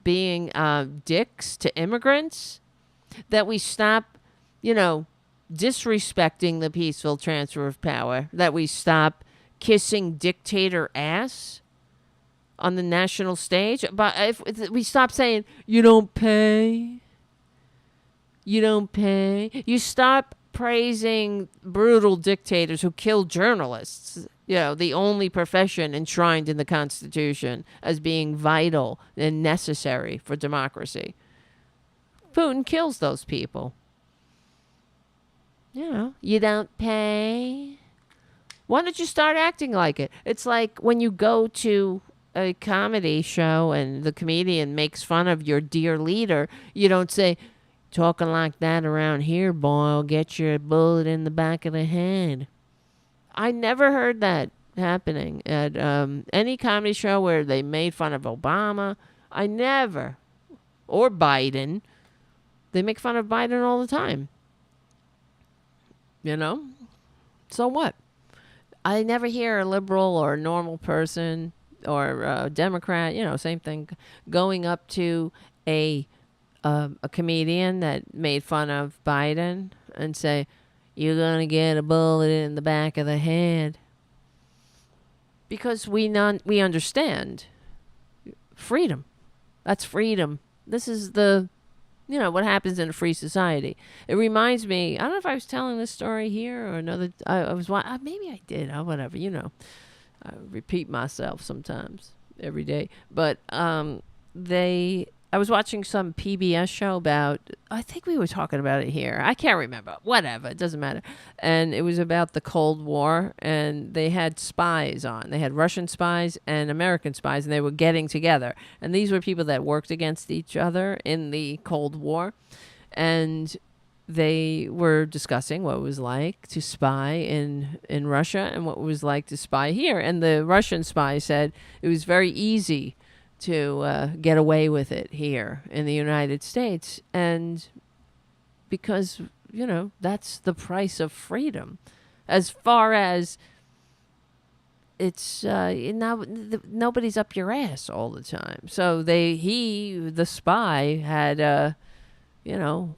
being dicks to immigrants? That we stop, disrespecting the peaceful transfer of power? That we stop kissing dictator ass on the national stage? But if we stop saying, you don't pay, you stop praising brutal dictators who kill journalists, the only profession enshrined in the Constitution as being vital and necessary for democracy. Putin kills those people. You don't pay. Why don't you start acting like it? It's like when you go to a comedy show and the comedian makes fun of your dear leader, you don't say, talking like that around here, boy, I'll get you a bullet in the back of the head. I never heard that happening at any comedy show where they made fun of Obama. I never. Or Biden. They make fun of Biden all the time. So what? I never hear a liberal or a normal person or a Democrat, same thing, going up to a comedian that made fun of Biden and say, you're going to get a bullet in the back of the head. Because we understand freedom. That's freedom. This is what happens in a free society. It reminds me, I don't know if I was telling this story here or another. Maybe I did. Whatever, I repeat myself sometimes every day. But I was watching some PBS show about, I think we were talking about it here. I can't remember. Whatever. It doesn't matter. And it was about the Cold War. And they had spies on. They had Russian spies and American spies. And they were getting together. And these were people that worked against each other in the Cold War. And they were discussing what it was like to spy in Russia and what it was like to spy here. And the Russian spy said it was very easy to get away with it here in the United States. And because, you know, that's the price of freedom. As far as it's, nobody's up your ass all the time. So the spy had,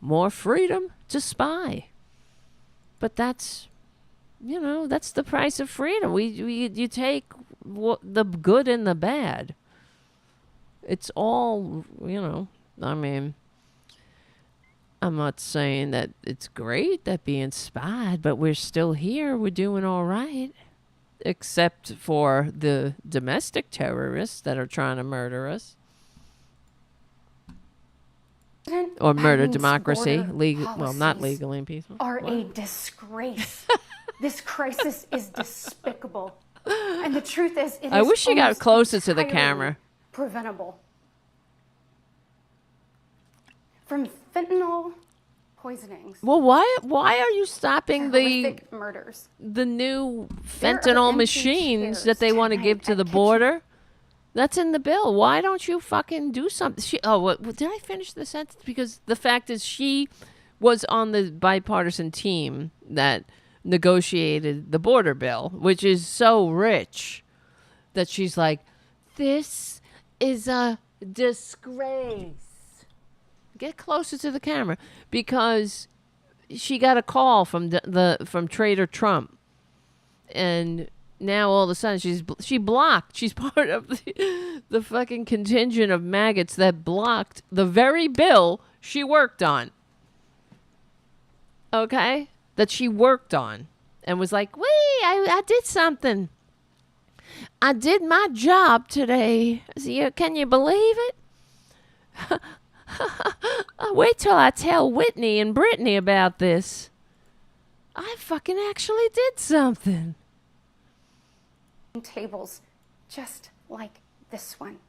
more freedom to spy. But that's, that's the price of freedom. You take the good and the bad. It's all, I mean, I'm not saying that it's great that being spied, but we're still here. We're doing all right. Except for the domestic terrorists that are trying to murder us. Or murder democracy. Well, not legally and peaceful. Are a disgrace. This crisis is despicable. And the truth is, I wish you got closer to the camera. Preventable. From fentanyl poisonings. Well, why are you stopping the murders? The new fentanyl machines that they want to give to the border? That's in the bill. Why don't you fucking do something? Did I finish the sentence? Because the fact is, she was on the bipartisan team that negotiated the border bill, which is so rich that she's like, this is a disgrace. Get closer to the camera, because she got a call from from Trader Trump, and now all of a sudden she blocked. She's part of the fucking contingent of maggots that blocked the very bill she worked on. Okay, that she worked on, and was like, "Wee, I did something. I did my job today. Can you believe it?" Wait till I tell Whitney and Brittany about this. I fucking actually did something. Tables just like this one.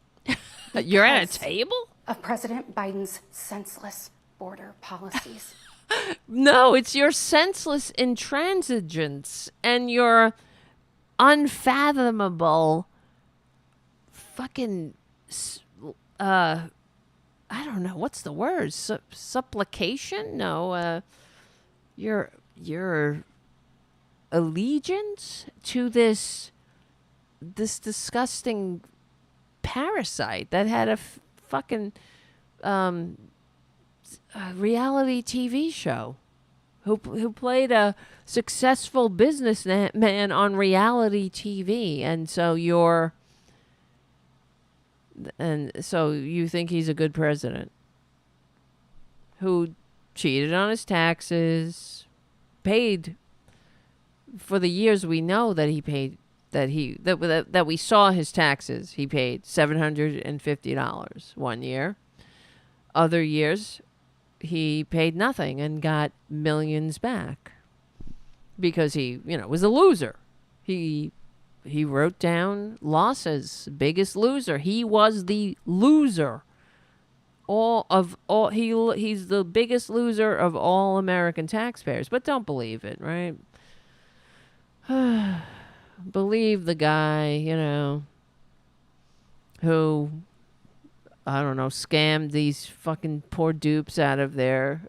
You're at a table? Of President Biden's senseless border policies. No, it's your senseless intransigence and your unfathomable fucking I don't know, what's the word? Supplication? No, your allegiance to this disgusting parasite that had a fucking reality TV show, who played a successful businessman on reality TV, and so you think he's a good president who cheated on his taxes, paid for the years we know that he paid, that we saw his taxes. He paid $750 one year. Other years, he paid nothing and got millions back because he, was a loser. He wrote down losses, biggest loser. He was the loser. He's the biggest loser of all American taxpayers. But don't believe it, right? Believe the guy, who, I don't know, scammed these fucking poor dupes out of their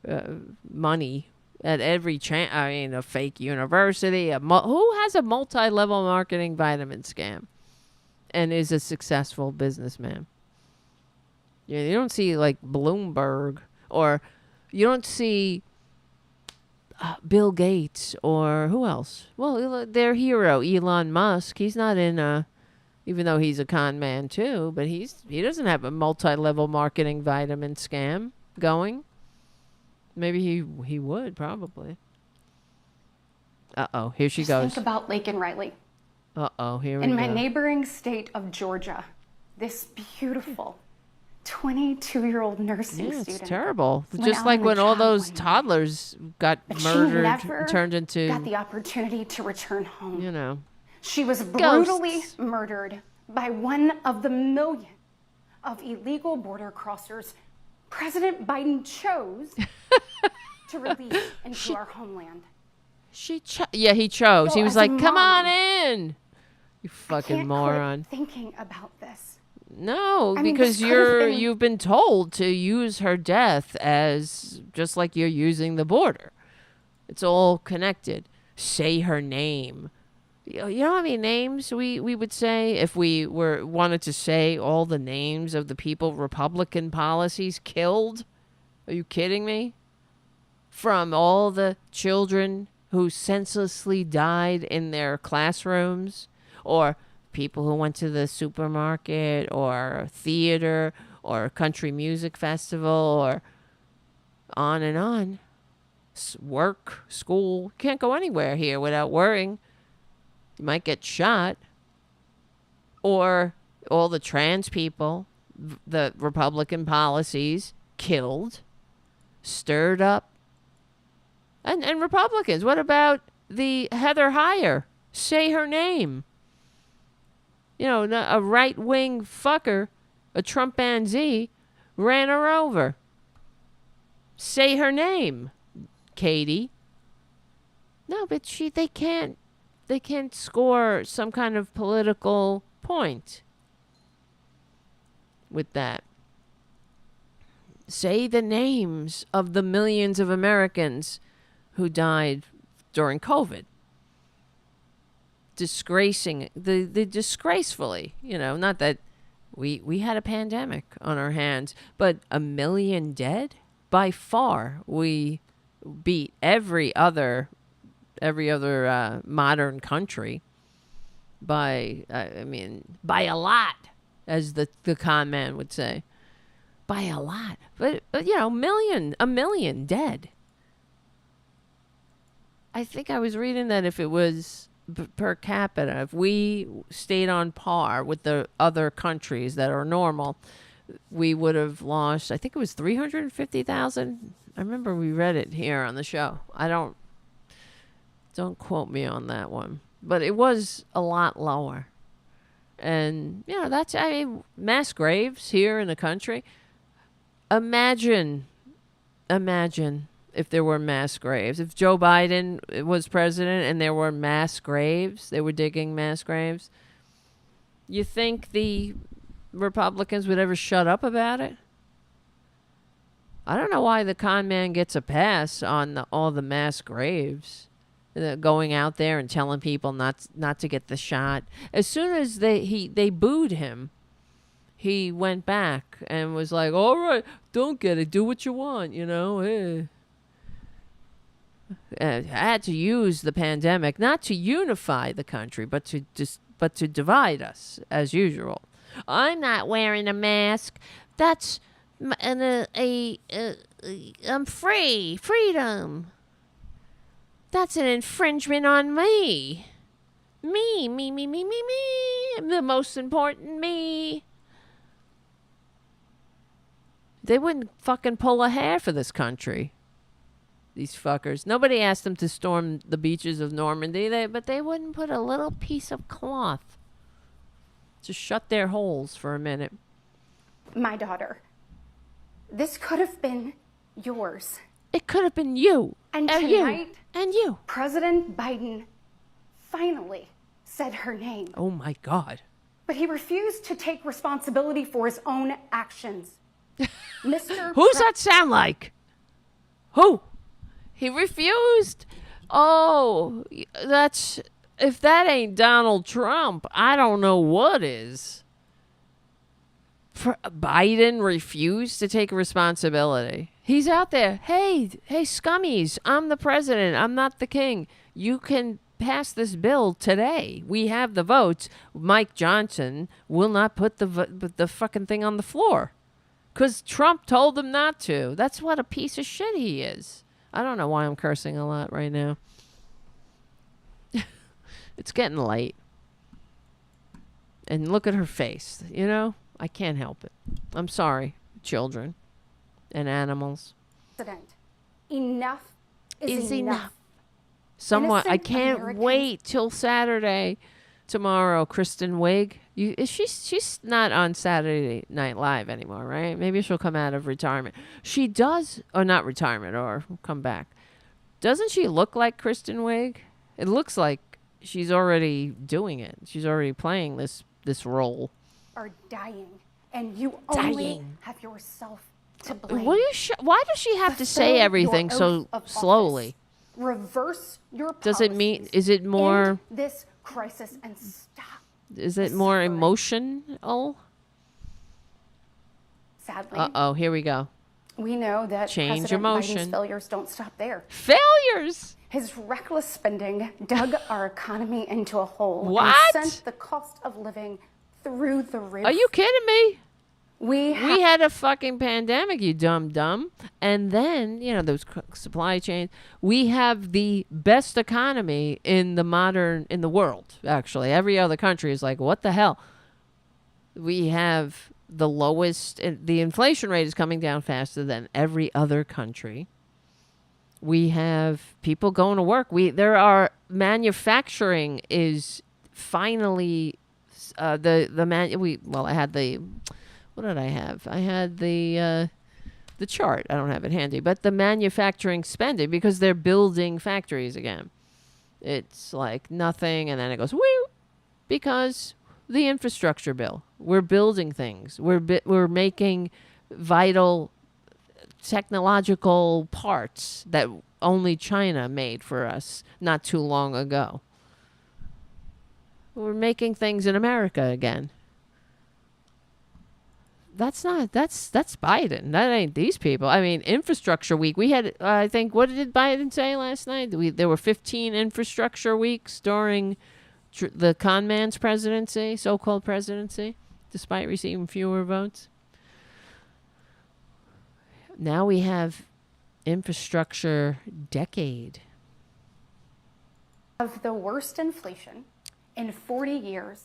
money at every a fake university. Who has a multi-level marketing vitamin scam and is a successful businessman? You don't see like Bloomberg, or you don't see Bill Gates, or who else? Well, their hero, Elon Musk. He's not in even though he's a con man too, but he doesn't have a multi-level marketing vitamin scam going. Maybe he would, probably. Uh-oh, here she goes. Think about Lake and Riley. Uh-oh, here we go. In my neighboring state of Georgia, this beautiful 22-year-old nursing student. It's terrible. Just like when all those toddlers got murdered, turned into... got the opportunity to return home. She was Ghosts. brutally murdered by one of the million of illegal border crossers President Biden chose to release into our homeland. He chose. So he was as a like, "Come on mom, in." You fucking I can't moron. quit thinking about this. No, I mean, because this could have been- you've been told to use her death as just like you're using the border. It's all connected. Say her name. You know how many names we would say if we wanted to say all the names of the people Republican policies killed? Are you kidding me? From all the children who senselessly died in their classrooms, or people who went to the supermarket or a theater or a country music festival, or on and on. Work, school. Can't go anywhere here without worrying. You might get shot. Or all the trans people, the Republican policies killed, stirred up. And Republicans, what about the Heather Heyer? Say her name. You know, a right-wing fucker, a Trumpanzee, ran her over. Say her name, Katie. No, but they can't score some kind of political point with that. Say the names of the millions of Americans who died during COVID. Disgracing the disgracefully, you know, not that we had a pandemic on our hands, but 1 million dead. By far, we beat every other modern country by by a lot, as the con man would say, by a lot. But you know, 1 million dead. I think I was reading that if it was per capita, if we stayed on par with the other countries that are normal, we would have lost, I think it was 350,000. I remember we read it here on the show. Don't quote me on that one, but it was a lot lower. And, you know, mass graves here in the country. Imagine if there were mass graves. If Joe Biden was president and there were mass graves, they were digging mass graves, you think the Republicans would ever shut up about it? I don't know why the con man gets a pass on all the mass graves, going out there and telling people not to get the shot. As soon as they booed him, he went back and was like, "All right, don't get it. Do what you want, you know." Had to use the pandemic not to unify the country, but to divide us as usual. I'm not wearing a mask. That's I'm freedom. That's an infringement on me. Me. I'm the most important me. They wouldn't fucking pull a hair for this country. These fuckers. Nobody asked them to storm the beaches of Normandy, but they wouldn't put a little piece of cloth to shut their holes for a minute. My daughter. This could have been yours. It could have been you. And tonight, you. President Biden finally said her name. Oh my God. But he refused to take responsibility for his own actions. Mr. Who's that sound like? Who? He refused? Oh, if that ain't Donald Trump, I don't know what is. Biden refused to take responsibility. He's out there. Hey, scummies, I'm the president. I'm not the king. You can pass this bill today. We have the votes. Mike Johnson will not put the fucking thing on the floor because Trump told him not to. That's what a piece of shit he is. I don't know why I'm cursing a lot right now. It's getting late. And look at her face, you know? I can't help it. I'm sorry, children and animals. Enough is enough. Someone, I can't wait till Saturday tomorrow, Kristen Wiig. She's not on Saturday Night Live anymore, right? Maybe she'll come out of retirement. She does, or not retirement, or come back. Doesn't she look like Kristen Wiig? It looks like she's already doing it. She's already playing this role. Are dying, and you only have yourself to blame. Why does she have to say everything so slowly? Reverse your policies. Does it mean? Is it more? End this crisis and stop. Is it more emotional? Sadly. Here we go. We know that Change President emotion. Biden's failures don't stop there. Failures. His reckless spending dug our economy into a hole. What? And sent the cost of living through the roof. Are you kidding me? We had a fucking pandemic, you dumb. And then, those supply chains. We have the best economy in the world, actually. Every other country is like, what the hell? We have the lowest, the inflation rate is coming down faster than every other country. We have people going to work. Manufacturing is finally, I had the... What did I have? I had the chart. I don't have it handy. But the manufacturing spending, because they're building factories again. It's like nothing, and then it goes, woo! Because the infrastructure bill. We're building things. We're making vital technological parts that only China made for us not too long ago. We're making things in America again. That's Biden. That ain't these people. I mean, infrastructure week. We had, I think, what did Biden say last night? There were 15 infrastructure weeks during the con man's presidency, so-called presidency, despite receiving fewer votes. Now we have infrastructure decade. Of the worst inflation in 40 years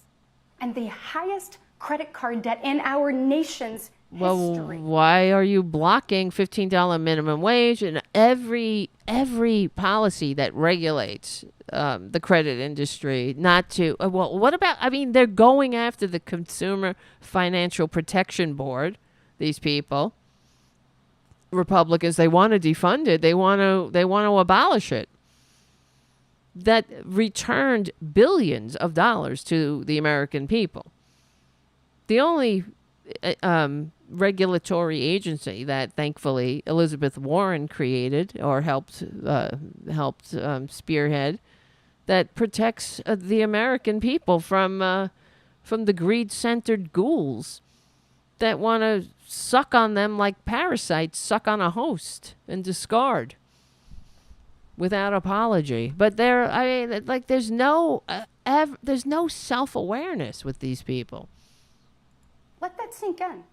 and the highest credit card debt in our nation's history. Why are you blocking $15 minimum wage and every policy that regulates the credit industry not to? What about? I mean, they're going after the Consumer Financial Protection Board. These people, Republicans, they want to defund it. They want to abolish it. That returned billions of dollars to the American people. The only regulatory agency that, thankfully, Elizabeth Warren created or helped spearhead that protects the American people from the greed-centered ghouls that want to suck on them like parasites suck on a host and discard without apology. But there's no self-awareness with these people. Let that sink in.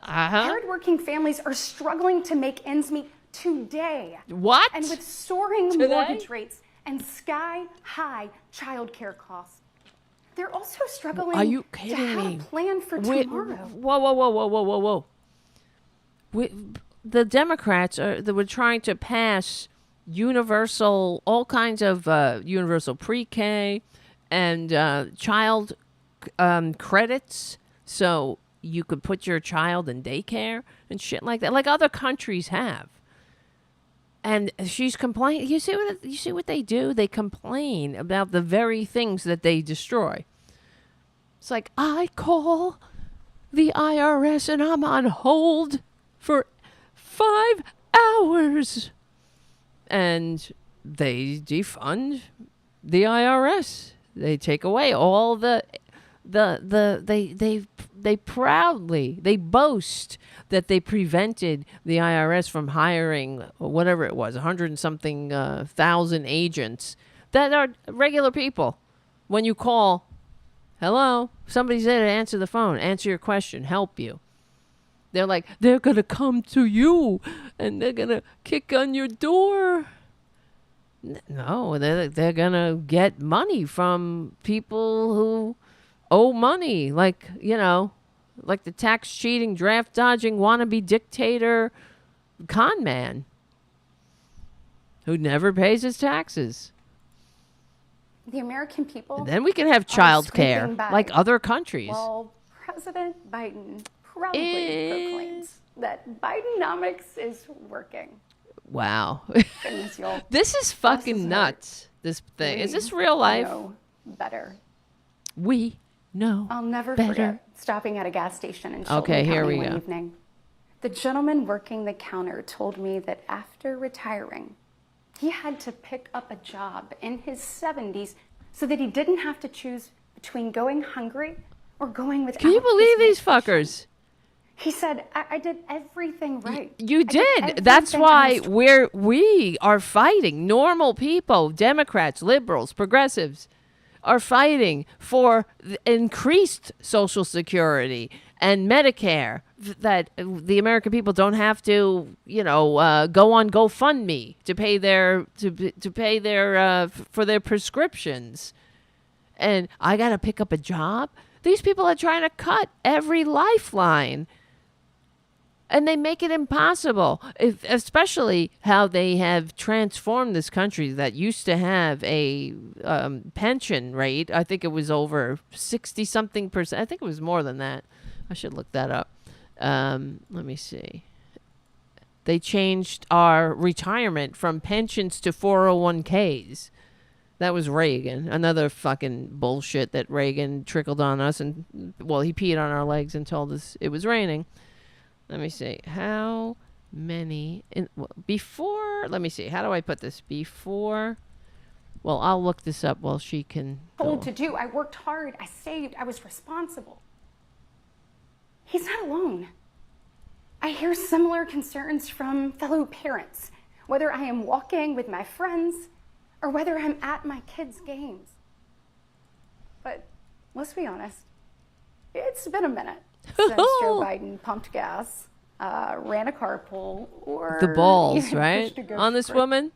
Hardworking families are struggling to make ends meet today. What? And with soaring mortgage rates and sky-high childcare costs, they're also struggling Are you kidding to have me? a plan for tomorrow. Whoa. The Democrats were trying to pass all kinds of universal pre-K and child credits, so you could put your child in daycare and shit like that, like other countries have. And she's complaining. You see what they do? They complain about the very things that they destroy. It's like, I call the IRS and I'm on hold for 5 hours. And they defund the IRS. They take away all they proudly boast that they prevented the IRS from hiring whatever it was, 100 and something thousand agents that are regular people. When you call, hello, somebody's there to answer the phone, answer your question, help you. They're like, they're going to come to you and they're going to kick on your door. No, they're going to get money from people who owe money, like the tax cheating, draft dodging, wannabe dictator con man who never pays his taxes. The American people. And then we can have child care like other countries. Well, President Biden proudly proclaims that Bidenomics is working. Wow. Goodness, y'all. This is fucking nuts. This thing. Is this real life? Know better. We know. I'll never better. forget stopping at a gas station in Chilton Okay, here County we one go. evening. The gentleman working the counter told me that after retiring, he had to pick up a job in his 70s so that he didn't have to choose between going hungry or going without. Can you believe these fuckers? He said, I did everything right. You did. That's why we are fighting. Normal people, Democrats, liberals, progressives, are fighting for increased Social Security and Medicare, that the American people don't have to, go on GoFundMe to pay their for their prescriptions. And I got to pick up a job. These people are trying to cut every lifeline. And they make it impossible, especially how they have transformed this country that used to have a pension rate. I think it was over 60-something%. I think it was more than that. I should look that up. Let me see. They changed our retirement from pensions to 401ks. That was Reagan. Another fucking bullshit that Reagan trickled on us. And, well, he peed on our legs and told us it was raining. Let me see. How many before? Let me see. How do I put this? Before. Well, I'll look this up while she can. Told to do. I worked hard. I saved. I was responsible. He's not alone. I hear similar concerns from fellow parents, whether I am walking with my friends or whether I'm at my kids' games. But let's be honest. It's been a minute since Joe Biden pumped gas, ran a carpool, or the balls, right, pushed a on this ghost woman.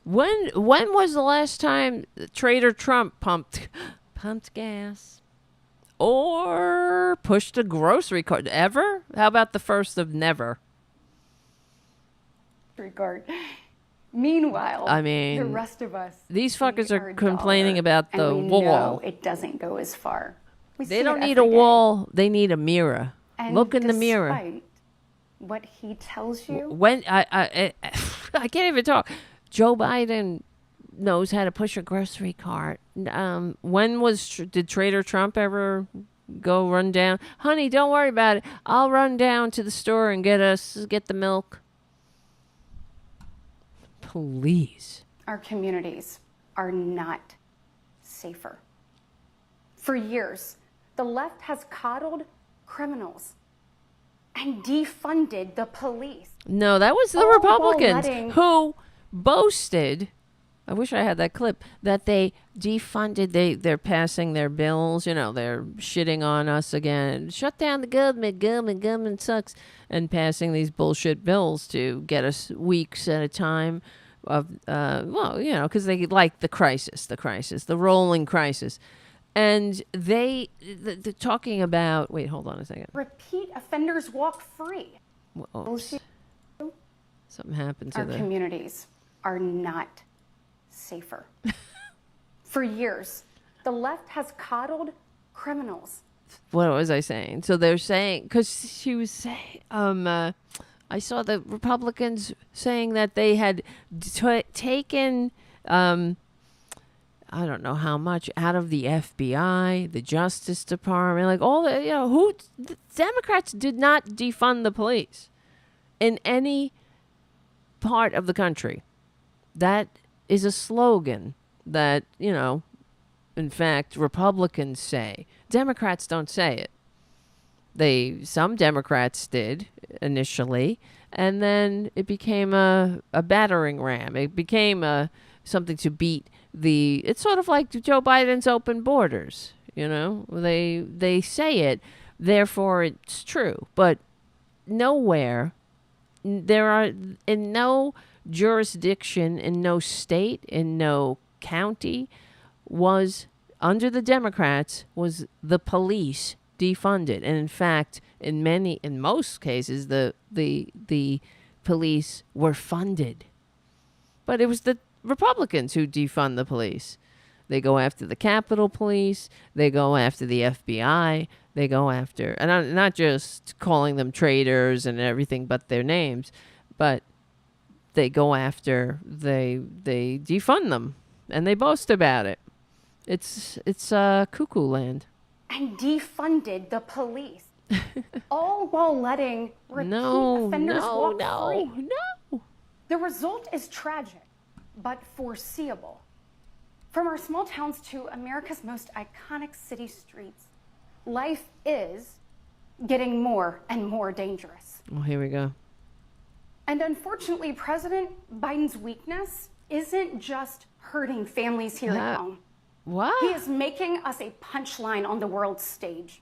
When was the last time Trader Trump pumped gas or pushed a grocery cart? Ever? How about the first of never? Regard. Meanwhile, I mean, the rest of us, these fuckers are complaining about the and we wall. know it doesn't go as far. They don't need a wall. They need a mirror. And look in the mirror. Despite what he tells you, When I can't even talk. Joe Biden knows how to push a grocery cart. Did Trader Trump ever go run down? Honey, don't worry about it. I'll run down to the store and get the milk. Please. our communities are not safer. For years, the left has coddled criminals and defunded the police. No, that was the Republicans who boasted, I wish I had that clip, that they defunded, they're passing their bills, they're shitting on us again. Shut down the government sucks. And passing these bullshit bills to get us weeks at a time of, because they like the crisis, the rolling crisis. And they're talking about, wait, hold on a second. Repeat offenders walk free. Something happened to Our communities are not safer. For years, the left has coddled criminals. What was I saying? So they're saying, because she was saying, I saw the Republicans saying that they had taken, I don't know how much out of the FBI, the Justice Department, like all the, the Democrats did not defund the police in any part of the country. That is a slogan that, in fact, Republicans say. Democrats don't say it. Some Democrats did initially, and then it became a battering ram. It became something to beat it's sort of like Joe Biden's open borders, They say it, therefore it's true. But nowhere, there are, in no jurisdiction, in no state, in no county, was, under the Democrats, was the police defunded. And in fact, in most cases, the police were funded. But it was the Republicans who defund the police. They go after the Capitol Police. They go after the FBI. They go after, and I'm not just calling them traitors and everything but their names, but they go after, they defund them, and they boast about it. It's cuckoo land. And defunded the police, all while letting repeat offenders walk free. No. The result is tragic, but foreseeable. From our small towns to America's most iconic city streets, life is getting more and more dangerous. Well, here we go. And unfortunately, President Biden's weakness isn't just hurting families here at home. What? He is making us a punchline on the world stage.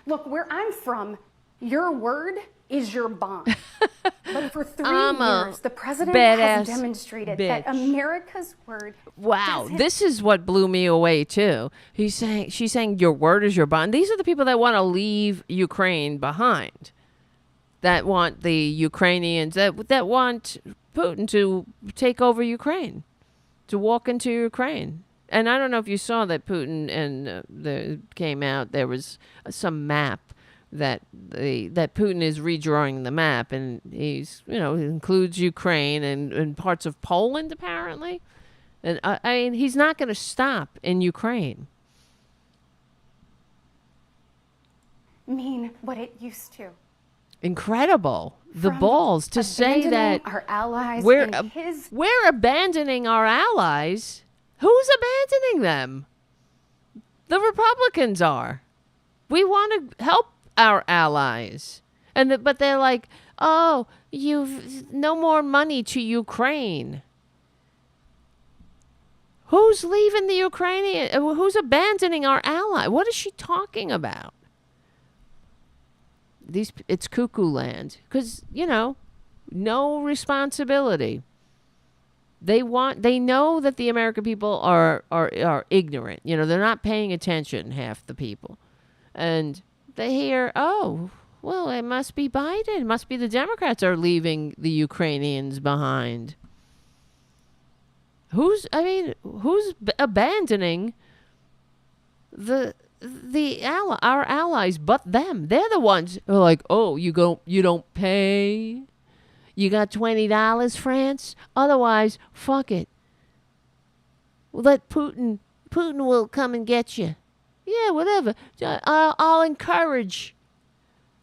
Look, where I'm from, your word is your bond. But for 3 years, the president has demonstrated that America's word. Wow, this is what blew me away too. She's saying your word is your bond. These are the people that want to leave Ukraine behind. That want the Ukrainians, that want Putin to take over Ukraine, to walk into Ukraine. And I don't know if you saw that Putin came out. There was some map that Putin is redrawing the map, and he's it includes Ukraine and parts of Poland apparently. And I mean, he's not going to stop in Ukraine. Mean what it used to. Incredible. The balls to say that our allies we're abandoning our allies. Who's abandoning them? The Republicans are. We want to help our allies. But they're like, oh, you've no more money to Ukraine. Who's leaving the Ukrainian? Who's abandoning our ally? What is she talking about? It's cuckoo land. Because, no responsibility. They know that the American people are ignorant. They're not paying attention, half the people. And they hear, oh, well, it must be Biden. It must be the Democrats are leaving the Ukrainians behind. Who's abandoning our allies but them? They're the ones who are like, oh, you don't pay? You got $20, France? Otherwise, fuck it. Let Putin will come and get you. Yeah, whatever. I'll encourage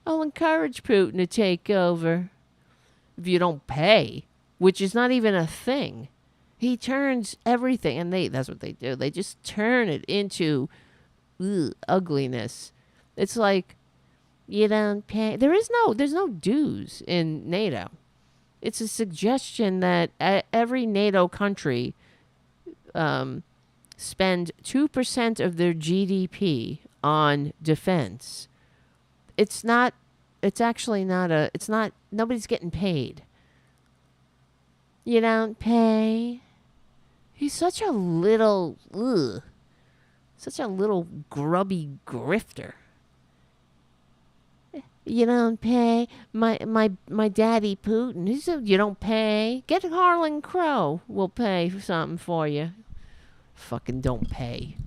Putin to take over. If you don't pay, which is not even a thing. He turns everything, and that's what they do. They just turn it into ugliness. It's like, you don't pay. There's no dues in NATO. It's a suggestion that every NATO country spend 2% of their GDP on defense. Nobody's getting paid. You don't pay. He's such a little grubby grifter. You don't pay. My daddy Putin. He said, you don't pay. Get Harlan Crow. We'll pay for something for you. Fucking don't pay.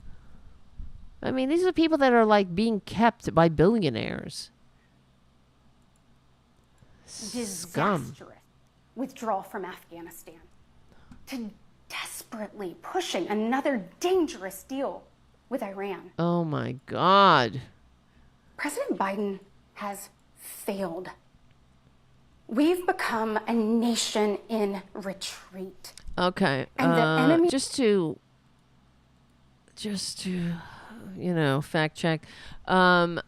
I mean, these are people that are like being kept by billionaires. Disastrous withdrawal from Afghanistan to desperately pushing another dangerous deal with Iran. Oh my God. President Biden has failed. We've become a nation in retreat. Okay. And the enemy... Just to fact check. What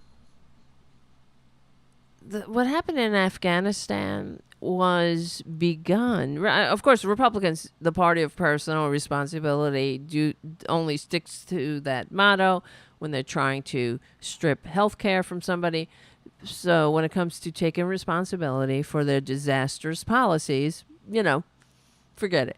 happened in Afghanistan was begun. Of course, Republicans, the party of personal responsibility, only sticks to that motto when they're trying to strip health care from somebody. So when it comes to taking responsibility for their disastrous policies, forget it.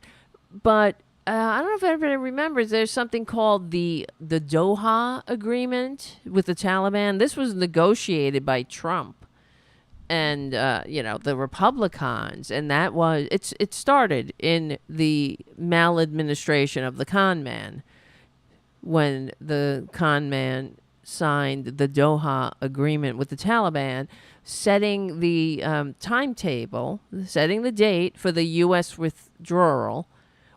But I don't know if everybody remembers, there's something called the Doha Agreement with the Taliban. This was negotiated by Trump and, the Republicons. And it started in the maladministration of the con man. when the con man signed the Doha agreement with the Taliban, setting the timetable, setting the date for the U.S. withdrawal,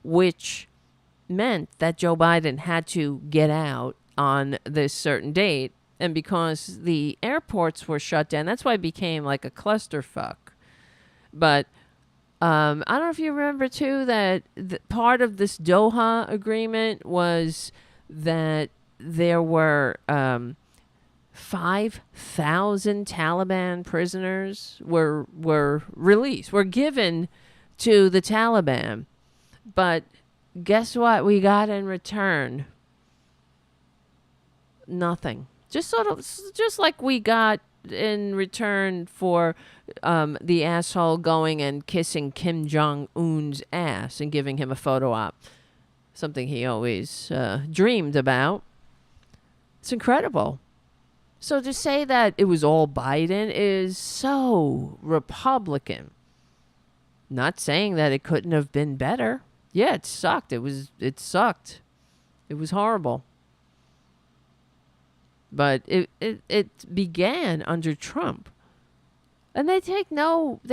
which meant that Joe Biden had to get out on this certain date. And because the airports were shut down, that's why it became like a clusterfuck. But I don't know if you remember, too, that part of this Doha agreement was that there were 5,000 Taliban prisoners were released, were given to the Taliban. But guess what we got in return? Nothing. Just like we got in return for the asshole going and kissing Kim Jong-un's ass and giving him a photo op. Something he always dreamed about. It's incredible. So to say that it was all Biden is so Republican. Not saying that it couldn't have been better. Yeah, it sucked. It sucked. It was horrible. But it began under Trump. And they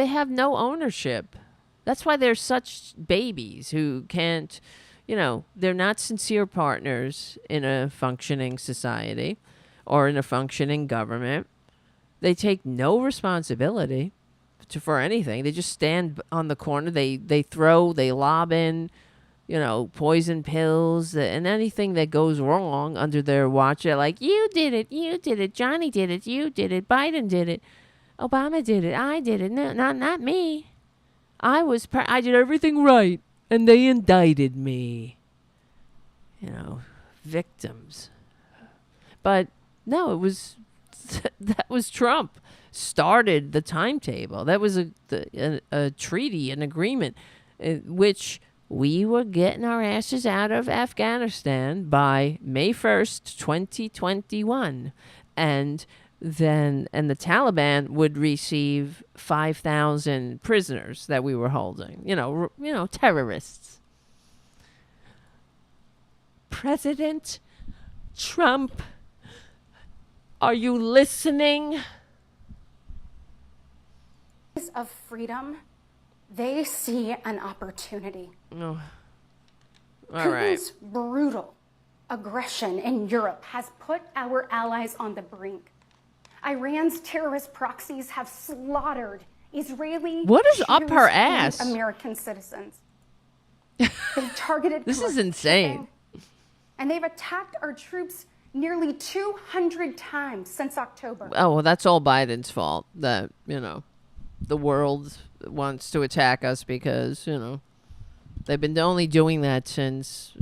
have no ownership. That's why they're such babies who can't, they're not sincere partners in a functioning society or in a functioning government. They take no responsibility for anything. They just stand on the corner. They lob in, poison pills and anything that goes wrong under their watch. They're like, you did it, Johnny did it, you did it, Biden did it, Obama did it, I did it, no, not me. I did everything right, and they indicted me. Victims. But no, that was Trump. Started the timetable. That was a treaty, an agreement, which we were getting our asses out of Afghanistan by May 1st, 2021. And the Taliban would receive 5,000 prisoners that we were holding. Terrorists. President Trump, are you listening? Of freedom, they see an opportunity. Oh. All Putin's right. brutal aggression in Europe has put our allies on the brink. Iran's terrorist proxies have slaughtered Israeli What is up Jews her and ass? American citizens. They've targeted This is commercial insane. shipping, and they've attacked our troops nearly 200 times since October. Oh, well, that's all Biden's fault that, the world wants to attack us because, they've been only doing that since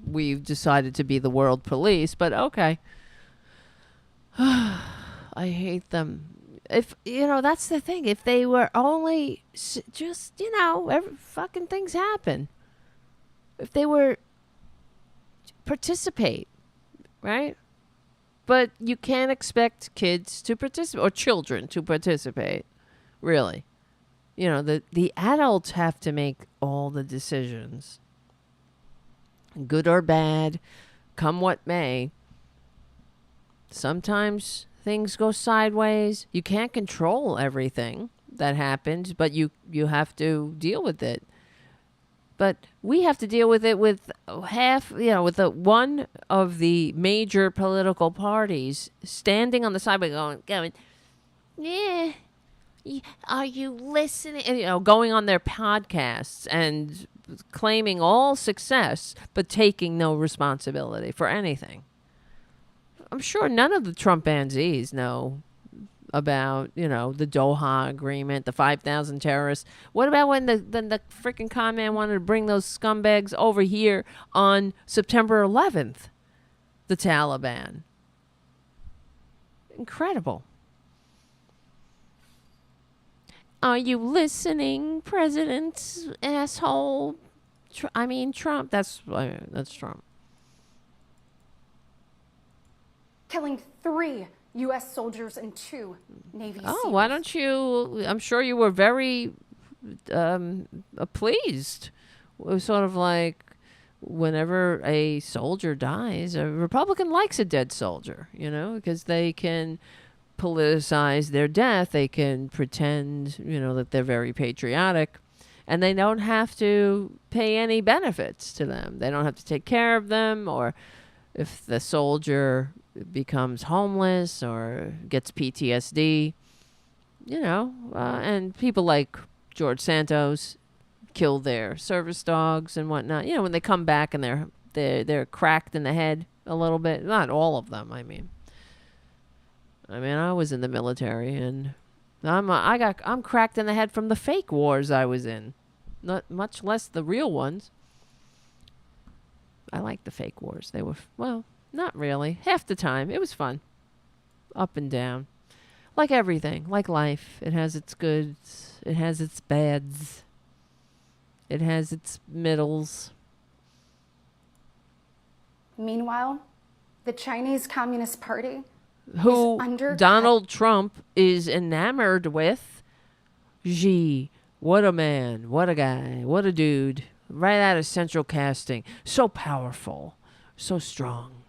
we've decided to be the world police. But okay. I hate them. If, that's the thing. If they were only just, every fucking things happen. If they were participate, right? But you can't expect kids to participate or children to participate. Really. The adults have to make all the decisions. Good or bad, come what may. Sometimes things go sideways. You can't control everything that happens, but you have to deal with it. But we have to deal with it with one of the major political parties standing on the side going, yeah, are you listening? And, going on their podcasts and claiming all success, but taking no responsibility for anything. I'm sure none of the Trumpanzees know about, the Doha agreement, the 5,000 terrorists. What about when the freaking con man wanted to bring those scumbags over here on September 11th? The Taliban. Incredible. Are you listening, President asshole? Trump. That's Trump. Killing 3 U.S. soldiers and 2 Navy SEALs. Oh, why don't you? I'm sure you were very pleased. It was sort of like, whenever a soldier dies, a Republican likes a dead soldier, because they can politicize their death. They can pretend, that they're very patriotic, and they don't have to pay any benefits to them. They don't have to take care of them, or if the soldier becomes homeless or gets PTSD, and people like George Santos kill their service dogs and whatnot. When they come back and they're cracked in the head a little bit. Not all of them, I mean, I was in the military, and I'm cracked in the head from the fake wars I was in, not much less the real ones. I like the fake wars. They were, well, not really. Half the time, it was fun, up and down, like everything, like life. It has its goods, it has its bads, it has its middles. Meanwhile, the Chinese Communist Party, who Donald Trump is enamored with. Xi, what a man, what a guy, what a dude. Right out of Central Casting. So powerful, so strong.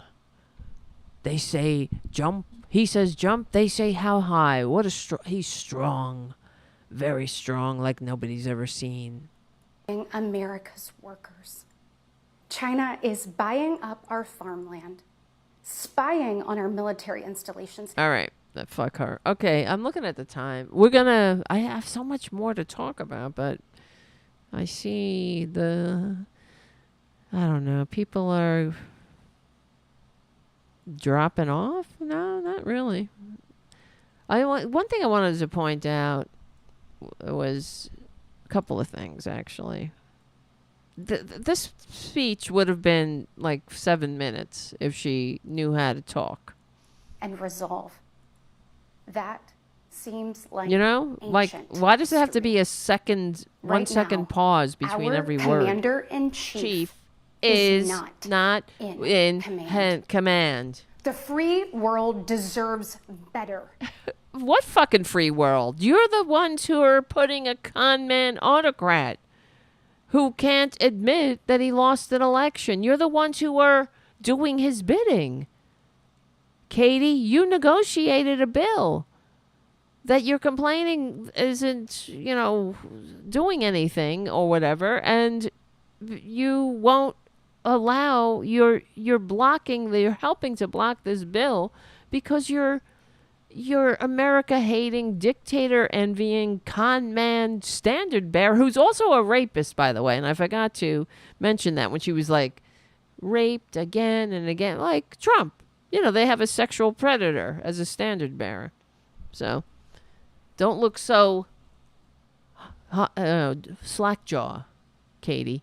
They say jump. He says jump. They say how high. What a he's strong. Very strong, like nobody's ever seen. America's workers. China is buying up our farmland, spying on our military installations. All right, fuck her. Okay, I'm looking at the time. I have so much more to talk about, but I see I don't know, people are dropping off? No, not really. One thing I wanted to point out was a couple of things, actually. This speech would have been like 7 minutes if she knew how to talk. And resolve. That seems like like, why does it have to be a one second pause between every word? Commander-in-Chief is not in command. The free world deserves better. What fucking free world? You're the ones who are putting a con man autocrat who can't admit that he lost an election. You're the ones who are doing his bidding. Katie, you negotiated a bill that you're complaining isn't, doing anything or whatever, and you won't allow, you're helping to block this bill because you're America-hating, dictator-envying, con man standard bearer, who's also a rapist, by the way, and I forgot to mention that when she was, like, raped again and again, like Trump. They have a sexual predator as a standard bearer. So, don't look so slackjaw, Katie.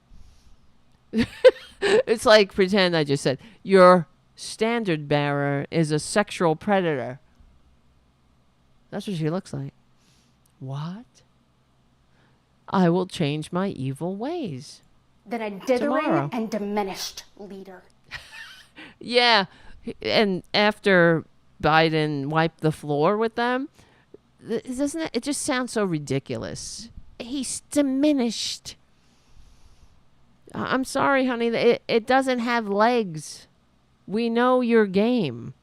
It's like pretend I just said, your standard bearer is a sexual predator. That's what she looks like. What? I will change my evil ways. Then a dithering and diminished leader. Yeah. And after Biden wiped the floor with them, it just sounds so ridiculous. He's diminished. I'm sorry, honey. It doesn't have legs. We know your game.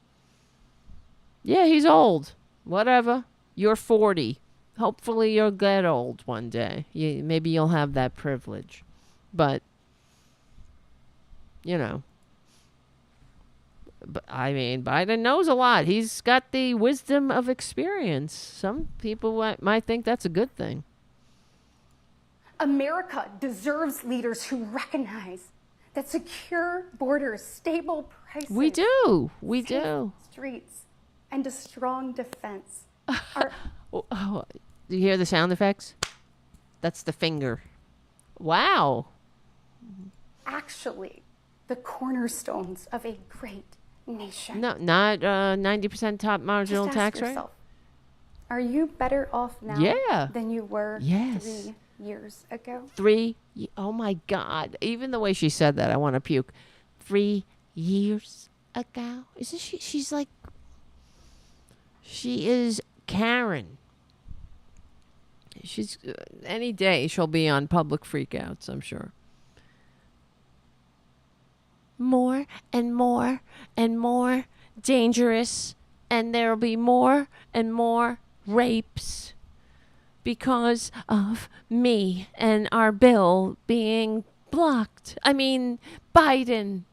Yeah, he's old. Whatever. You're 40. Hopefully you'll get old one day. Maybe you'll have that privilege. But, But Biden knows a lot. He's got the wisdom of experience. Some people might think that's a good thing. America deserves leaders who recognize that secure borders, stable prices, we do. Streets, and a strong defense are. Do you hear the sound effects? That's the finger. Wow. Actually, the cornerstones of a great nation. No, not 90% top marginal tax rate. Are you better off now than you were 3 years ago? Oh my God. Even the way she said that, I want to puke. 3 years ago? Isn't she? She's like, she is Karen. She's, any day she'll be on public freakouts, I'm sure. more and more and more dangerous, and there'll be more and more rapes because of me and our bill being blocked. I mean, Biden.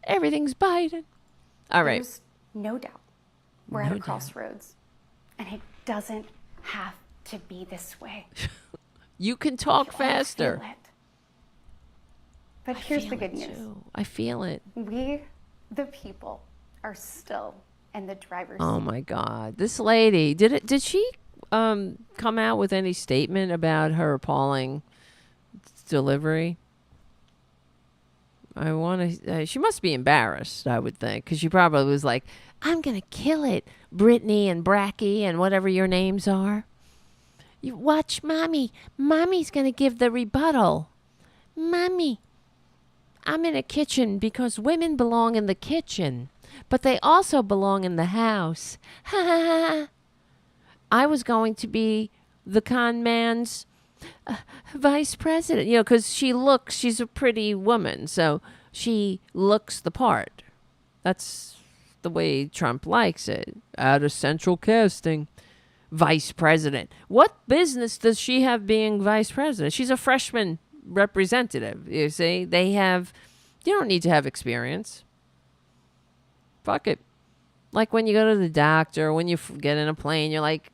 Everything's Biden. All right. There's no doubt we're at a crossroads, and it doesn't have to be this way. You can talk faster. But here's the good news. I feel it. We, the people, are still in the driver's seat. Oh my God. This lady, did she come out with any statement about her appalling delivery? I want to, she must be embarrassed, I would think, because she probably was like, I'm going to kill it, Brittany and Bracky and whatever your names are. You watch Mommy. Mommy's going to give the rebuttal. Mommy, I'm in a kitchen because women belong in the kitchen, but they also belong in the house. Ha ha ha. I was going to be the con man's vice president, because she's a pretty woman, so she looks the part. That's the way Trump likes it. Out of central casting. Vice president. What business does she have being vice president? She's a freshman representative. You see, you don't need to have experience. Fuck it. Like when you go to the doctor, when you get in a plane, you're like,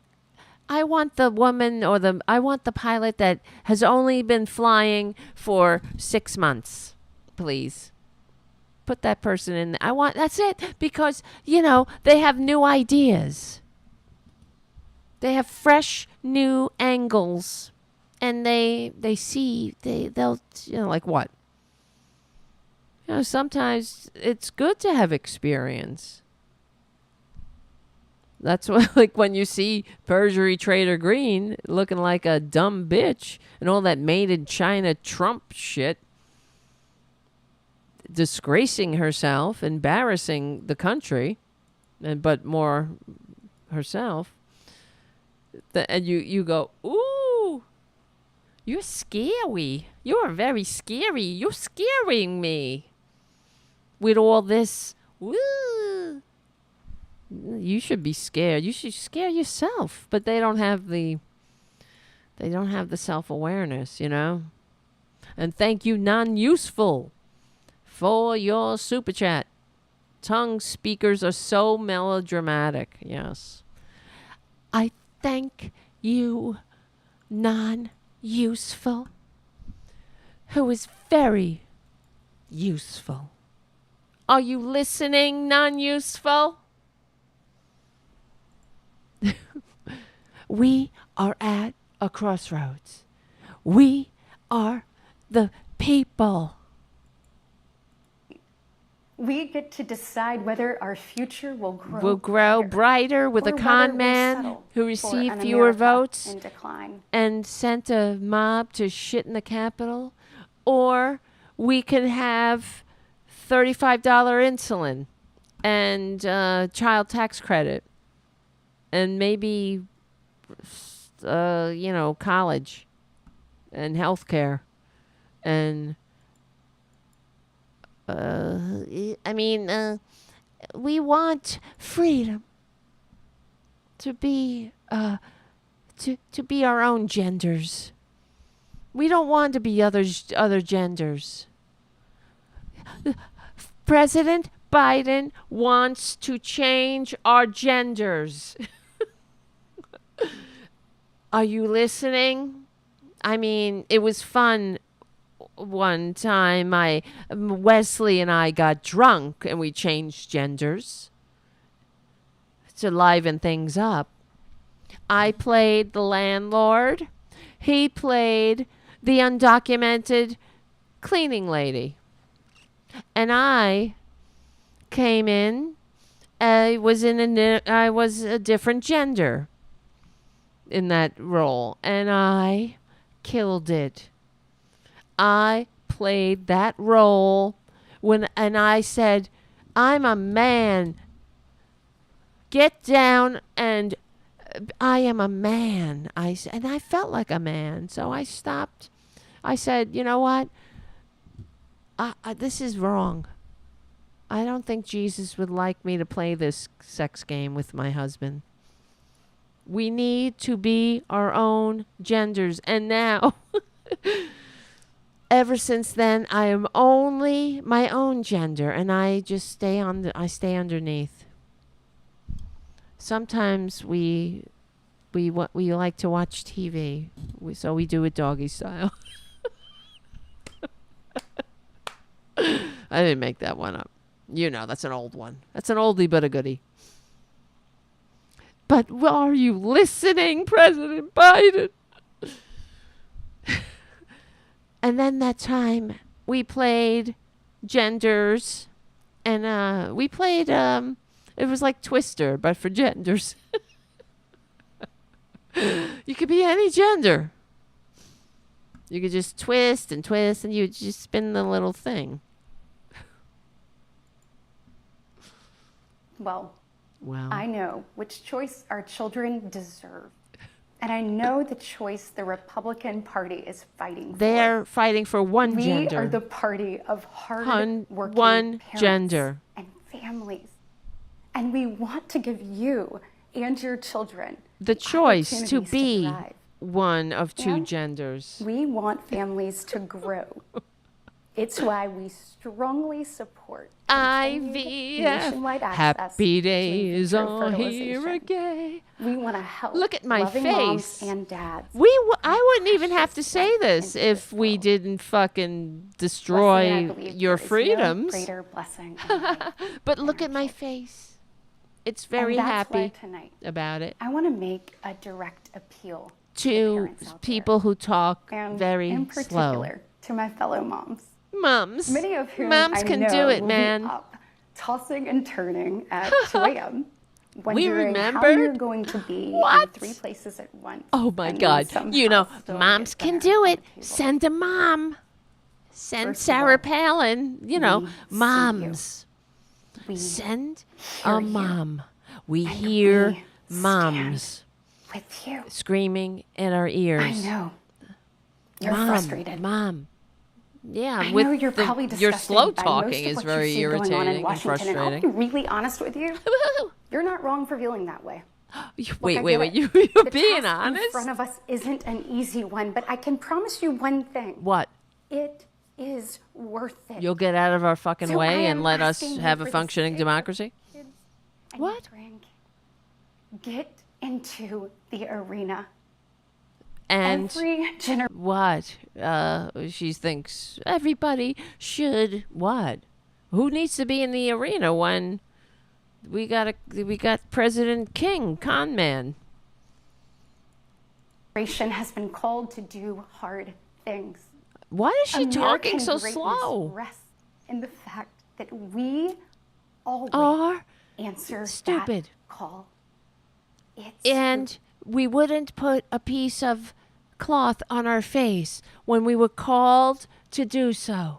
I want the woman I want the pilot that has only been flying for 6 months, please. Put that person in. That's it. Because, they have new ideas. They have fresh, new angles. And they'll, like what? Sometimes it's good to have experience. That's what, like when you see perjury trader Greene looking like a dumb bitch and all that made in China Trump shit, disgracing herself, embarrassing the country, but more herself. And you go, ooh, you're scary. You're very scary. You're scaring me with all this. Woo. You should be scared. You should scare yourself. But they don't have the self-awareness, And thank you, non-useful, for your super chat. Tongue speakers are so melodramatic. Yes. I thank you, non-useful, who is very useful. Are you listening, non-useful? We are at a crossroads. We are the people. We get to decide whether our future will grow. Will grow brighter with a con man who received fewer votes and sent a mob to shit in the Capitol, or we can have $35 insulin and child tax credit. And maybe, college and healthcare. And, we want freedom to be, to be our own genders. We don't want to be other genders. President Biden wants to change our genders. Are you listening? It was fun one time. Wesley and I got drunk and we changed genders to liven things up. I played the landlord. He played the undocumented cleaning lady. And I came in. I was a different gender in that role, and I killed it. I played that role and I said, I'm a man. Get down, and I am a man. And I felt like a man, so I stopped. I said, you know what? This is wrong. I don't think Jesus would like me to play this sex game with my husband. We need to be our own genders. And now, ever since then, I am only my own gender, and I just stay underneath. Sometimes we like to watch TV, so we do it doggy style. I didn't make that one up. You know, that's an old one. That's an oldie but a goodie. But are you listening, President Biden? And then that time we played genders, and we played it was like Twister, but for genders. You could be any gender. You could just twist, and you just spin the little thing. Well, wow. I know which choice our children deserve. And I know the choice the Republican Party is fighting for. They're fighting for one gender. We are the party of hard-working one parents gender. And families. And we want to give you and your children the choice to be thrive. One of two And genders. We want families to grow. It's why we strongly support nationwide access Happy days to are here fertilization. again. We want to help. Look at my loving face. Moms and dads. I wouldn't even have to say this if we didn't fucking destroy your freedoms. No greater blessing. But look at my face. It's very happy tonight, about it. I want to make a direct appeal to people who talk and very in slow. particular to my fellow moms. Moms. Many of whom Moms I can know do it, will man. Be up, tossing and turning at 2 a.m. We wondering how remembered? you're going to be What? in 3 places at once. Oh my and God. then You know, somehow still moms get can dinner do on it. the table. Send a mom. Send First of Sarah all, Palin. You know, we see moms. We Send hear a you. mom. We And hear we moms with you. screaming in our ears. I know. You're Mom, frustrated. Mom. Yeah, I with know you're probably your disgusted slow by talking most of is what very you see going on in irritating and Washington, and I'll frustrating. be really honest with you. You're not wrong for feeling that way. Wait, I wait, get wait. it. You're The being task honest? in front of us isn't an easy one, but I can promise you one thing. What? It is worth it. You'll get out of our fucking So I way am and let us asking you have a for the functioning sake of democracy? kids and What? your grandkids, get into the arena. And Every generation. what? She thinks everybody should what? Who needs to be in the arena when we got President King, con man? Has been called to do hard things. Why is she talking American so greatness slow? Rests in the fact that we always Are answer stupid. that call. It's And we wouldn't put a piece of cloth on our face when we were called to do so.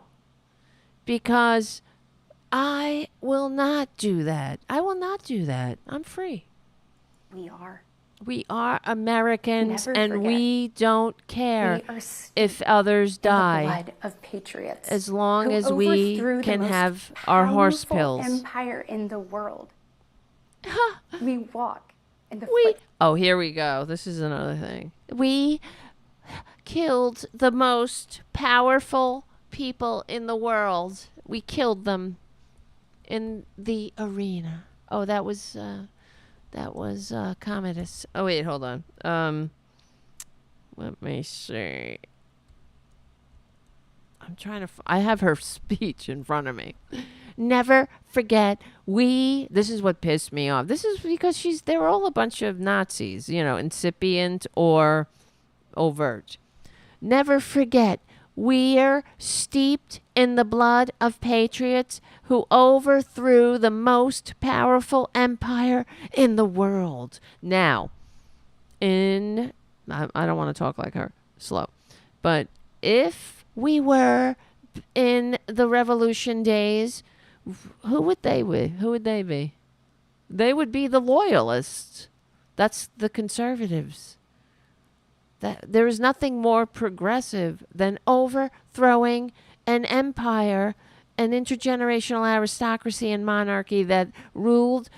Because I will not do that. I will not do that. I'm free. we are. We are Americans, Never and forget. we don't care We are steeped if others in the die, blood of patriots as long who as we overthrew the can most have our horse powerful pills. empire in the world. We walk in the Oh, here we go. This is another thing. We killed the most powerful people in the world. We killed them in the arena. Oh, that was Commodus. Oh wait, hold on. Let me see. I'm trying to. I have her speech in front of me. Never forget, this is what pissed me off. This is because they were all a bunch of Nazis, incipient or overt. Never forget, we're steeped in the blood of patriots who overthrew the most powerful empire in the world. Now, I don't want to talk like her, slow, but if we were in the revolution days, who would they be? Who would they be? They would be the loyalists. That's the conservatives. There is nothing more progressive than overthrowing an empire an intergenerational aristocracy and monarchy that ruled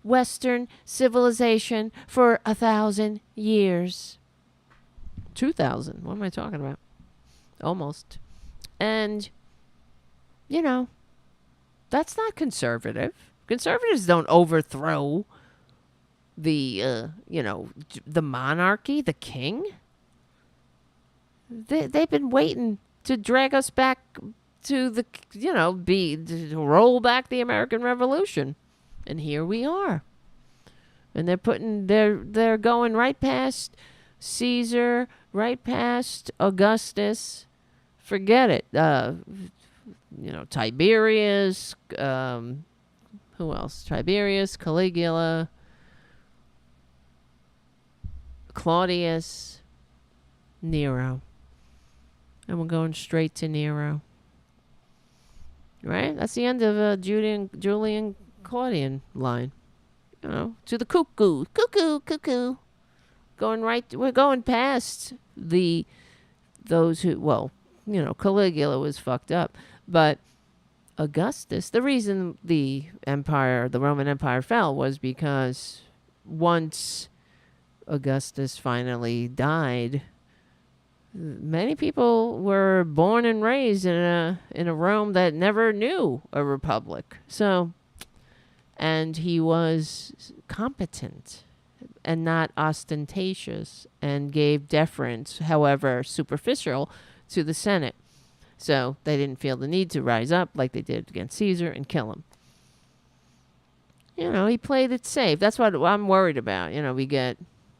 Western civilization for 1,000 years. 2,000. What am I talking about? Almost. And, you know, that's not conservative. Conservatives don't overthrow the, the monarchy, the king. They've been waiting to drag us back to the, to roll back the American Revolution. And here we are. And they're going right past Caesar, right past Augustus. Forget it. Tiberius, who else? Tiberius, Caligula, Claudius, Nero. And we're going straight to Nero. Right? That's the end of a Julian Claudian line. To the cuckoo. Cuckoo, cuckoo. We're going past those who, Caligula was fucked up. But Augustus, the reason the Roman Empire fell was because once Augustus finally died, many people were born and raised in a Rome that never knew a republic. So, and he was competent and not ostentatious and gave deference, however superficial, to the Senate. So they didn't feel the need to rise up like they did against Caesar and kill him. He played it safe. That's what I'm worried about. We get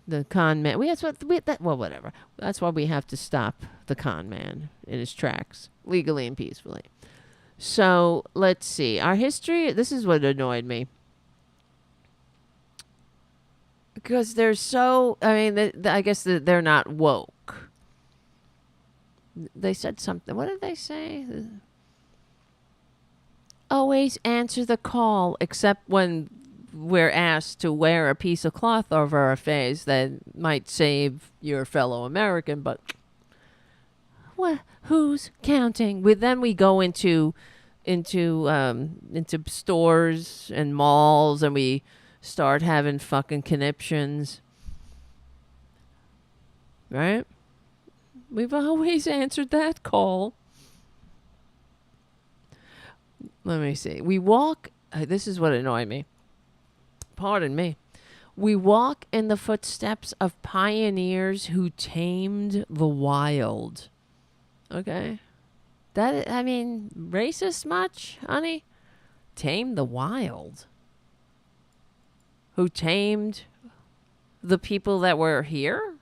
the con man. Whatever. That's why we have to stop the con man in his tracks, legally and peacefully. So let's see. Our history, this is what annoyed me. Because they're so, I guess they're not woke. They said something. What did they say? Always answer the call, except when we're asked to wear a piece of cloth over our face that might save your fellow American, but who's counting? Then we go into stores and malls, and we start having fucking conniptions. Right? We've always answered that call. Let me see. We walk. This is what annoyed me. Pardon me. We walk in the footsteps of pioneers who tamed the wild. Okay? Racist much, honey? Tame the wild. Who tamed the people that were here?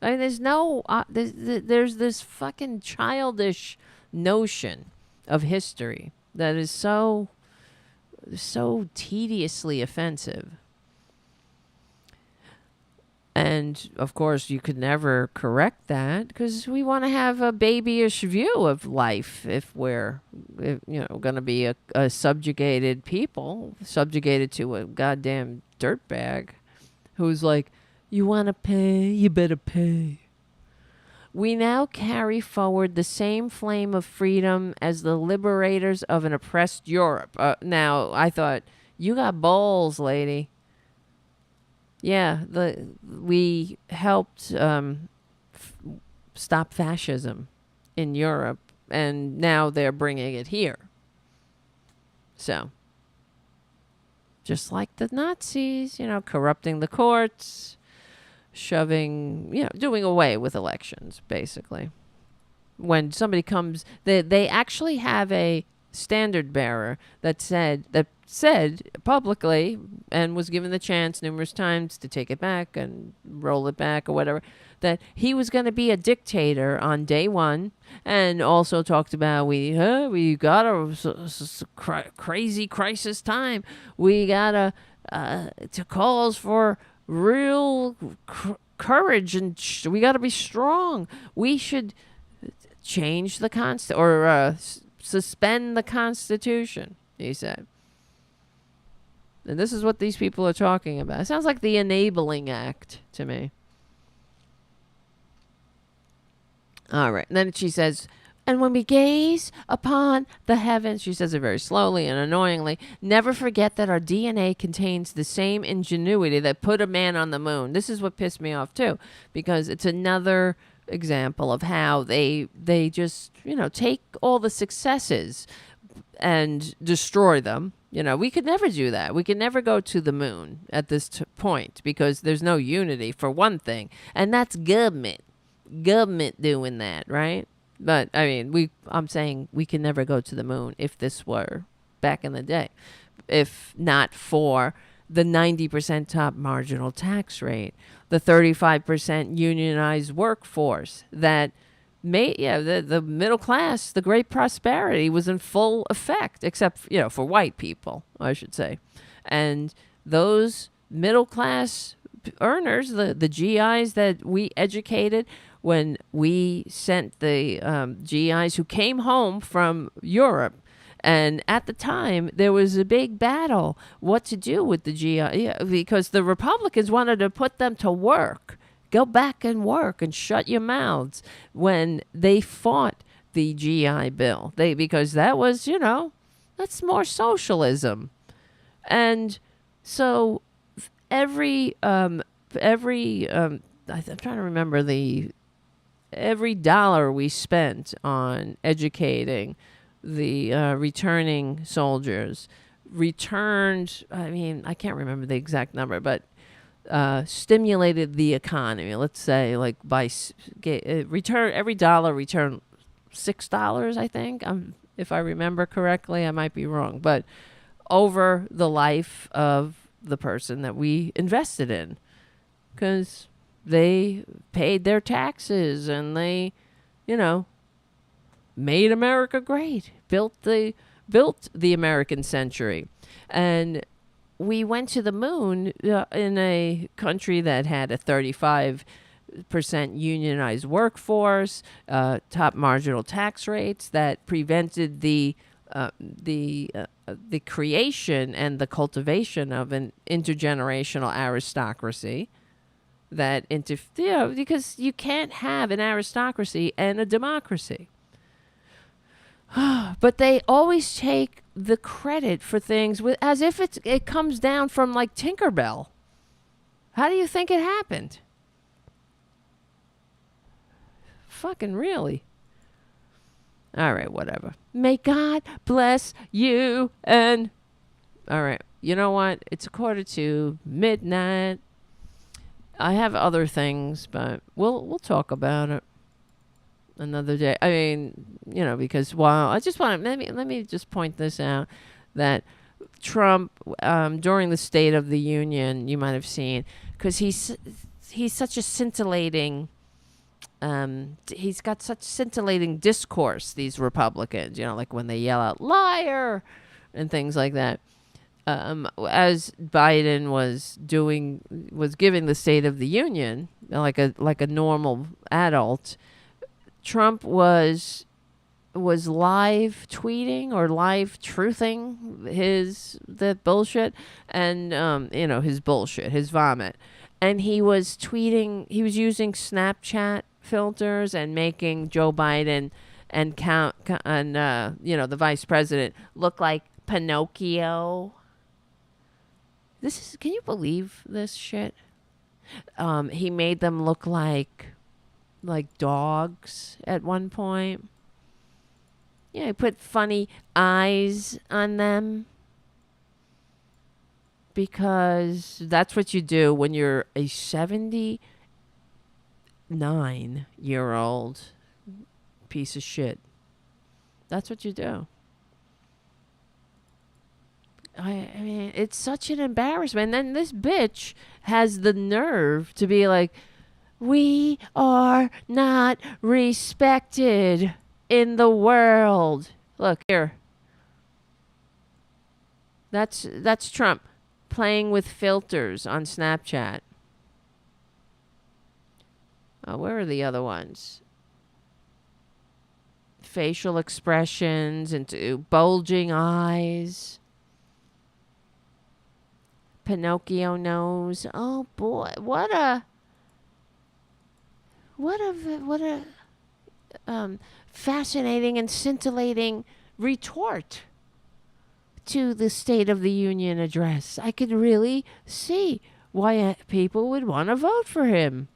There's no, there's this fucking childish notion of history that is so tediously offensive. And of course, you could never correct that because we want to have a babyish view of life if we're, going to be a subjugated people, subjugated to a goddamn dirtbag who's like, you want to pay, you better pay. We now carry forward the same flame of freedom as the liberators of an oppressed Europe. Now, I thought, you got balls, lady. Yeah, we helped stop fascism in Europe, and now they're bringing it here. So, just like the Nazis, corrupting the courts, shoving, doing away with elections, basically. When somebody comes, they actually have a standard bearer that said publicly and was given the chance numerous times to take it back and roll it back or whatever, that he was going to be a dictator on day one, and also talked about we got a crazy crisis time. We got to calls for real courage, and we got to be strong. We should change the suspend the Constitution, he said. And this is what these people are talking about. It sounds like the Enabling Act to me. All right. And then she says, And when we gaze upon the heavens, she says it very slowly and annoyingly, never forget that our DNA contains the same ingenuity that put a man on the moon. This is what pissed me off too, because it's another example of how they just, take all the successes and destroy them. We could never do that. We could never go to the moon at this point because there's no unity, for one thing. And that's government doing that, right? But I'm saying we can never go to the moon if this were back in the day, if not for the 90% top marginal tax rate, the 35% unionized workforce that made, the middle class, the great prosperity was in full effect, except, for white people, I should say. And those middle class earners, the GIs that we educated, when we sent the GIs who came home from Europe, and at the time there was a big battle what to do with the GI, because the Republicans wanted to put them to work, go back and work and shut your mouths when they fought the GI Bill. Because that was, that's more socialism. And so every I'm trying to remember every dollar we spent on educating the returning soldiers returned, I can't remember the exact number, but stimulated the economy. Let's say every dollar returned $6, I think. If I remember correctly, I might be wrong, but over the life of the person that we invested in, because they paid their taxes and they, made America great, built the American century. And we went to the moon in a country that had a 35% unionized workforce, top marginal tax rates that prevented the creation and the cultivation of an intergenerational aristocracy. Because you can't have an aristocracy and a democracy. But they always take the credit for things as if it comes down from like Tinkerbell. How do you think it happened? Fucking really. All right, whatever. May God bless you. And all right, you know what? It's 1:45 PM. I have other things, but we'll talk about it another day. Because I just want to let me just point this out, that Trump during the State of the Union, you might have seen, because he's such a scintillating. He's got such scintillating discourse, these Republicans, like when they yell out liar and things like that. As Biden was giving the State of the Union like a normal adult, Trump was live tweeting or live truthing the bullshit and his bullshit, his vomit, and he was tweeting. He was using Snapchat filters and making Joe Biden and the vice president look like Pinocchio. Can you believe this shit? He made them look like dogs at one point. Yeah, he put funny eyes on them. Because that's what you do when you're a 79-year-old piece of shit. That's what you do. It's such an embarrassment. And then this bitch has the nerve to be like, we are not respected in the world. Look here. That's Trump playing with filters on Snapchat. Oh, where are the other ones? Facial expressions and bulging eyes. Pinocchio nose. Oh boy, what a fascinating and scintillating retort to the State of the Union address. I could really see why people would want to vote for him.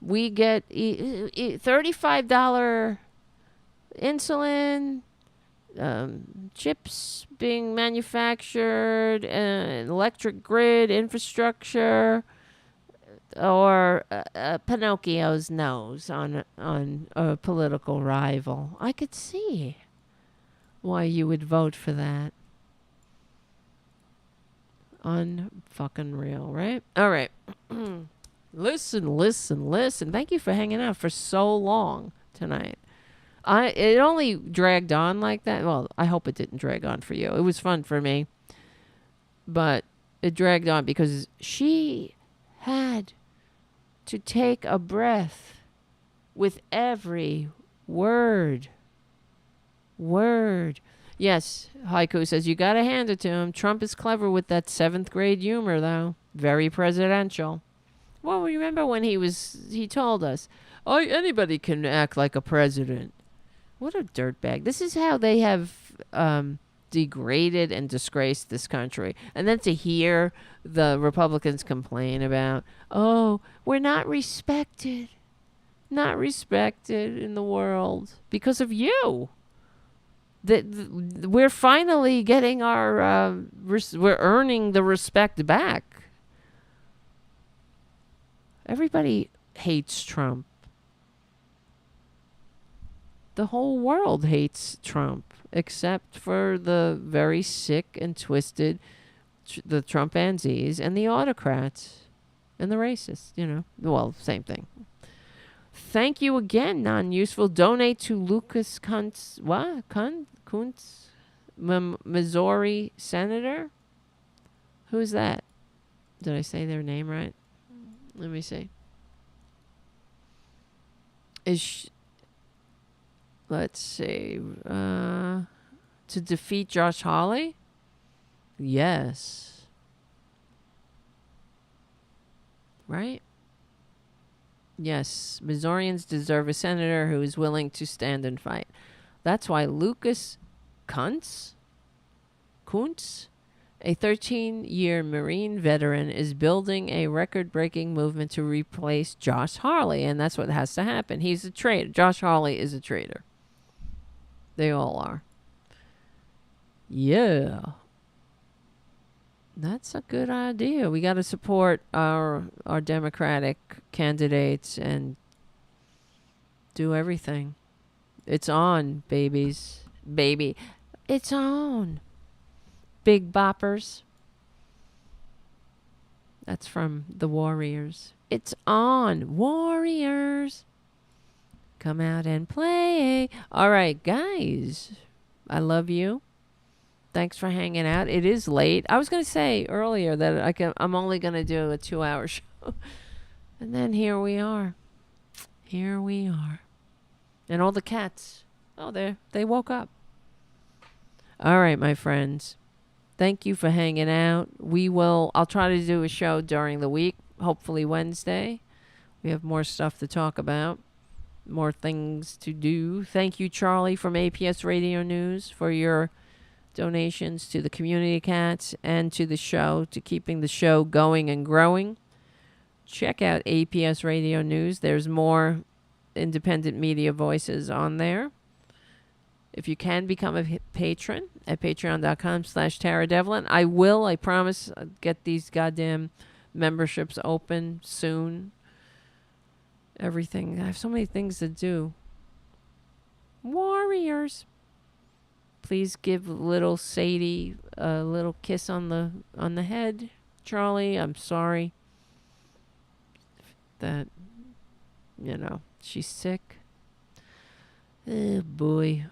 We get $35 insulin, chips being manufactured, electric grid infrastructure, or Pinocchio's nose on a political rival. I could see why you would vote for that. Unfucking real, right? All right. Listen. Thank you for hanging out for so long tonight. It only dragged on like that. Well, I hope it didn't drag on for you. It was fun for me. But it dragged on because she had to take a breath with every word. Yes, Haiku says, you gotta hand it to him. Trump is clever with that 7th grade humor, though. Very presidential. Well, remember when he told us, oh, anybody can act like a president. What a dirtbag. This is how they have degraded and disgraced this country. And then to hear the Republicans complain about, oh, we're not respected. Not respected in the world because of you. We're finally getting our, we're earning the respect back. Everybody hates Trump. The whole world hates Trump, except for the very sick and twisted, the Trumpanzees and the autocrats and the racists, Well, same thing. Thank you again, non-useful. Donate to Lucas Kuntz, Kuntz, Missouri Senator? Who's that? Did I say their name right? Let me see. Let's see. To defeat Josh Hawley? Yes. Right? Yes. Missourians deserve a senator who is willing to stand and fight. That's why Lucas Kuntz, a 13-year Marine veteran, is building a record-breaking movement to replace Josh Hawley, and that's what has to happen. He's a traitor. Josh Hawley is a traitor. They all are. Yeah. That's a good idea. We got to support our Democratic candidates and do everything. It's on, babies. Baby. It's on. Big boppers. That's from the Warriors. It's on, Warriors. Come out and play. All right, guys. I love you. Thanks for hanging out. It is late. I was going to say earlier that I'm only going to do a 2-hour show. And then here we are. Here we are. And all the cats. Oh, they woke up. All right, my friends. Thank you for hanging out. I'll try to do a show during the week, hopefully Wednesday. We have more stuff to talk about, more things to do. Thank you, Charlie from APS Radio News, for your donations to the community cats and to the show, to keeping the show going and growing. Check out APS Radio News. There's more independent media voices on there. If you can become a patron at patreon.com/TaraDevlin. I promise, get these goddamn memberships open soon. Everything. I have so many things to do. Warriors. Please give little Sadie a little kiss on the head. Charlie, I'm sorry that, she's sick. Oh, boy.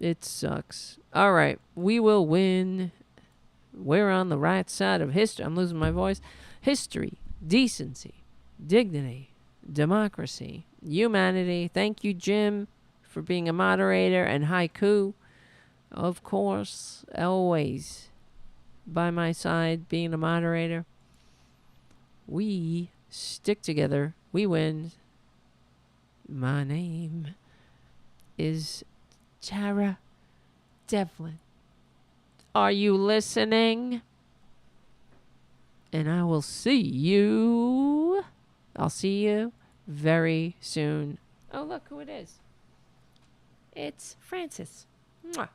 It sucks. All right. We will win. We're on the right side of history. I'm losing my voice. History, decency, dignity, democracy, humanity. Thank you, Jim, for being a moderator, and Haiku, of course, always by my side, being a moderator. We stick together. We win. My name is Tara Devlin. Are you listening? And I will see you. I'll see you very soon. Oh, look who it is. It's Francis. Mwah.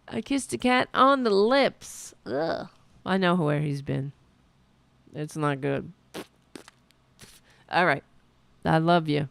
I kissed a cat on the lips. Ugh. I know where he's been. It's not good. All right. I love you.